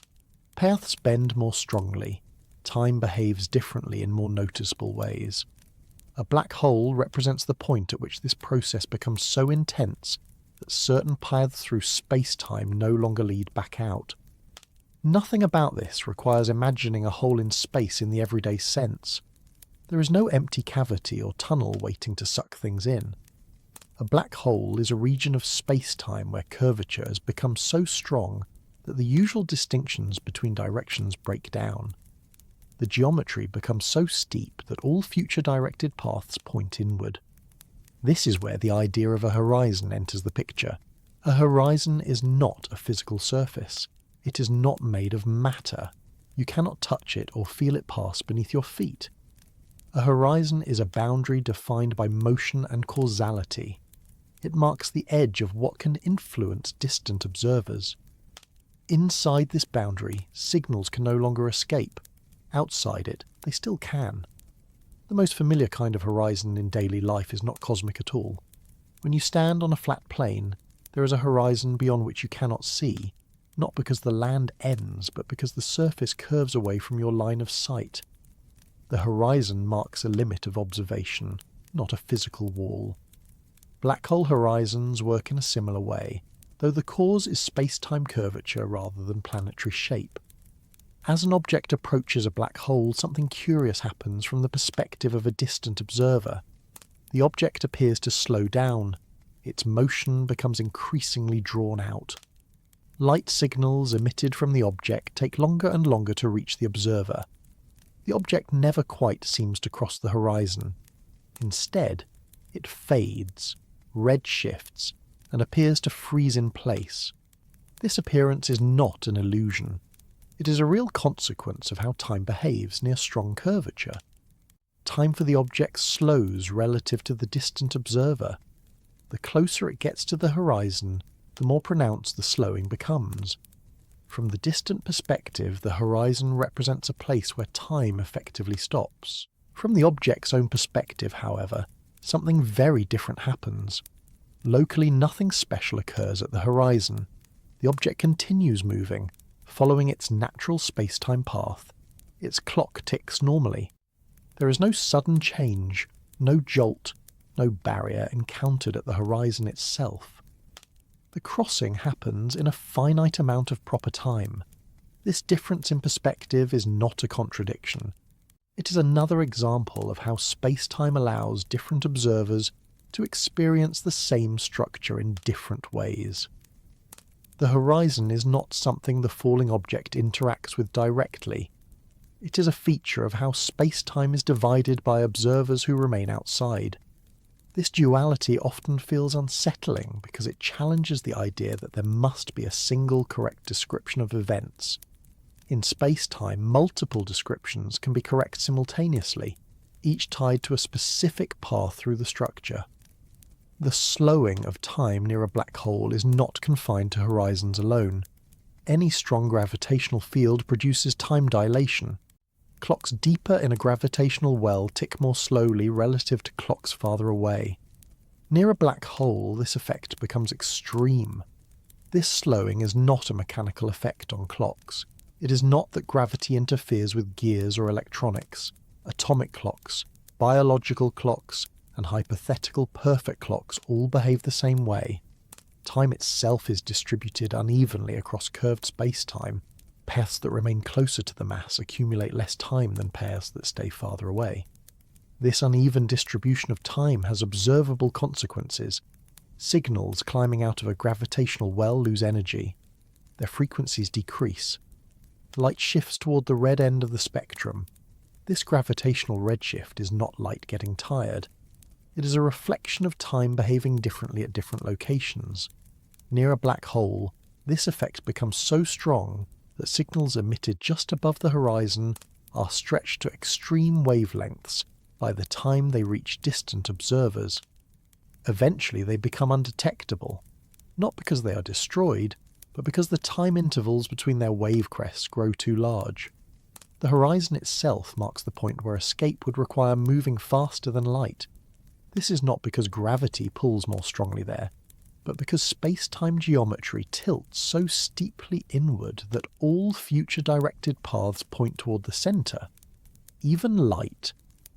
Paths bend more strongly. Time behaves differently in more noticeable ways. A black hole represents the point at which this process becomes so intense that certain paths through space-time no longer lead back out. Nothing about this requires imagining a hole in space in the everyday sense. There is no empty cavity or tunnel waiting to suck things in. A black hole is a region of space-time where curvature has become so strong that the usual distinctions between directions break down. The the geometry becomes so steep that all future directed paths point inward. This is where the idea of a horizon enters the picture. A horizon is not a physical surface. It is not made of matter. You cannot touch it or feel it pass beneath your feet. A horizon is a boundary defined by motion and causality. It marks the edge of what can influence distant observers. Inside this boundary, signals can no longer escape. Outside it, they still can. The most familiar kind of horizon in daily life is not cosmic at all. When you stand on a flat plane, there is a horizon beyond which you cannot see, not because the land ends, but because the surface curves away from your line of sight. The horizon marks a limit of observation, not a physical wall. Black hole horizons work in a similar way, though the cause is space-time curvature rather than planetary shape. As an object approaches a black hole, something curious happens from the perspective of a distant observer. The object appears to slow down. Its motion becomes increasingly drawn out. Light signals emitted from the object take longer and longer to reach the observer. The object never quite seems to cross the horizon. Instead, it fades, redshifts, and appears to freeze in place. This appearance is not an illusion. It is a real consequence of how time behaves near strong curvature. Time for the object slows relative to the distant observer. The closer it gets to the horizon, the more pronounced the slowing becomes. From the distant perspective, the horizon represents a place where time effectively stops. From the object's own perspective, however, something very different happens. Locally, nothing special occurs at the horizon. The object continues moving, following its natural space-time path. Its clock ticks normally. There is no sudden change, no jolt, no barrier encountered at the horizon itself. The crossing happens in a finite amount of proper time. This difference in perspective is not a contradiction. It is another example of how space-time allows different observers to experience the same structure in different ways. The horizon is not something the falling object interacts with directly. It is a feature of how space-time is divided by observers who remain outside. This duality often feels unsettling because it challenges the idea that there must be a single correct description of events. In space-time, multiple descriptions can be correct simultaneously, each tied to a specific path through the structure. The slowing of time near a black hole is not confined to horizons alone. Any strong gravitational field produces time dilation. Clocks deeper in a gravitational well tick more slowly relative to clocks farther away. Near a black hole, this effect becomes extreme. This slowing is not a mechanical effect on clocks. It is not that gravity interferes with gears or electronics. Atomic clocks, biological clocks, and hypothetical perfect clocks all behave the same way. Time itself is distributed unevenly across curved space-time. Paths that remain closer to the mass accumulate less time than paths that stay farther away. This uneven distribution of time has observable consequences. Signals climbing out of a gravitational well lose energy. Their frequencies decrease. Light shifts toward the red end of the spectrum. This gravitational redshift is not light getting tired. It is a reflection of time behaving differently at different locations. Near a black hole, this effect becomes so strong that signals emitted just above the horizon are stretched to extreme wavelengths by the time they reach distant observers. Eventually they become undetectable, not because they are destroyed, but because the time intervals between their wave crests grow too large. The horizon itself marks the point where escape would require moving faster than light. This is not because gravity pulls more strongly there, but because space-time geometry tilts so steeply inward that all future directed paths point toward the centre. Even light,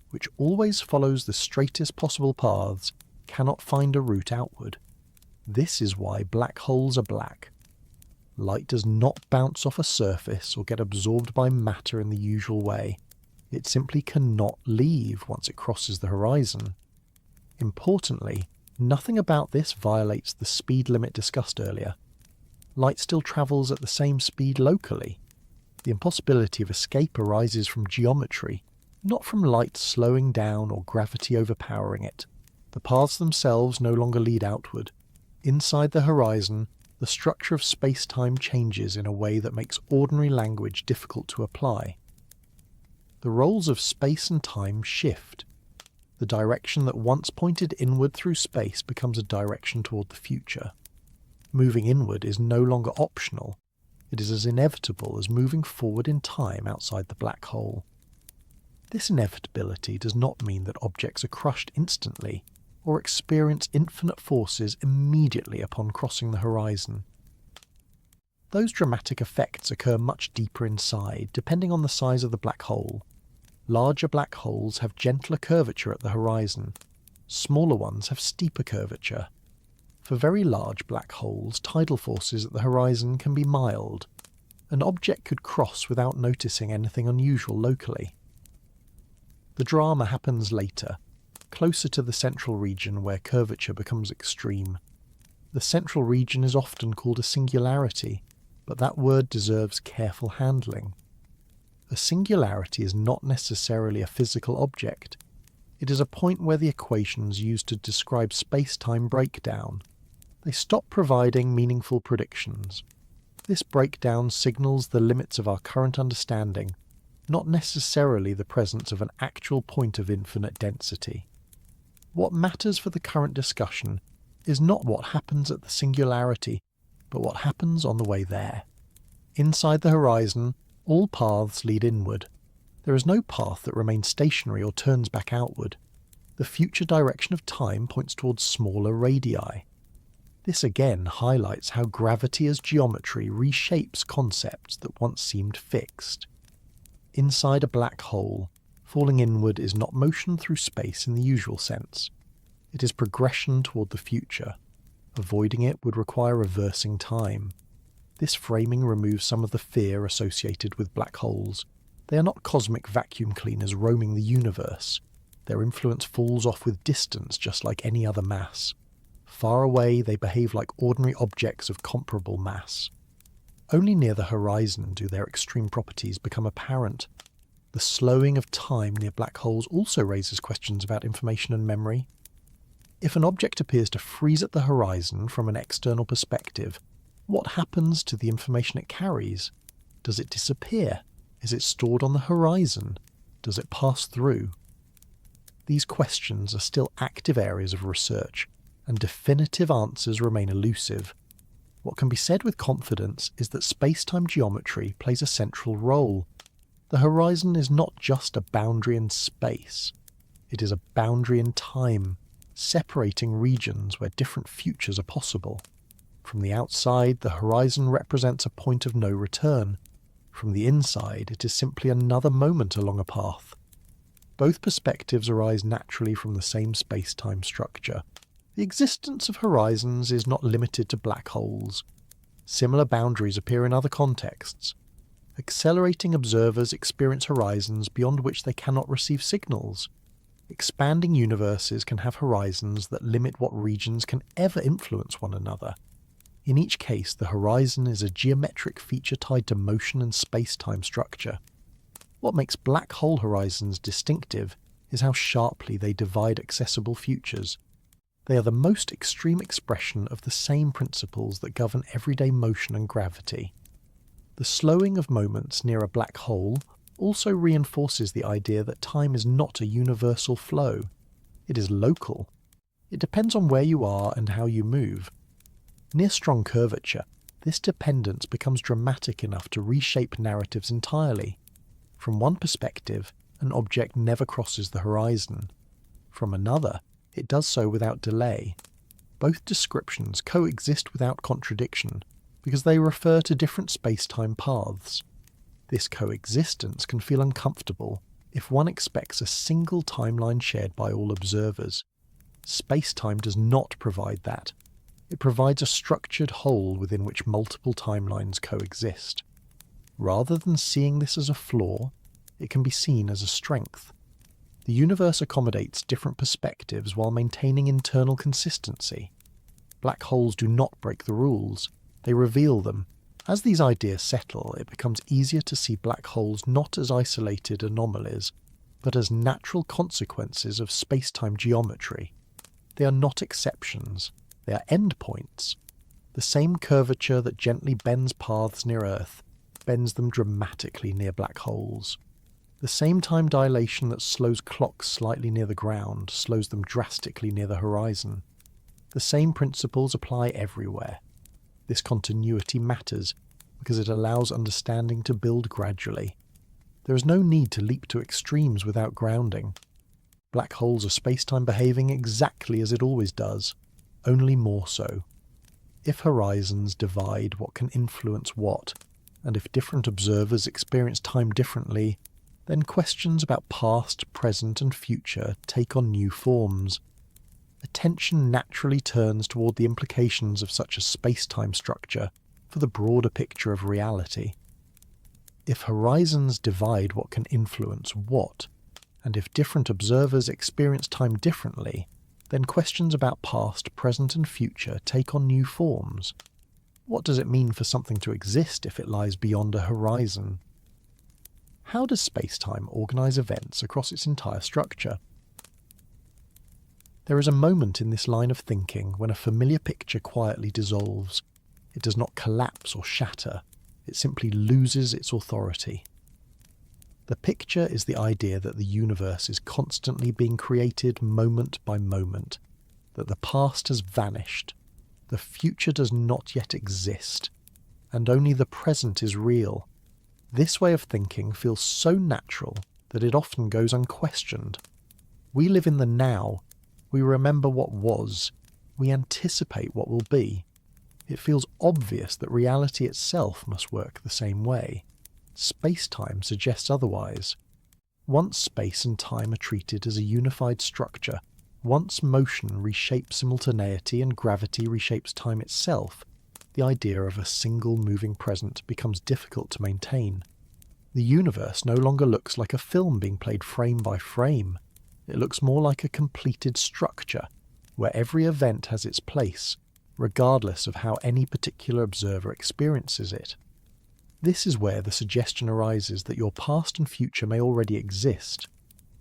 which always follows the straightest possible paths, cannot find a route outward. This is why black holes are black. Light does not bounce off a surface or get absorbed by matter in the usual way. It simply cannot leave once it crosses the horizon. Importantly, nothing about this violates the speed limit discussed earlier. Light still travels at the same speed locally. The impossibility of escape arises from geometry, not from light slowing down or gravity overpowering it. The paths themselves no longer lead outward. Inside the horizon, the structure of space-time changes in a way that makes ordinary language difficult to apply. The roles of space and time shift. The direction that once pointed inward through space becomes a direction toward the future. Moving inward is no longer optional. It is as inevitable as moving forward in time outside the black hole. This inevitability does not mean that objects are crushed instantly or experience infinite forces immediately upon crossing the horizon. Those dramatic effects occur much deeper inside, depending on the size of the black hole. Larger black holes have gentler curvature at the horizon. Smaller ones have steeper curvature. For very large black holes, tidal forces at the horizon can be mild. An object could cross without noticing anything unusual locally. The drama happens later, closer to the central region where curvature becomes extreme. The central region is often called a singularity, but that word deserves careful handling. A singularity is not necessarily a physical object. It is a point where the equations used to describe space-time break down. They stop providing meaningful predictions. This breakdown signals the limits of our current understanding, not necessarily the presence of an actual point of infinite density. What matters for the current discussion is not what happens at the singularity, but what happens on the way there. Inside the horizon, all paths lead inward. There is no path that remains stationary or turns back outward. The future direction of time points towards smaller radii. This again highlights how gravity as geometry reshapes concepts that once seemed fixed. Inside a black hole, falling inward is not motion through space in the usual sense. It is progression toward the future. Avoiding it would require reversing time. This framing removes some of the fear associated with black holes. They are not cosmic vacuum cleaners roaming the universe. Their influence falls off with distance just like any other mass. Far away, they behave like ordinary objects of comparable mass. Only near the horizon do their extreme properties become apparent. The slowing of time near black holes also raises questions about information and memory. If an object appears to freeze at the horizon from an external perspective, what happens to the information it carries? Does it disappear? Is it stored on the horizon? Does it pass through? These questions are still active areas of research, and definitive answers remain elusive. What can be said with confidence is that space-time geometry plays a central role. The horizon is not just a boundary in space. It is a boundary in time, separating regions where different futures are possible. From the outside, the horizon represents a point of no return. From the inside, it is simply another moment along a path. Both perspectives arise naturally from the same space-time structure. The existence of horizons is not limited to black holes. Similar boundaries appear in other contexts. Accelerating observers experience horizons beyond which they cannot receive signals. Expanding universes can have horizons that limit what regions can ever influence one another. In each case, the horizon is a geometric feature tied to motion and space-time structure. What makes black hole horizons distinctive is how sharply they divide accessible futures. They are the most extreme expression of the same principles that govern everyday motion and gravity. The slowing of moments near a black hole also reinforces the idea that time is not a universal flow. It is local. It depends on where you are and how you move. Near strong curvature, this dependence becomes dramatic enough to reshape narratives entirely. From one perspective, an object never crosses the horizon. From another, it does so without delay. Both descriptions coexist without contradiction, because they refer to different space-time paths. This coexistence can feel uncomfortable if one expects a single timeline shared by all observers. Space-time does not provide that. It provides a structured whole within which multiple timelines coexist. Rather than seeing this as a flaw, it can be seen as a strength. The universe accommodates different perspectives while maintaining internal consistency. Black holes do not break the rules, they reveal them, As these ideas settle, it becomes easier to see black holes not as isolated anomalies, but as natural consequences of space-time geometry. They are not exceptions, they are endpoints. The same curvature that gently bends paths near Earth bends them dramatically near black holes. The same time dilation that slows clocks slightly near the ground slows them drastically near the horizon. The same principles apply everywhere. This continuity matters because it allows understanding to build gradually. There is no need to leap to extremes without grounding. Black holes are space-time behaving exactly as it always does, only more so. If horizons divide what can influence what, and if different observers experience time differently, then questions about past, present and future take on new forms. Attention naturally turns toward the implications of such a space-time structure for the broader picture of reality. If horizons divide what can influence what, and if different observers experience time differently, then questions about past, present and future take on new forms. What does it mean for something to exist if it lies beyond a horizon? How does space-time organize events across its entire structure? There is a moment in this line of thinking when a familiar picture quietly dissolves. It does not collapse or shatter, it simply loses its authority. The picture is the idea that the universe is constantly being created moment by moment, that the past has vanished, the future does not yet exist, and only the present is real. This way of thinking feels so natural that it often goes unquestioned. We live in the now. We remember what was. We anticipate what will be. It feels obvious that reality itself must work the same way. Space-time suggests otherwise. Once space and time are treated as a unified structure, once motion reshapes simultaneity and gravity reshapes time itself, the idea of a single moving present becomes difficult to maintain. The universe no longer looks like a film being played frame by frame. It looks more like a completed structure, where every event has its place, regardless of how any particular observer experiences it. This is where the suggestion arises that your past and future may already exist.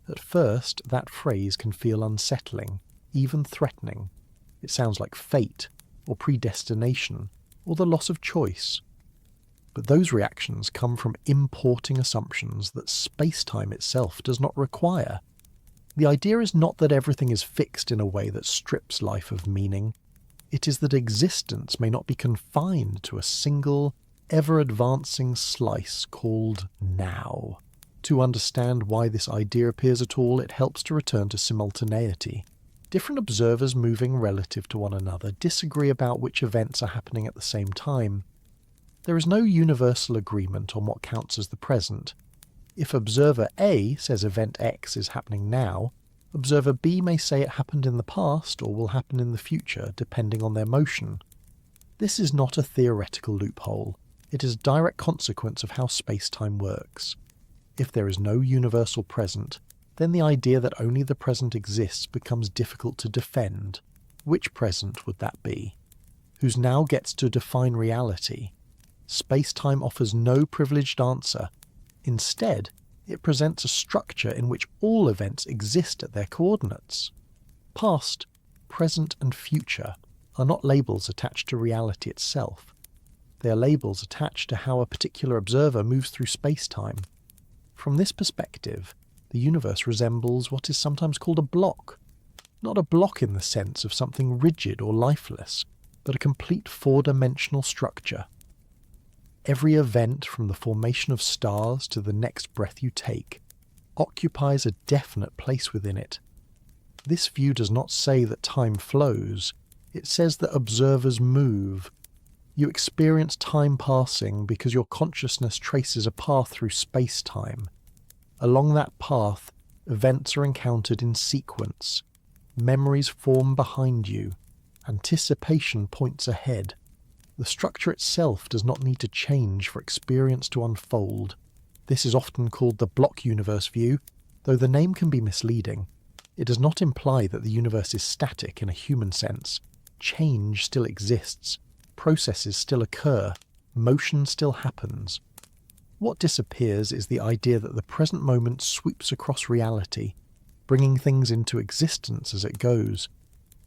At first, that phrase can feel unsettling, even threatening. It sounds like fate, or predestination, or the loss of choice. But those reactions come from importing assumptions that space-time itself does not require. The idea is not that everything is fixed in a way that strips life of meaning. It is that existence may not be confined to a single, ever-advancing slice called now. To understand why this idea appears at all, it helps to return to simultaneity. Different observers moving relative to one another disagree about which events are happening at the same time. There is no universal agreement on what counts as the present. If observer A says event X is happening now, observer B may say it happened in the past or will happen in the future, depending on their motion. This is not a theoretical loophole. It is a direct consequence of how space-time works. If there is no universal present, then the idea that only the present exists becomes difficult to defend. Which present would that be? Whose now gets to define reality? Space-time offers no privileged answer. Instead, it presents a structure in which all events exist at their coordinates. Past, present and future are not labels attached to reality itself. They are labels attached to how a particular observer moves through space-time. From this perspective, the universe resembles what is sometimes called a block. Not a block in the sense of something rigid or lifeless, but a complete four-dimensional structure. Every event, from the formation of stars to the next breath you take, occupies a definite place within it. This view does not say that time flows, it says that observers move. You experience time passing because your consciousness traces a path through space-time. Along that path, events are encountered in sequence. Memories form behind you. Anticipation points ahead. The structure itself does not need to change for experience to unfold. This is often called the block universe view, though the name can be misleading. It does not imply that the universe is static in a human sense. Change still exists. Processes still occur. motion still happens. What disappears is the idea that the present moment sweeps across reality, bringing things into existence as it goes.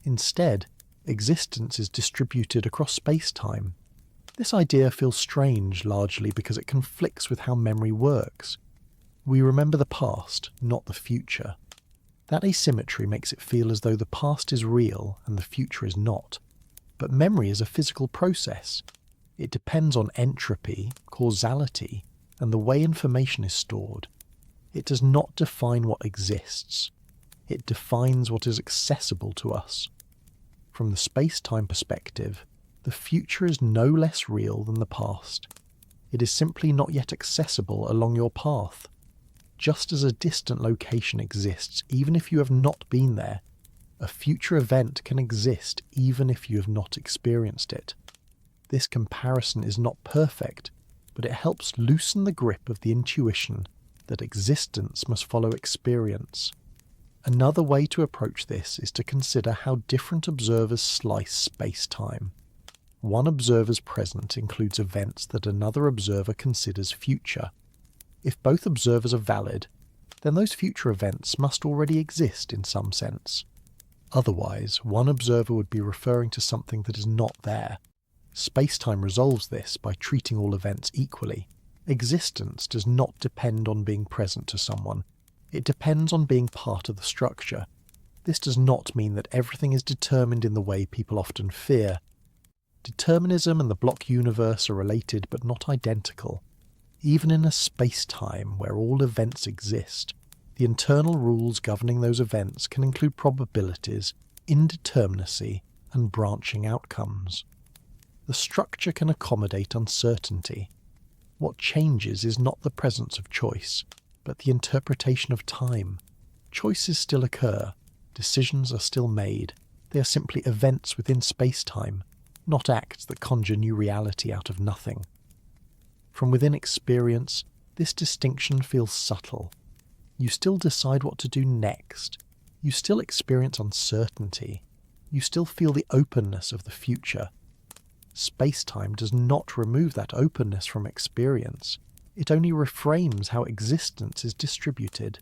Instead, existence is distributed across space-time. This idea feels strange largely because it conflicts with how memory works. We remember the past, not the future. That asymmetry makes it feel as though the past is real and the future is not. But memory is a physical process. It depends on entropy, causality, and the way information is stored. It does not define what exists. It defines what is accessible to us. From the space-time perspective, the future is no less real than the past. It is simply not yet accessible along your path. Just as a distant location exists even if you have not been there, a future event can exist even if you have not experienced it. This comparison is not perfect, but it helps loosen the grip of the intuition that existence must follow experience. Another way to approach this is to consider how different observers slice space-time. One observer's present includes events that another observer considers future. If both observers are valid, then those future events must already exist in some sense. Otherwise, one observer would be referring to something that is not there. Space-time resolves this by treating all events equally. Existence does not depend on being present to someone. It depends on being part of the structure. This does not mean that everything is determined in the way people often fear. Determinism and the block universe are related but not identical. Even in a space-time where all events exist, the internal rules governing those events can include probabilities, indeterminacy, and branching outcomes. The structure can accommodate uncertainty. What changes is not the presence of choice, but the interpretation of time. Choices still occur, decisions are still made. They are simply events within space-time, not acts that conjure new reality out of nothing. From within experience, this distinction feels subtle. You still decide what to do next. You still experience uncertainty. You still feel the openness of the future. Space-time does not remove that openness from experience. It only reframes how existence is distributed.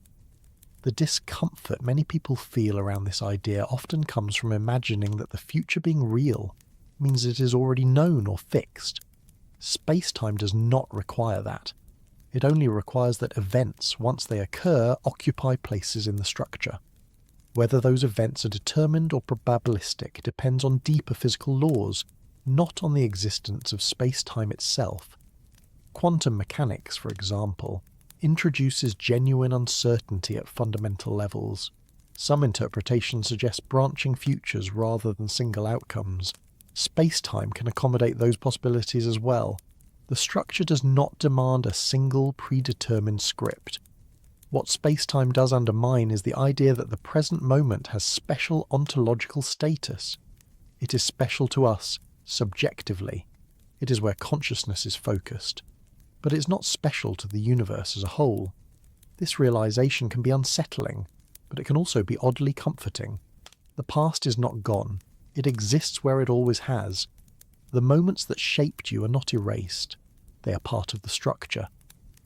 The discomfort many people feel around this idea often comes from imagining that the future being real means it is already known or fixed. Space-time does not require that. It only requires that events, once they occur, occupy places in the structure. Whether those events are determined or probabilistic depends on deeper physical laws, not on the existence of space-time itself. Quantum mechanics, for example, introduces genuine uncertainty at fundamental levels. Some interpretations suggest branching futures rather than single outcomes. Space-time can accommodate those possibilities as well. The structure does not demand a single predetermined script. What space-time does undermine is the idea that the present moment has special ontological status. It is special to us, subjectively. It is where consciousness is focused. But it's not special to the universe as a whole. This realization can be unsettling, but it can also be oddly comforting. The past is not gone. It exists where it always has. The moments that shaped you are not erased. They are part of the structure.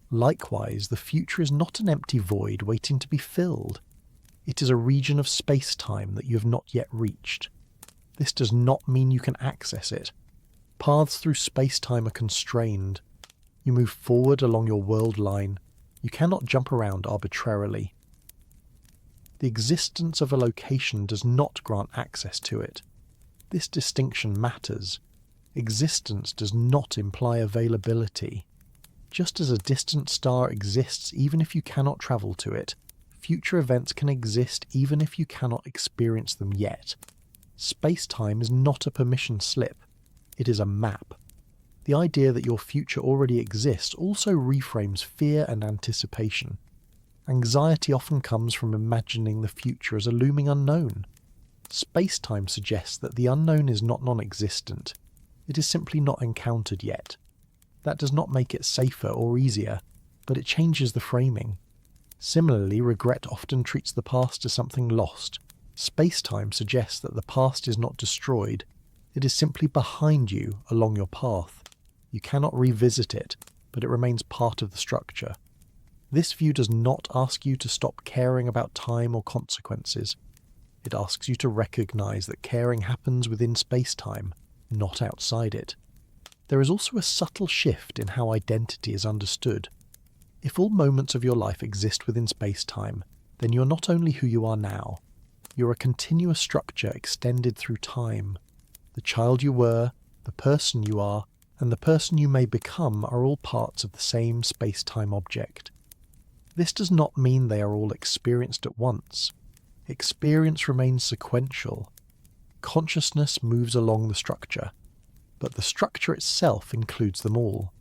Likewise, the future is not an empty void waiting to be filled. It is a region of space-time that you have not yet reached. This does not mean you can access it. Paths through space-time are constrained. You move forward along your world line. You cannot jump around arbitrarily. The existence of a location does not grant access to it. This distinction matters. Existence does not imply availability. Just as a distant star exists even if you cannot travel to it, future events can exist even if you cannot experience them yet. Space-time is not a permission slip. It is a map. The idea that your future already exists also reframes fear and anticipation. Anxiety often comes from imagining the future as a looming unknown. Space-time suggests that the unknown is not non-existent. It is simply not encountered yet. That does not make it safer or easier, but it changes the framing. Similarly, regret often treats the past as something lost. Space-time suggests that the past is not destroyed. It is simply behind you along your path. You cannot revisit it, but it remains part of the structure. This view does not ask you to stop caring about time or consequences. It asks you to recognize that caring happens within space-time, not outside it. There is also a subtle shift in how identity is understood. If all moments of your life exist within space-time, then you're not only who you are now, you're a continuous structure extended through time. The child you were, the person you are, and the person you may become are all parts of the same space-time object. This does not mean they are all experienced at once. Experience remains sequential. Consciousness moves along the structure, but the structure itself includes them all.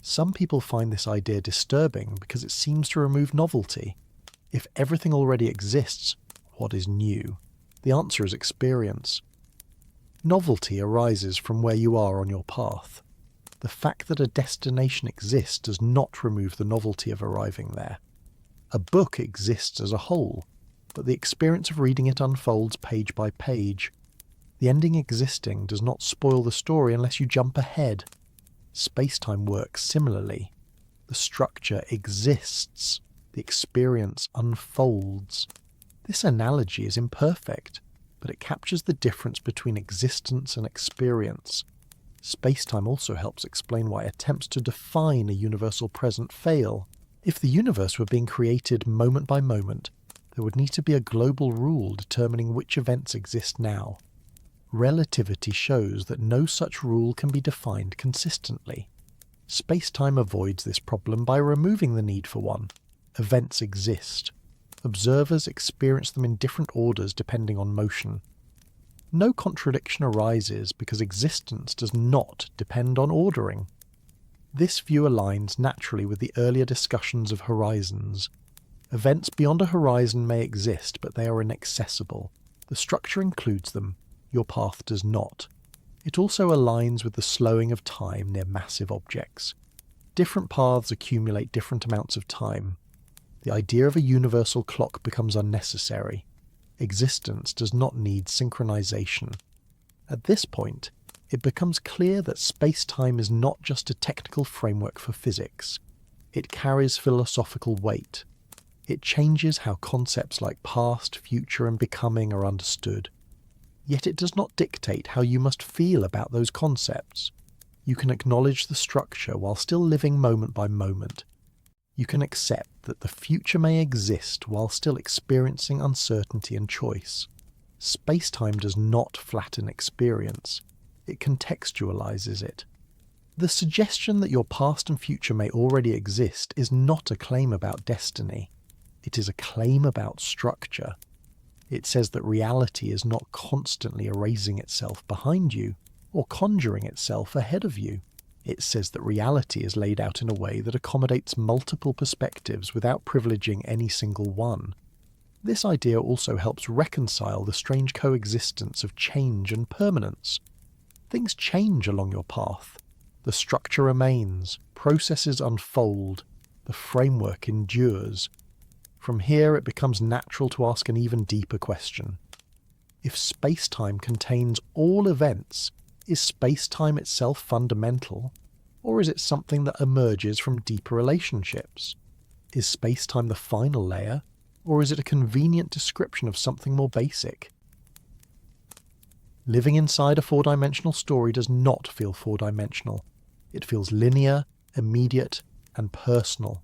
Some people find this idea disturbing because it seems to remove novelty. If everything already exists, what is new? The answer is experience. Novelty arises from where you are on your path. The fact that a destination exists does not remove the novelty of arriving there. A book exists as a whole, but the experience of reading it unfolds page by page. The ending existing does not spoil the story unless you jump ahead. Space-time works similarly. The structure exists. The experience unfolds. This analogy is imperfect, but it captures the difference between existence and experience. Space-time also helps explain why attempts to define a universal present fail. If the universe were being created moment by moment, there would need to be a global rule determining which events exist now. Relativity shows that no such rule can be defined consistently. Space-time avoids this problem by removing the need for one. Events exist. Observers experience them in different orders depending on motion. No contradiction arises because existence does not depend on ordering. This view aligns naturally with the earlier discussions of horizons. Events beyond a horizon may exist, but they are inaccessible. The structure includes them. Your path does not. It also aligns with the slowing of time near massive objects. Different paths accumulate different amounts of time. The idea of a universal clock becomes unnecessary. Existence does not need synchronization. At this point, it becomes clear that space-time is not just a technical framework for physics. It carries philosophical weight. It changes how concepts like past, future, and becoming are understood. Yet it does not dictate how you must feel about those concepts. You can acknowledge the structure while still living moment by moment. You can accept that the future may exist while still experiencing uncertainty and choice. Space-time does not flatten experience. It contextualizes it. The suggestion that your past and future may already exist is not a claim about destiny. It is a claim about structure. It says that reality is not constantly erasing itself behind you or conjuring itself ahead of you. It says that reality is laid out in a way that accommodates multiple perspectives without privileging any single one. This idea also helps reconcile the strange coexistence of change and permanence. Things change along your path. The structure remains, processes unfold, the framework endures. From here it becomes natural to ask an even deeper question. If space-time contains all events, is space-time itself fundamental, or is it something that emerges from deeper relationships? Is space-time the final layer, or is it a convenient description of something more basic? Living inside a four-dimensional story does not feel four-dimensional. It feels linear, immediate, and personal.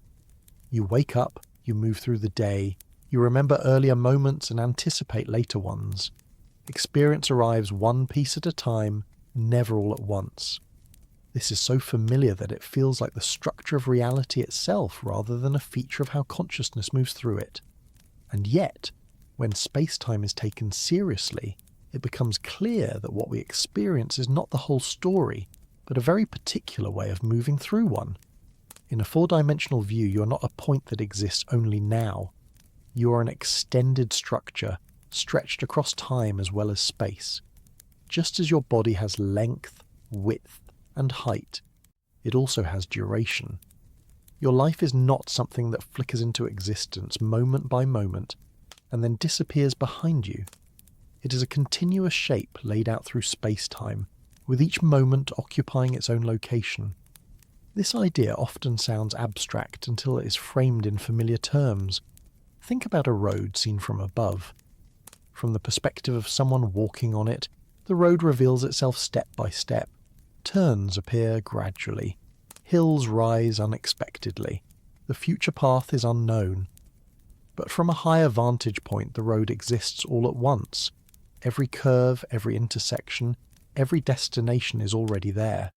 You wake up, you move through the day, you remember earlier moments and anticipate later ones. Experience arrives one piece at a time, never all at once. This is so familiar that it feels like the structure of reality itself rather than a feature of how consciousness moves through it. And yet, when space-time is taken seriously, it becomes clear that what we experience is not the whole story, but a very particular way of moving through one. In a four-dimensional view, you are not a point that exists only now. You are an extended structure, stretched across time as well as space. Just as your body has length, width, and height, it also has duration. Your life is not something that flickers into existence moment by moment and then disappears behind you. It is a continuous shape laid out through space-time, with each moment occupying its own location. This idea often sounds abstract until it is framed in familiar terms. Think about a road seen from above. From the perspective of someone walking on it, the road reveals itself step by step. Turns appear gradually. Hills rise unexpectedly. The future path is unknown. But from a higher vantage point, the road exists all at once. Every curve, every intersection, every destination is already there.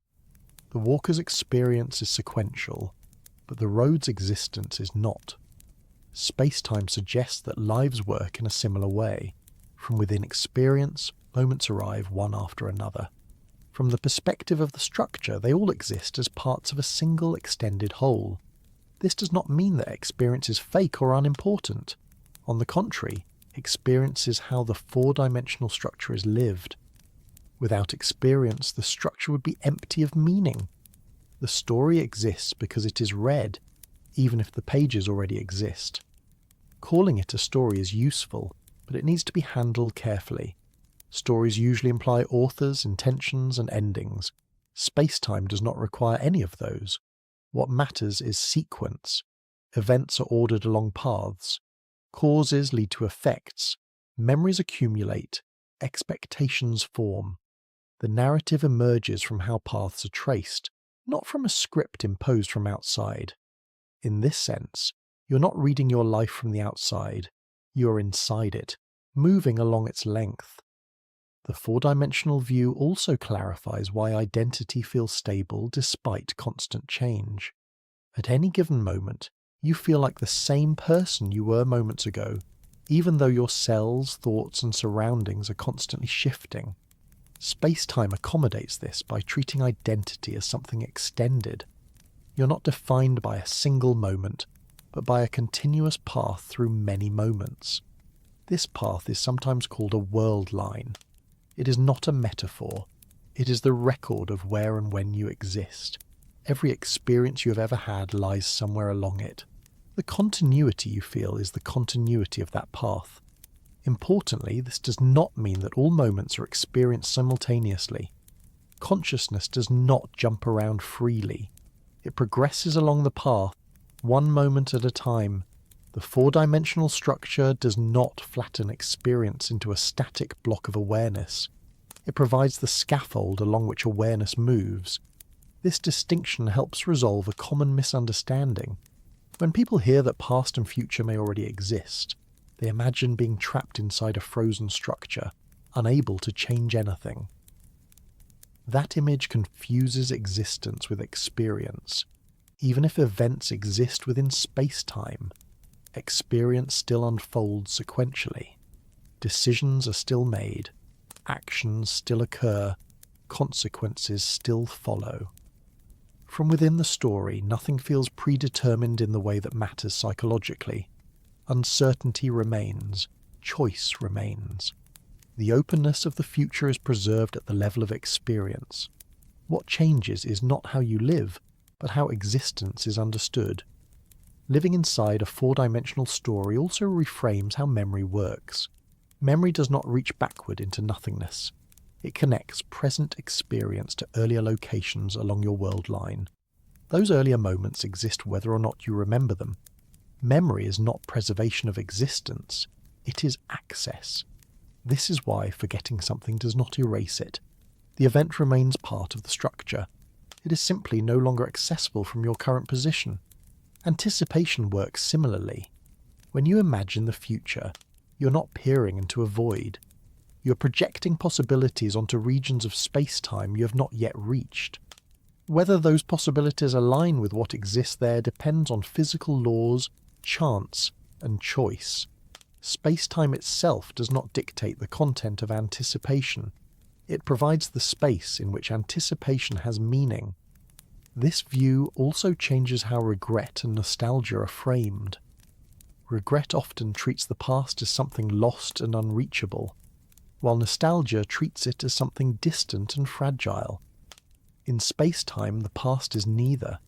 The walker's experience is sequential, but the road's existence is not. Spacetime suggests that lives work in a similar way. From within experience, moments arrive one after another. From the perspective of the structure, they all exist as parts of a single extended whole. This does not mean that experience is fake or unimportant. On the contrary, experience is how the four-dimensional structure is lived. Without experience, the structure would be empty of meaning. The story exists because it is read, even if the pages already exist. Calling it a story is useful, but it needs to be handled carefully. Stories usually imply authors, intentions, and endings. Spacetime does not require any of those. What matters is sequence. Events are ordered along paths. Causes lead to effects. Memories accumulate. Expectations form. The narrative emerges from how paths are traced, not from a script imposed from outside. In this sense, you're not reading your life from the outside. You're inside it, moving along its length. The four-dimensional view also clarifies why identity feels stable despite constant change. At any given moment, you feel like the same person you were moments ago, even though your cells, thoughts, and surroundings are constantly shifting. Space-time accommodates this by treating identity as something extended. You're not defined by a single moment, but by a continuous path through many moments. This path is sometimes called a world line. It is not a metaphor. It is the record of where and when you exist. Every experience you have ever had lies somewhere along it. The continuity you feel is the continuity of that path. Importantly, this does not mean that all moments are experienced simultaneously. Consciousness does not jump around freely. It progresses along the path, one moment at a time. The four-dimensional structure does not flatten experience into a static block of awareness. It provides the scaffold along which awareness moves. This distinction helps resolve a common misunderstanding. When people hear that past and future may already exist, they imagine being trapped inside a frozen structure, unable to change anything. That image confuses existence with experience. Even if events exist within space-time, experience still unfolds sequentially. Decisions are still made, actions still occur, consequences still follow. From within the story, nothing feels predetermined in the way that matters psychologically. Uncertainty remains, choice remains. The openness of the future is preserved at the level of experience. What changes is not how you live, but how existence is understood. Living inside a four-dimensional story also reframes how memory works. Memory does not reach backward into nothingness. It connects present experience to earlier locations along your world line. Those earlier moments exist whether or not you remember them. Memory is not preservation of existence, it is access. This is why forgetting something does not erase it. The event remains part of the structure. It is simply no longer accessible from your current position. Anticipation works similarly. When you imagine the future, you're not peering into a void. You're projecting possibilities onto regions of space-time you have not yet reached. Whether those possibilities align with what exists there depends on physical laws, chance, and choice. Space-time itself does not dictate the content of anticipation. It provides the space in which anticipation has meaning. This view also changes how regret and nostalgia are framed. Regret often treats the past as something lost and unreachable, while nostalgia treats it as something distant and fragile. In space-time, the past is neither.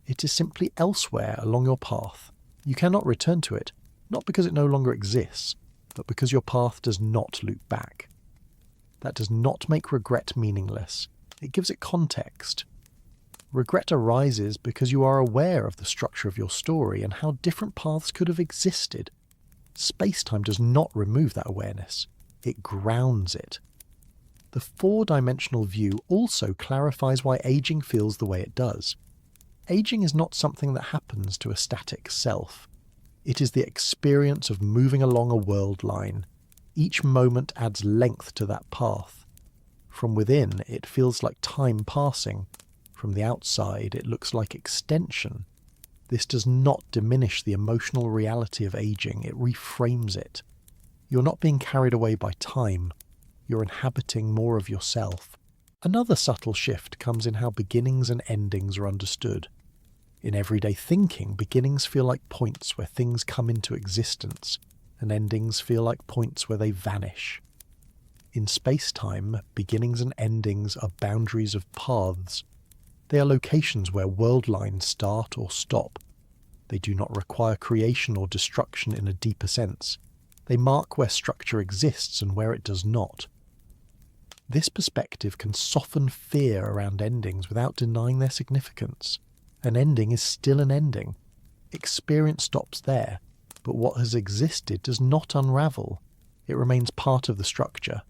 It is simply elsewhere along your path. You cannot return to it, not because it no longer exists, but because your path does not loop back. That does not make regret meaningless. It gives it context. Regret arises because you are aware of the structure of your story and how different paths could have existed. Spacetime does not remove that awareness, it grounds it. The four-dimensional view also clarifies why aging feels the way it does. Aging is not something that happens to a static self. It is the experience of moving along a world line. Each moment adds length to that path. From within, it feels like time passing. From the outside, it looks like extension. This does not diminish the emotional reality of aging, it reframes it. You're not being carried away by time. You're inhabiting more of yourself. Another subtle shift comes in how beginnings and endings are understood. In everyday thinking, beginnings feel like points where things come into existence, and endings feel like points where they vanish. In space-time, beginnings and endings are boundaries of paths. They are locations where world lines start or stop. They do not require creation or destruction in a deeper sense. They mark where structure exists and where it does not. This perspective can soften fear around endings without denying their significance. An ending is still an ending. Experience stops there, but what has existed does not unravel. It remains part of the structure.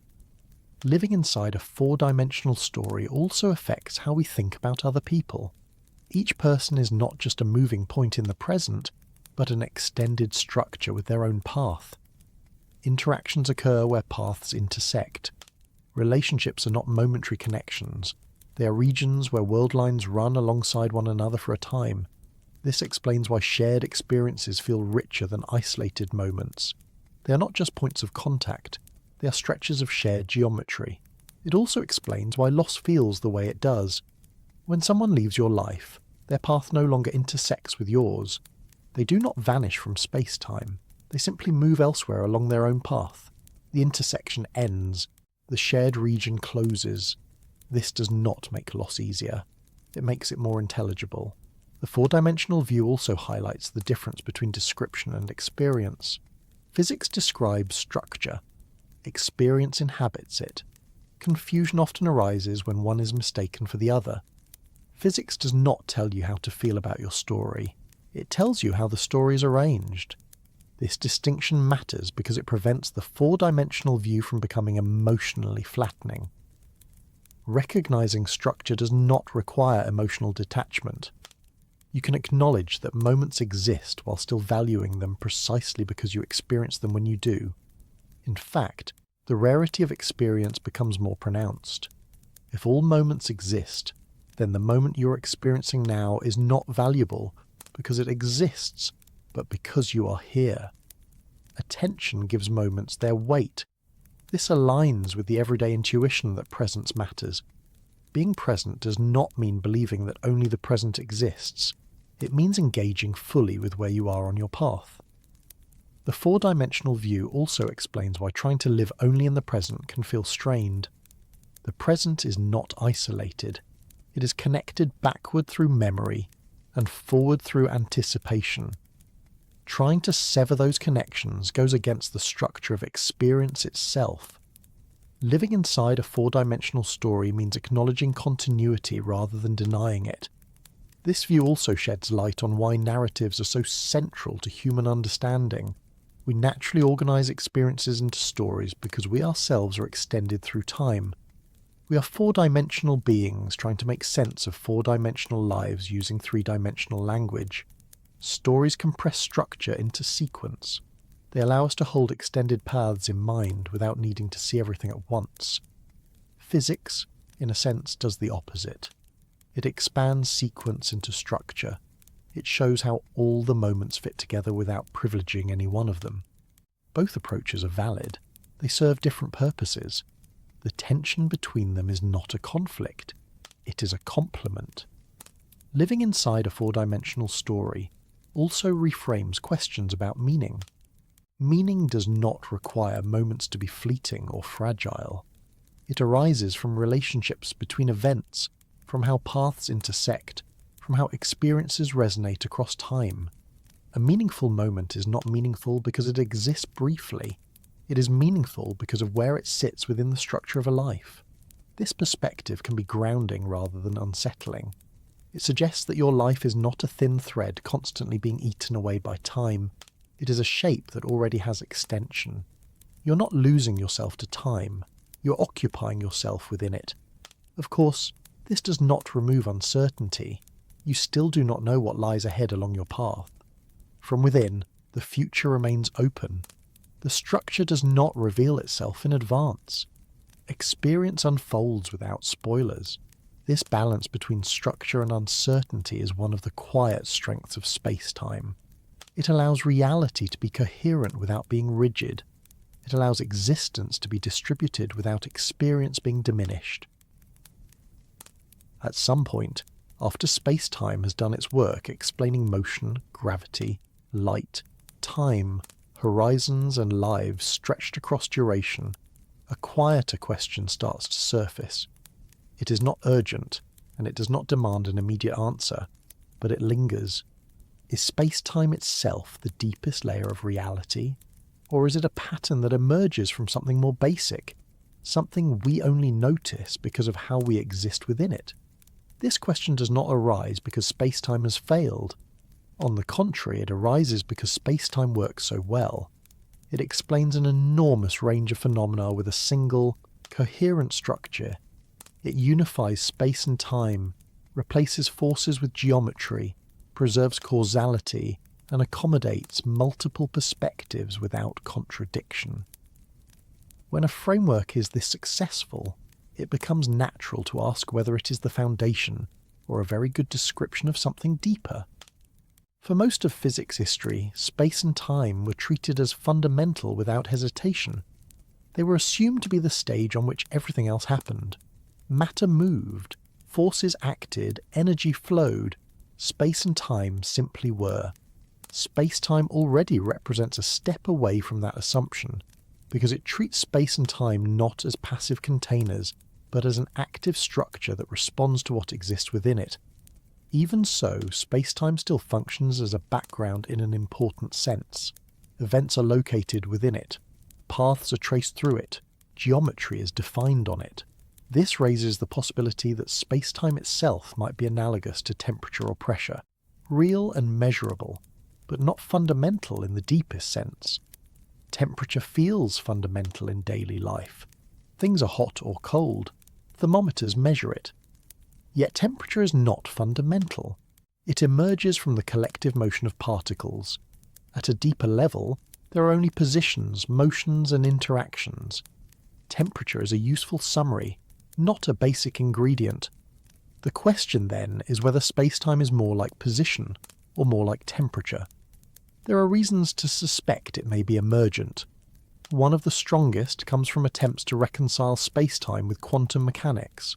Living inside a four-dimensional story also affects how we think about other people. Each person is not just a moving point in the present, but an extended structure with their own path. Interactions occur where paths intersect. Relationships are not momentary connections. They are regions where world lines run alongside one another for a time. This explains why shared experiences feel richer than isolated moments. They are not just points of contact, they are stretches of shared geometry. It also explains why loss feels the way it does. When someone leaves your life, their path no longer intersects with yours. They do not vanish from space-time. They simply move elsewhere along their own path. The intersection ends. The shared region closes. This does not make loss easier. It makes it more intelligible. The four-dimensional view also highlights the difference between description and experience. Physics describes structure. Experience inhabits it. Confusion often arises when one is mistaken for the other. Physics does not tell you how to feel about your story. It tells you how the story is arranged. This distinction matters because it prevents the four-dimensional view from becoming emotionally flattening. Recognizing structure does not require emotional detachment. You can acknowledge that moments exist while still valuing them precisely because you experience them when you do. In fact, the rarity of experience becomes more pronounced. If all moments exist, then the moment you're experiencing now is not valuable because it exists, but because you are here. Attention gives moments their weight. This aligns with the everyday intuition that presence matters. Being present does not mean believing that only the present exists. It means engaging fully with where you are on your path. The four-dimensional view also explains why trying to live only in the present can feel strained. The present is not isolated. It is connected backward through memory and forward through anticipation. Trying to sever those connections goes against the structure of experience itself. Living inside a four-dimensional story means acknowledging continuity rather than denying it. This view also sheds light on why narratives are so central to human understanding. We naturally organize experiences into stories because we ourselves are extended through time. We are four-dimensional beings trying to make sense of four-dimensional lives using three-dimensional language. Stories compress structure into sequence. They allow us to hold extended paths in mind without needing to see everything at once. Physics, in a sense, does the opposite. It expands sequence into structure. It shows how all the moments fit together without privileging any one of them. Both approaches are valid. They serve different purposes. The tension between them is not a conflict. It is a complement. Living inside a four-dimensional story also reframes questions about meaning. Meaning does not require moments to be fleeting or fragile. It arises from relationships between events, from how paths intersect, from how experiences resonate across time. A meaningful moment is not meaningful because it exists briefly. It is meaningful because of where it sits within the structure of a life. This perspective can be grounding rather than unsettling. It suggests that your life is not a thin thread constantly being eaten away by time. It is a shape that already has extension. You're not losing yourself to time. You're occupying yourself within it. Of course, this does not remove uncertainty. You still do not know what lies ahead along your path. From within, the future remains open. The structure does not reveal itself in advance. Experience unfolds without spoilers. This balance between structure and uncertainty is one of the quiet strengths of space-time. It allows reality to be coherent without being rigid. It allows existence to be distributed without experience being diminished. At some point, after space-time has done its work explaining motion, gravity, light, time, horizons and lives stretched across duration, a quieter question starts to surface. It is not urgent, and it does not demand an immediate answer, but it lingers. Is space-time itself the deepest layer of reality? Or is it a pattern that emerges from something more basic, something we only notice because of how we exist within it? This question does not arise because space-time has failed. On the contrary, it arises because space-time works so well. It explains an enormous range of phenomena with a single, coherent structure. It unifies space and time, replaces forces with geometry, preserves causality, and accommodates multiple perspectives without contradiction. When a framework is this successful, it becomes natural to ask whether it is the foundation or a very good description of something deeper. For most of physics history, space and time were treated as fundamental without hesitation. They were assumed to be the stage on which everything else happened. Matter moved, forces acted, energy flowed. Space and time simply were. Space-time already represents a step away from that assumption, because it treats space and time not as passive containers, but as an active structure that responds to what exists within it. Even so, space-time still functions as a background in an important sense. Events are located within it. Paths are traced through it. Geometry is defined on it. This raises the possibility that space-time itself might be analogous to temperature or pressure, real and measurable, but not fundamental in the deepest sense. Temperature feels fundamental in daily life. Things are hot or cold. Thermometers measure it. Yet temperature is not fundamental. It emerges from the collective motion of particles. At a deeper level, there are only positions, motions, and interactions. Temperature is a useful summary, not a basic ingredient. The question then is whether space-time is more like position or more like temperature. There are reasons to suspect it may be emergent. One of the strongest comes from attempts to reconcile space-time with quantum mechanics.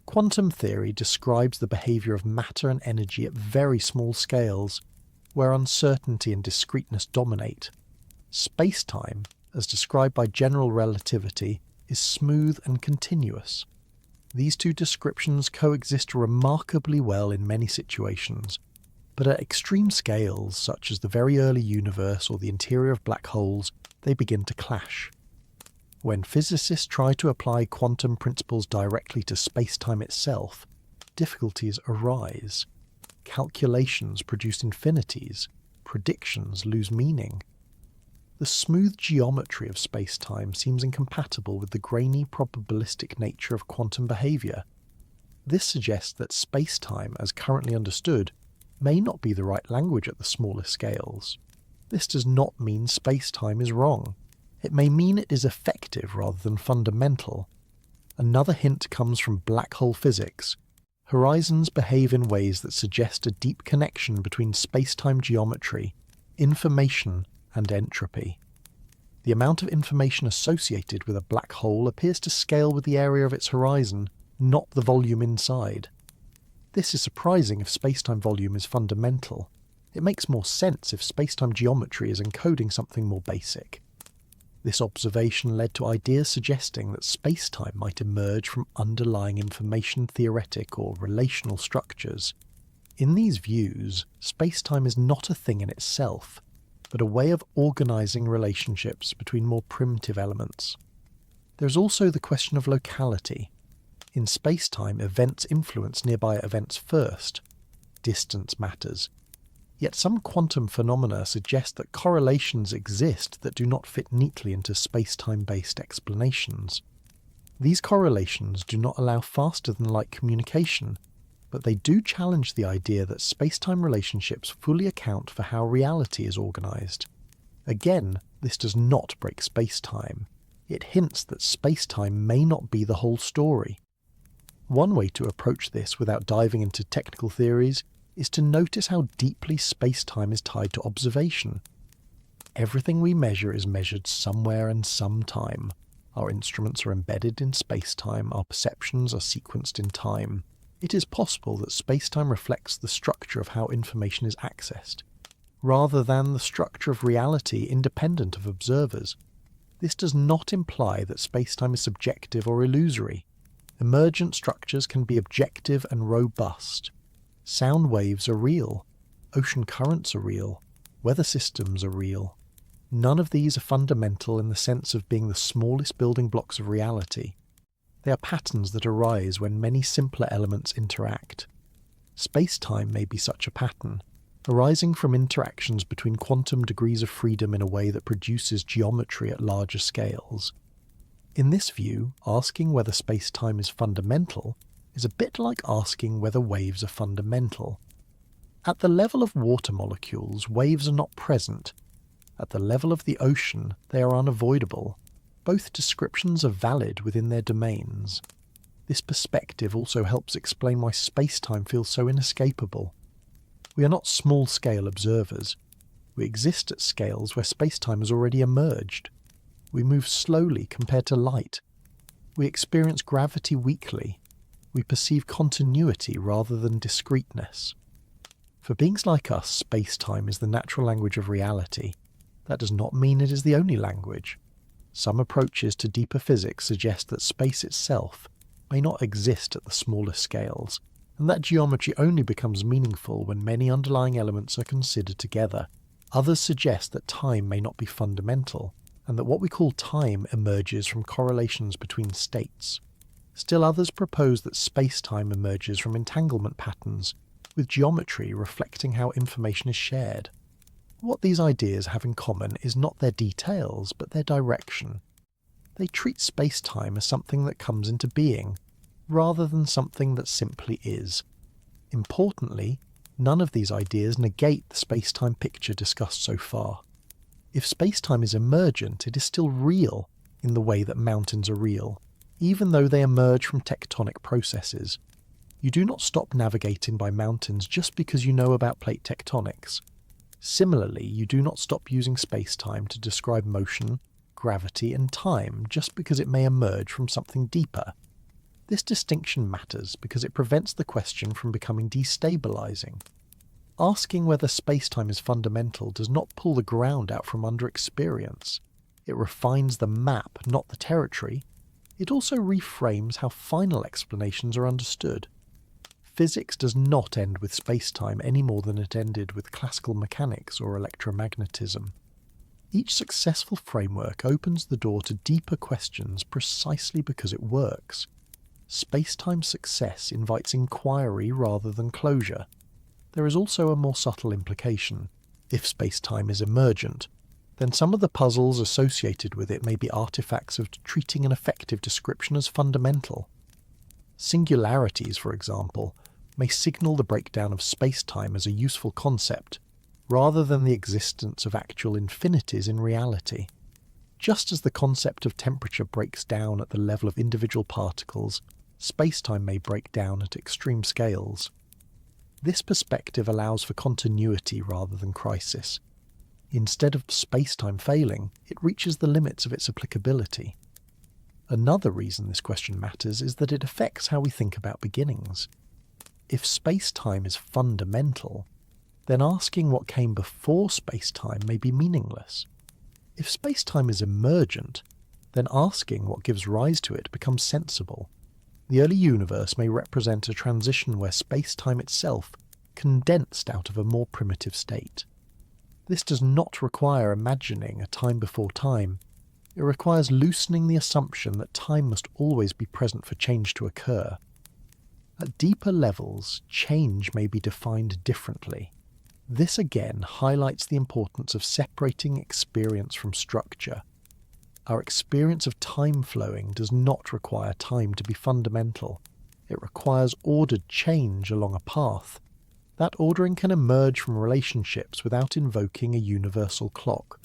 Quantum theory describes the behaviour of matter and energy at very small scales, where uncertainty and discreteness dominate. Space-time, as described by general relativity, is smooth and continuous. These two descriptions coexist remarkably well in many situations, but at extreme scales, such as the very early universe or the interior of black holes, they begin to clash. When physicists try to apply quantum principles directly to space-time itself, difficulties arise. Calculations produce infinities. Predictions lose meaning. The smooth geometry of space-time seems incompatible with the grainy probabilistic nature of quantum behaviour. This suggests that space-time, as currently understood, may not be the right language at the smaller scales. This does not mean space-time is wrong. It may mean it is effective rather than fundamental. Another hint comes from black hole physics. Horizons behave in ways that suggest a deep connection between space-time geometry, information, and entropy. The amount of information associated with a black hole appears to scale with the area of its horizon, not the volume inside. This is surprising if space-time volume is fundamental. It makes more sense if space-time geometry is encoding something more basic. This observation led to ideas suggesting that space-time might emerge from underlying information theoretic or relational structures. In these views, space-time is not a thing in itself, but a way of organising relationships between more primitive elements. There is also the question of locality. In spacetime, events influence nearby events first. Distance matters. Yet some quantum phenomena suggest that correlations exist that do not fit neatly into spacetime-based explanations. These correlations do not allow faster-than-light communication, but they do challenge the idea that spacetime relationships fully account for how reality is organized. Again, this does not break spacetime. It hints that spacetime may not be the whole story. One way to approach this without diving into technical theories is to notice how deeply spacetime is tied to observation. Everything we measure is measured somewhere and sometime. Our instruments are embedded in spacetime, our perceptions are sequenced in time. It is possible that spacetime reflects the structure of how information is accessed, rather than the structure of reality independent of observers. This does not imply that spacetime is subjective or illusory. Emergent structures can be objective and robust. Sound waves are real. Ocean currents are real. Weather systems are real. None of these are fundamental in the sense of being the smallest building blocks of reality. They are patterns that arise when many simpler elements interact. Spacetime may be such a pattern, arising from interactions between quantum degrees of freedom in a way that produces geometry at larger scales. In this view, asking whether spacetime is fundamental is a bit like asking whether waves are fundamental. At the level of water molecules, waves are not present. At the level of the ocean, they are unavoidable. Both descriptions are valid within their domains. This perspective also helps explain why spacetime feels so inescapable. We are not small-scale observers. We exist at scales where spacetime has already emerged. We move slowly compared to light. We experience gravity weakly. We perceive continuity rather than discreteness. For beings like us, spacetime is the natural language of reality. That does not mean it is the only language. Some approaches to deeper physics suggest that space itself may not exist at the smaller scales, and that geometry only becomes meaningful when many underlying elements are considered together. Others suggest that time may not be fundamental, and that what we call time emerges from correlations between states. Still others propose that space-time emerges from entanglement patterns, with geometry reflecting how information is shared. What these ideas have in common is not their details, but their direction. They treat space-time as something that comes into being, rather than something that simply is. Importantly, none of these ideas negate the space-time picture discussed so far. If space-time is emergent, it is still real in the way that mountains are real, even though they emerge from tectonic processes. You do not stop navigating by mountains just because you know about plate tectonics. Similarly, you do not stop using space-time to describe motion, gravity, and time just because it may emerge from something deeper. This distinction matters because it prevents the question from becoming destabilizing. Asking whether space-time is fundamental does not pull the ground out from under experience. It refines the map, not the territory. It also reframes how final explanations are understood. Physics does not end with space-time any more than it ended with classical mechanics or electromagnetism. Each successful framework opens the door to deeper questions precisely because it works. Space-time success invites inquiry rather than closure. There is also a more subtle implication. If space-time is emergent, then some of the puzzles associated with it may be artifacts of treating an effective description as fundamental. Singularities, for example, may signal the breakdown of space-time as a useful concept, rather than the existence of actual infinities in reality. Just as the concept of temperature breaks down at the level of individual particles, space-time may break down at extreme scales. This perspective allows for continuity rather than crisis. Instead of space-time failing, it reaches the limits of its applicability. Another reason this question matters is that it affects how we think about beginnings. If space-time is fundamental, then asking what came before space-time may be meaningless. If space-time is emergent, then asking what gives rise to it becomes sensible. The early universe may represent a transition where space-time itself condensed out of a more primitive state. This does not require imagining a time before time. It requires loosening the assumption that time must always be present for change to occur. At deeper levels, change may be defined differently. This again highlights the importance of separating experience from structure. Our experience of time flowing does not require time to be fundamental. It requires ordered change along a path. That ordering can emerge from relationships without invoking a universal clock.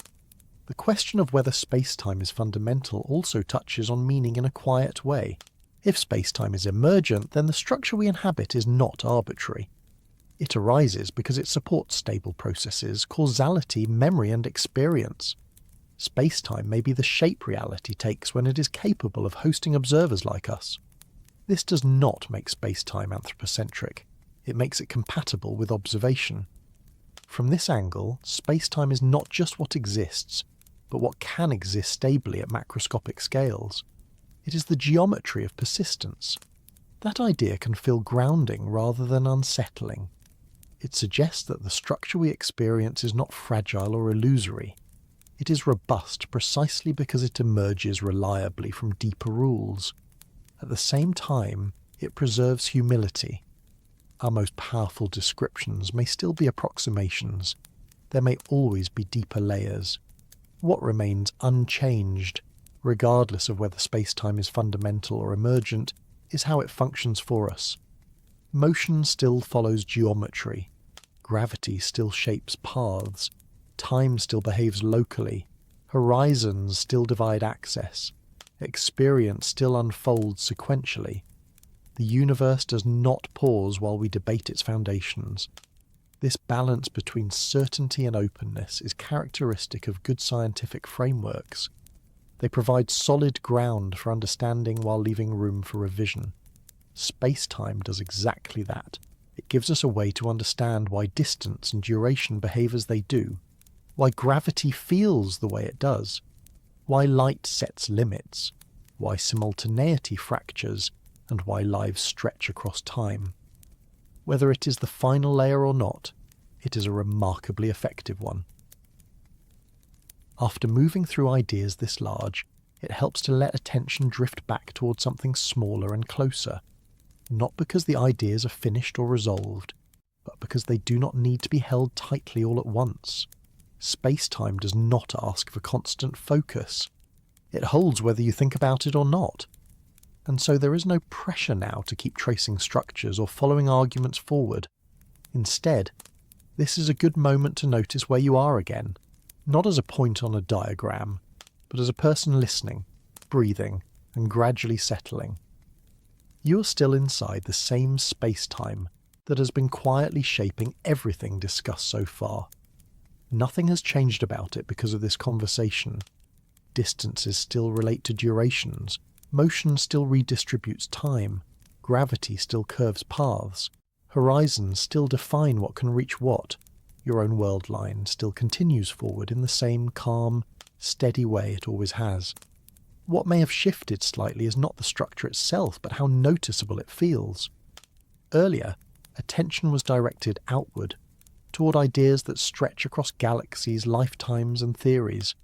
The question of whether spacetime is fundamental also touches on meaning in a quiet way. If spacetime is emergent, then the structure we inhabit is not arbitrary. It arises because it supports stable processes, causality, memory, and experience. Spacetime may be the shape reality takes when it is capable of hosting observers like us. This does not make spacetime anthropocentric. It makes it compatible with observation. From this angle, spacetime is not just what exists, but what can exist stably at macroscopic scales. It is the geometry of persistence. That idea can feel grounding rather than unsettling. It suggests that the structure we experience is not fragile or illusory. It is robust precisely because it emerges reliably from deeper rules. At the same time, it preserves humility. Our most powerful descriptions may still be approximations. There may always be deeper layers. What remains unchanged, regardless of whether spacetime is fundamental or emergent, is how it functions for us. Motion still follows geometry. Gravity still shapes paths. Time still behaves locally. Horizons still divide access. Experience still unfolds sequentially. The universe does not pause while we debate its foundations. This balance between certainty and openness is characteristic of good scientific frameworks. They provide solid ground for understanding while leaving room for revision. Spacetime does exactly that. It gives us a way to understand why distance and duration behave as they do, why gravity feels the way it does, why light sets limits, why simultaneity fractures, and why lives stretch across time. Whether it is the final layer or not, it is a remarkably effective one. After moving through ideas this large, it helps to let attention drift back towards something smaller and closer, not because the ideas are finished or resolved, but because they do not need to be held tightly all at once. Space-time does not ask for constant focus. It holds whether you think about it or not. And so there is no pressure now to keep tracing structures or following arguments forward. Instead, this is a good moment to notice where you are again, not as a point on a diagram, but as a person listening, breathing, and gradually settling. You are still inside the same space-time that has been quietly shaping everything discussed so far. Nothing has changed about it because of this conversation. Distances still relate to durations, motion still redistributes time, gravity still curves paths, horizons still define what can reach what, your own world line still continues forward in the same calm, steady way it always has. What may have shifted slightly is not the structure itself, but how noticeable it feels. Earlier, attention was directed outward, toward ideas that stretch across galaxies, lifetimes, and theories.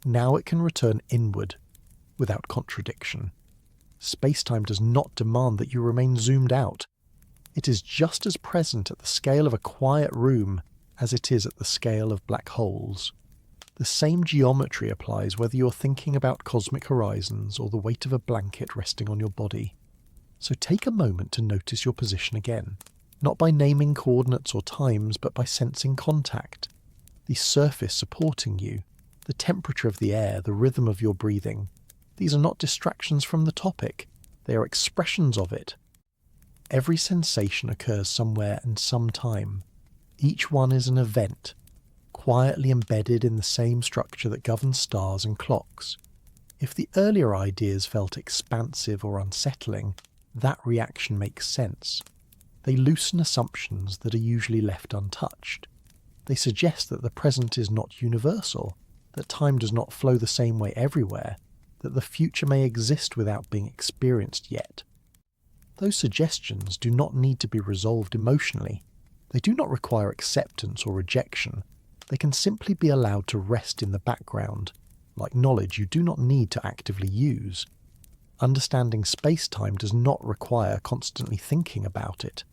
Now it can return inward, without contradiction. Space-time does not demand that you remain zoomed out. It is just as present at the scale of a quiet room as it is at the scale of black holes. The same geometry applies whether you're thinking about cosmic horizons or the weight of a blanket resting on your body. So take a moment to notice your position again, not by naming coordinates or times, but by sensing contact. The surface supporting you, the temperature of the air, the rhythm of your breathing. These are not distractions from the topic, they are expressions of it. Every sensation occurs somewhere and sometime. Each one is an event, quietly embedded in the same structure that governs stars and clocks. If the earlier ideas felt expansive or unsettling, that reaction makes sense. They loosen assumptions that are usually left untouched. They suggest that the present is not universal, that time does not flow the same way everywhere, that the future may exist without being experienced yet. Those suggestions do not need to be resolved emotionally. They do not require acceptance or rejection. They can simply be allowed to rest in the background. like knowledge you do not need to actively use. Understanding space-time does not require constantly thinking about it.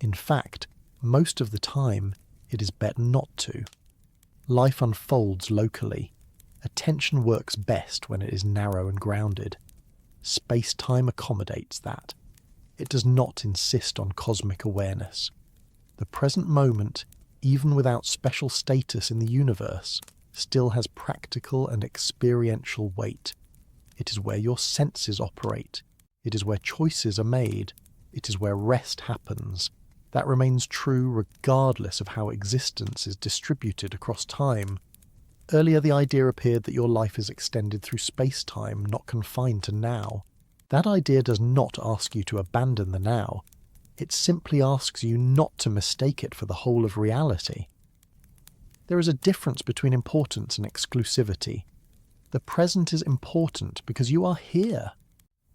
In fact, most of the time, it is better not to. Life unfolds locally. Attention works best when it is narrow and grounded. Space-time accommodates that. It does not insist on cosmic awareness. The present moment, even without special status in the universe, still has practical and experiential weight. It is where your senses operate. It is where choices are made. It is where rest happens. That remains true regardless of how existence is distributed across time. Earlier, the idea appeared that your life is extended through space-time, not confined to now. That idea does not ask you to abandon the now. It simply asks you not to mistake it for the whole of reality. There is a difference between importance and exclusivity. The present is important because you are here.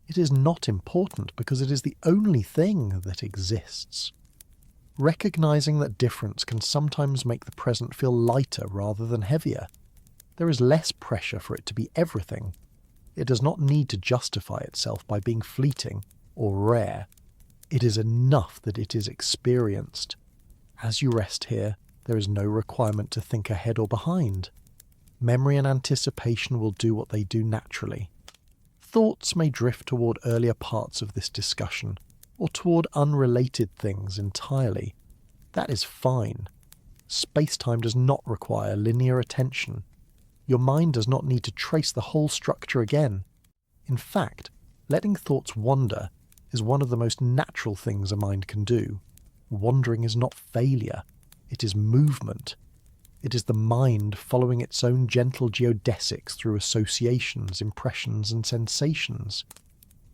It is not important because it is the only thing that exists. Recognizing that difference can sometimes make the present feel lighter rather than heavier. There is less pressure for it to be everything. It does not need to justify itself by being fleeting or rare. It is enough that it is experienced. As you rest here, there is no requirement to think ahead or behind. Memory and anticipation will do what they do naturally. Thoughts may drift toward earlier parts of this discussion, or toward unrelated things entirely. That is fine. Space-time does not require linear attention. Your mind does not need to trace the whole structure again. In fact, letting thoughts wander is one of the most natural things a mind can do. Wandering is not failure. It is movement. It is the mind following its own gentle geodesics through associations, impressions, and sensations.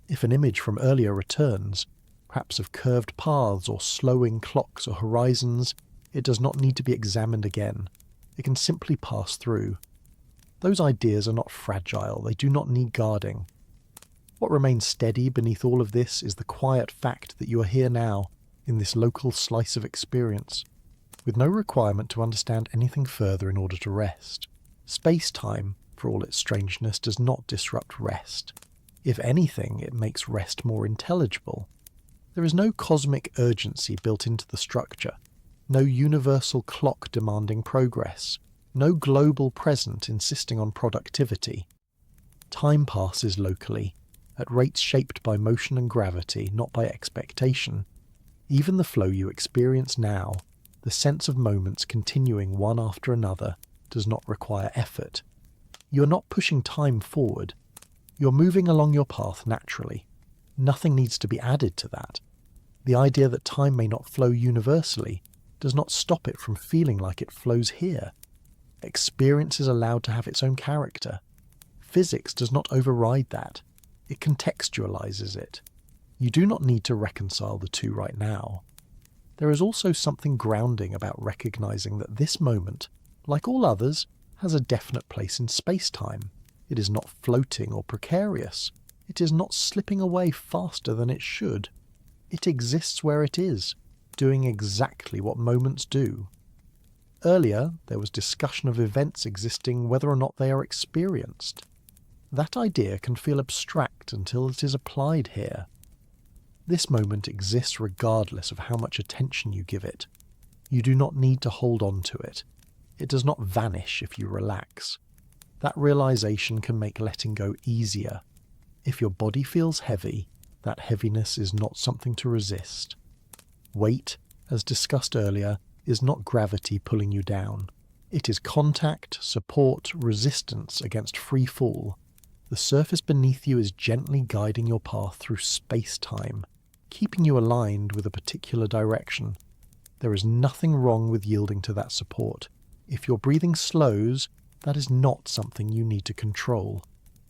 If an image from earlier returns, perhaps of curved paths or slowing clocks or horizons, it does not need to be examined again. It can simply pass through. Those ideas are not fragile, they do not need guarding. What remains steady beneath all of this is the quiet fact that you are here now, in this local slice of experience, with no requirement to understand anything further in order to rest. Space-time, for all its strangeness, does not disrupt rest. If anything, it makes rest more intelligible. There is no cosmic urgency built into the structure, no universal clock demanding progress, no global present insisting on productivity. Time passes locally, at rates shaped by motion and gravity, not by expectation. Even the flow you experience now, the sense of moments continuing one after another, does not require effort. You are not pushing time forward. You're moving along your path naturally. Nothing needs to be added to that. The idea that time may not flow universally does not stop it from feeling like it flows here. Experience is allowed to have its own character. Physics does not override that. It contextualizes it. You do not need to reconcile the two right now. There is also something grounding about recognizing that this moment, like all others, has a definite place in space-time. It is not floating or precarious. It is not slipping away faster than it should. It exists where it is, doing exactly what moments do. Earlier, there was discussion of events existing whether or not they are experienced. That idea can feel abstract until it is applied here. This moment exists regardless of how much attention you give it. You do not need to hold on to it. It does not vanish if you relax. That realization can make letting go easier. If your body feels heavy, that heaviness is not something to resist. Weight, as discussed earlier, is not gravity pulling you down. It is contact, support, resistance against free fall. The surface beneath you is gently guiding your path through space-time, keeping you aligned with a particular direction. There is nothing wrong with yielding to that support. If your breathing slows, that is not something you need to control.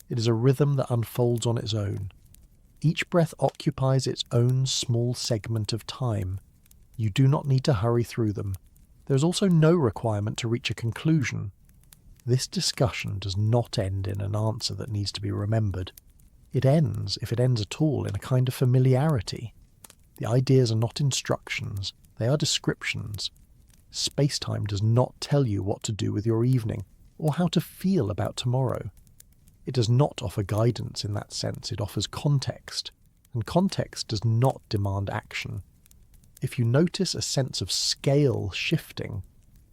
It is a rhythm that unfolds on its own. Each breath occupies its own small segment of time. You do not need to hurry through them. There is also no requirement to reach a conclusion. This discussion does not end in an answer that needs to be remembered. It ends, if it ends at all, in a kind of familiarity. The ideas are not instructions, they are descriptions. Space-time does not tell you what to do with your evening, or how to feel about tomorrow. It does not offer guidance in that sense, it offers context, and context does not demand action. If you notice a sense of scale shifting,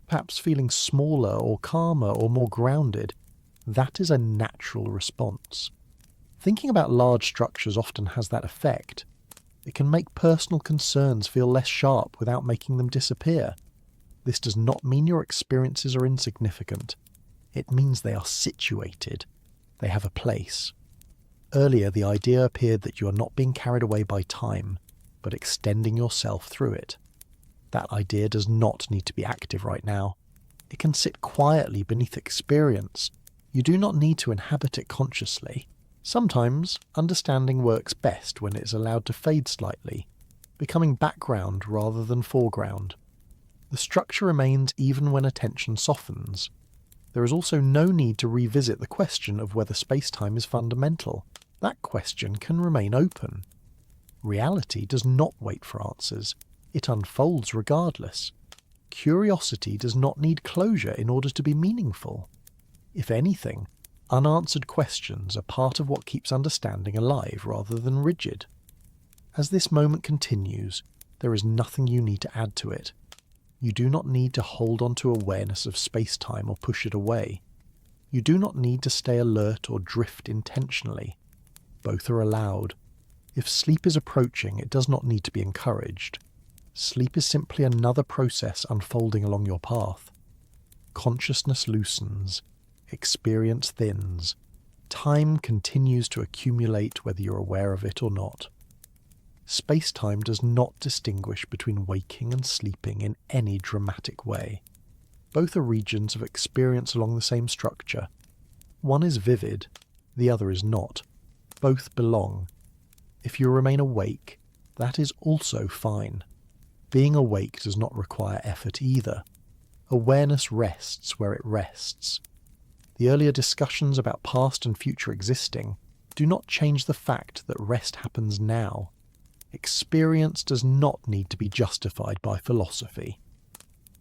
perhaps feeling smaller or calmer or more grounded, that is a natural response. Thinking about large structures often has that effect. It can make personal concerns feel less sharp without making them disappear. This does not mean your experiences are insignificant. It means they are situated. They have a place. Earlier, the idea appeared that you are not being carried away by time, but extending yourself through it. That idea does not need to be active right now. It can sit quietly beneath experience. You do not need to inhabit it consciously. Sometimes, understanding works best when it is allowed to fade slightly, becoming background rather than foreground. The structure remains even when attention softens. There is also no need to revisit the question of whether space-time is fundamental. That question can remain open. Reality does not wait for answers. It unfolds regardless. Curiosity does not need closure in order to be meaningful. If anything, unanswered questions are part of what keeps understanding alive rather than rigid. As this moment continues, there is nothing you need to add to it. You do not need to hold on to awareness of space-time or push it away. You do not need to stay alert or drift intentionally. Both are allowed. If sleep is approaching, it does not need to be encouraged. Sleep is simply another process unfolding along your path. Consciousness loosens. Experience thins. Time continues to accumulate whether you're aware of it or not. Space-time does not distinguish between waking and sleeping in any dramatic way. Both are regions of experience along the same structure. One is vivid, the other is not. Both belong. If you remain awake, that is also fine. Being awake does not require effort either. Awareness rests where it rests. The earlier discussions about past and future existing do not change the fact that rest happens now. Experience does not need to be justified by philosophy.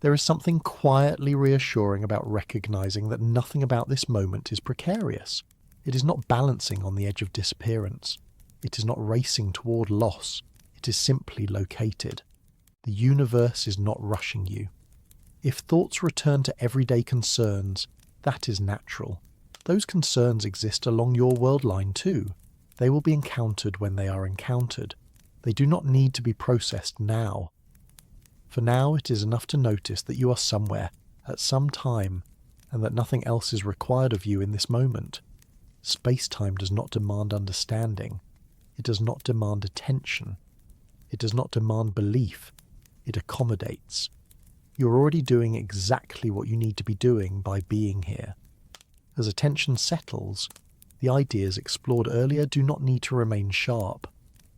There is something quietly reassuring about recognizing that nothing about this moment is precarious. It is not balancing on the edge of disappearance. It is not racing toward loss. It is simply located. The universe is not rushing you. If thoughts return to everyday concerns, that is natural. Those concerns exist along your world line too. They will be encountered when they are encountered. They do not need to be processed now. For now, it is enough to notice that you are somewhere, at some time, and that nothing else is required of you in this moment. Space-time does not demand understanding. It does not demand attention. It does not demand belief. It accommodates. You're already doing exactly what you need to be doing by being here. As attention settles, the ideas explored earlier do not need to remain sharp.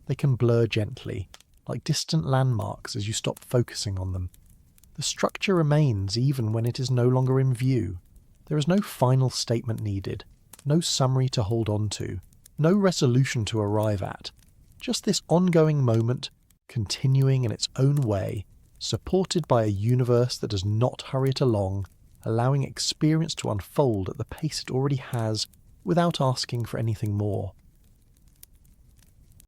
They can blur gently, like distant landmarks as you stop focusing on them. The structure remains even when it is no longer in view. There is no final statement needed, no summary to hold on to, no resolution to arrive at. Just this ongoing moment, continuing in its own way, supported by a universe that does not hurry it along, allowing experience to unfold at the pace it already has without asking for anything more.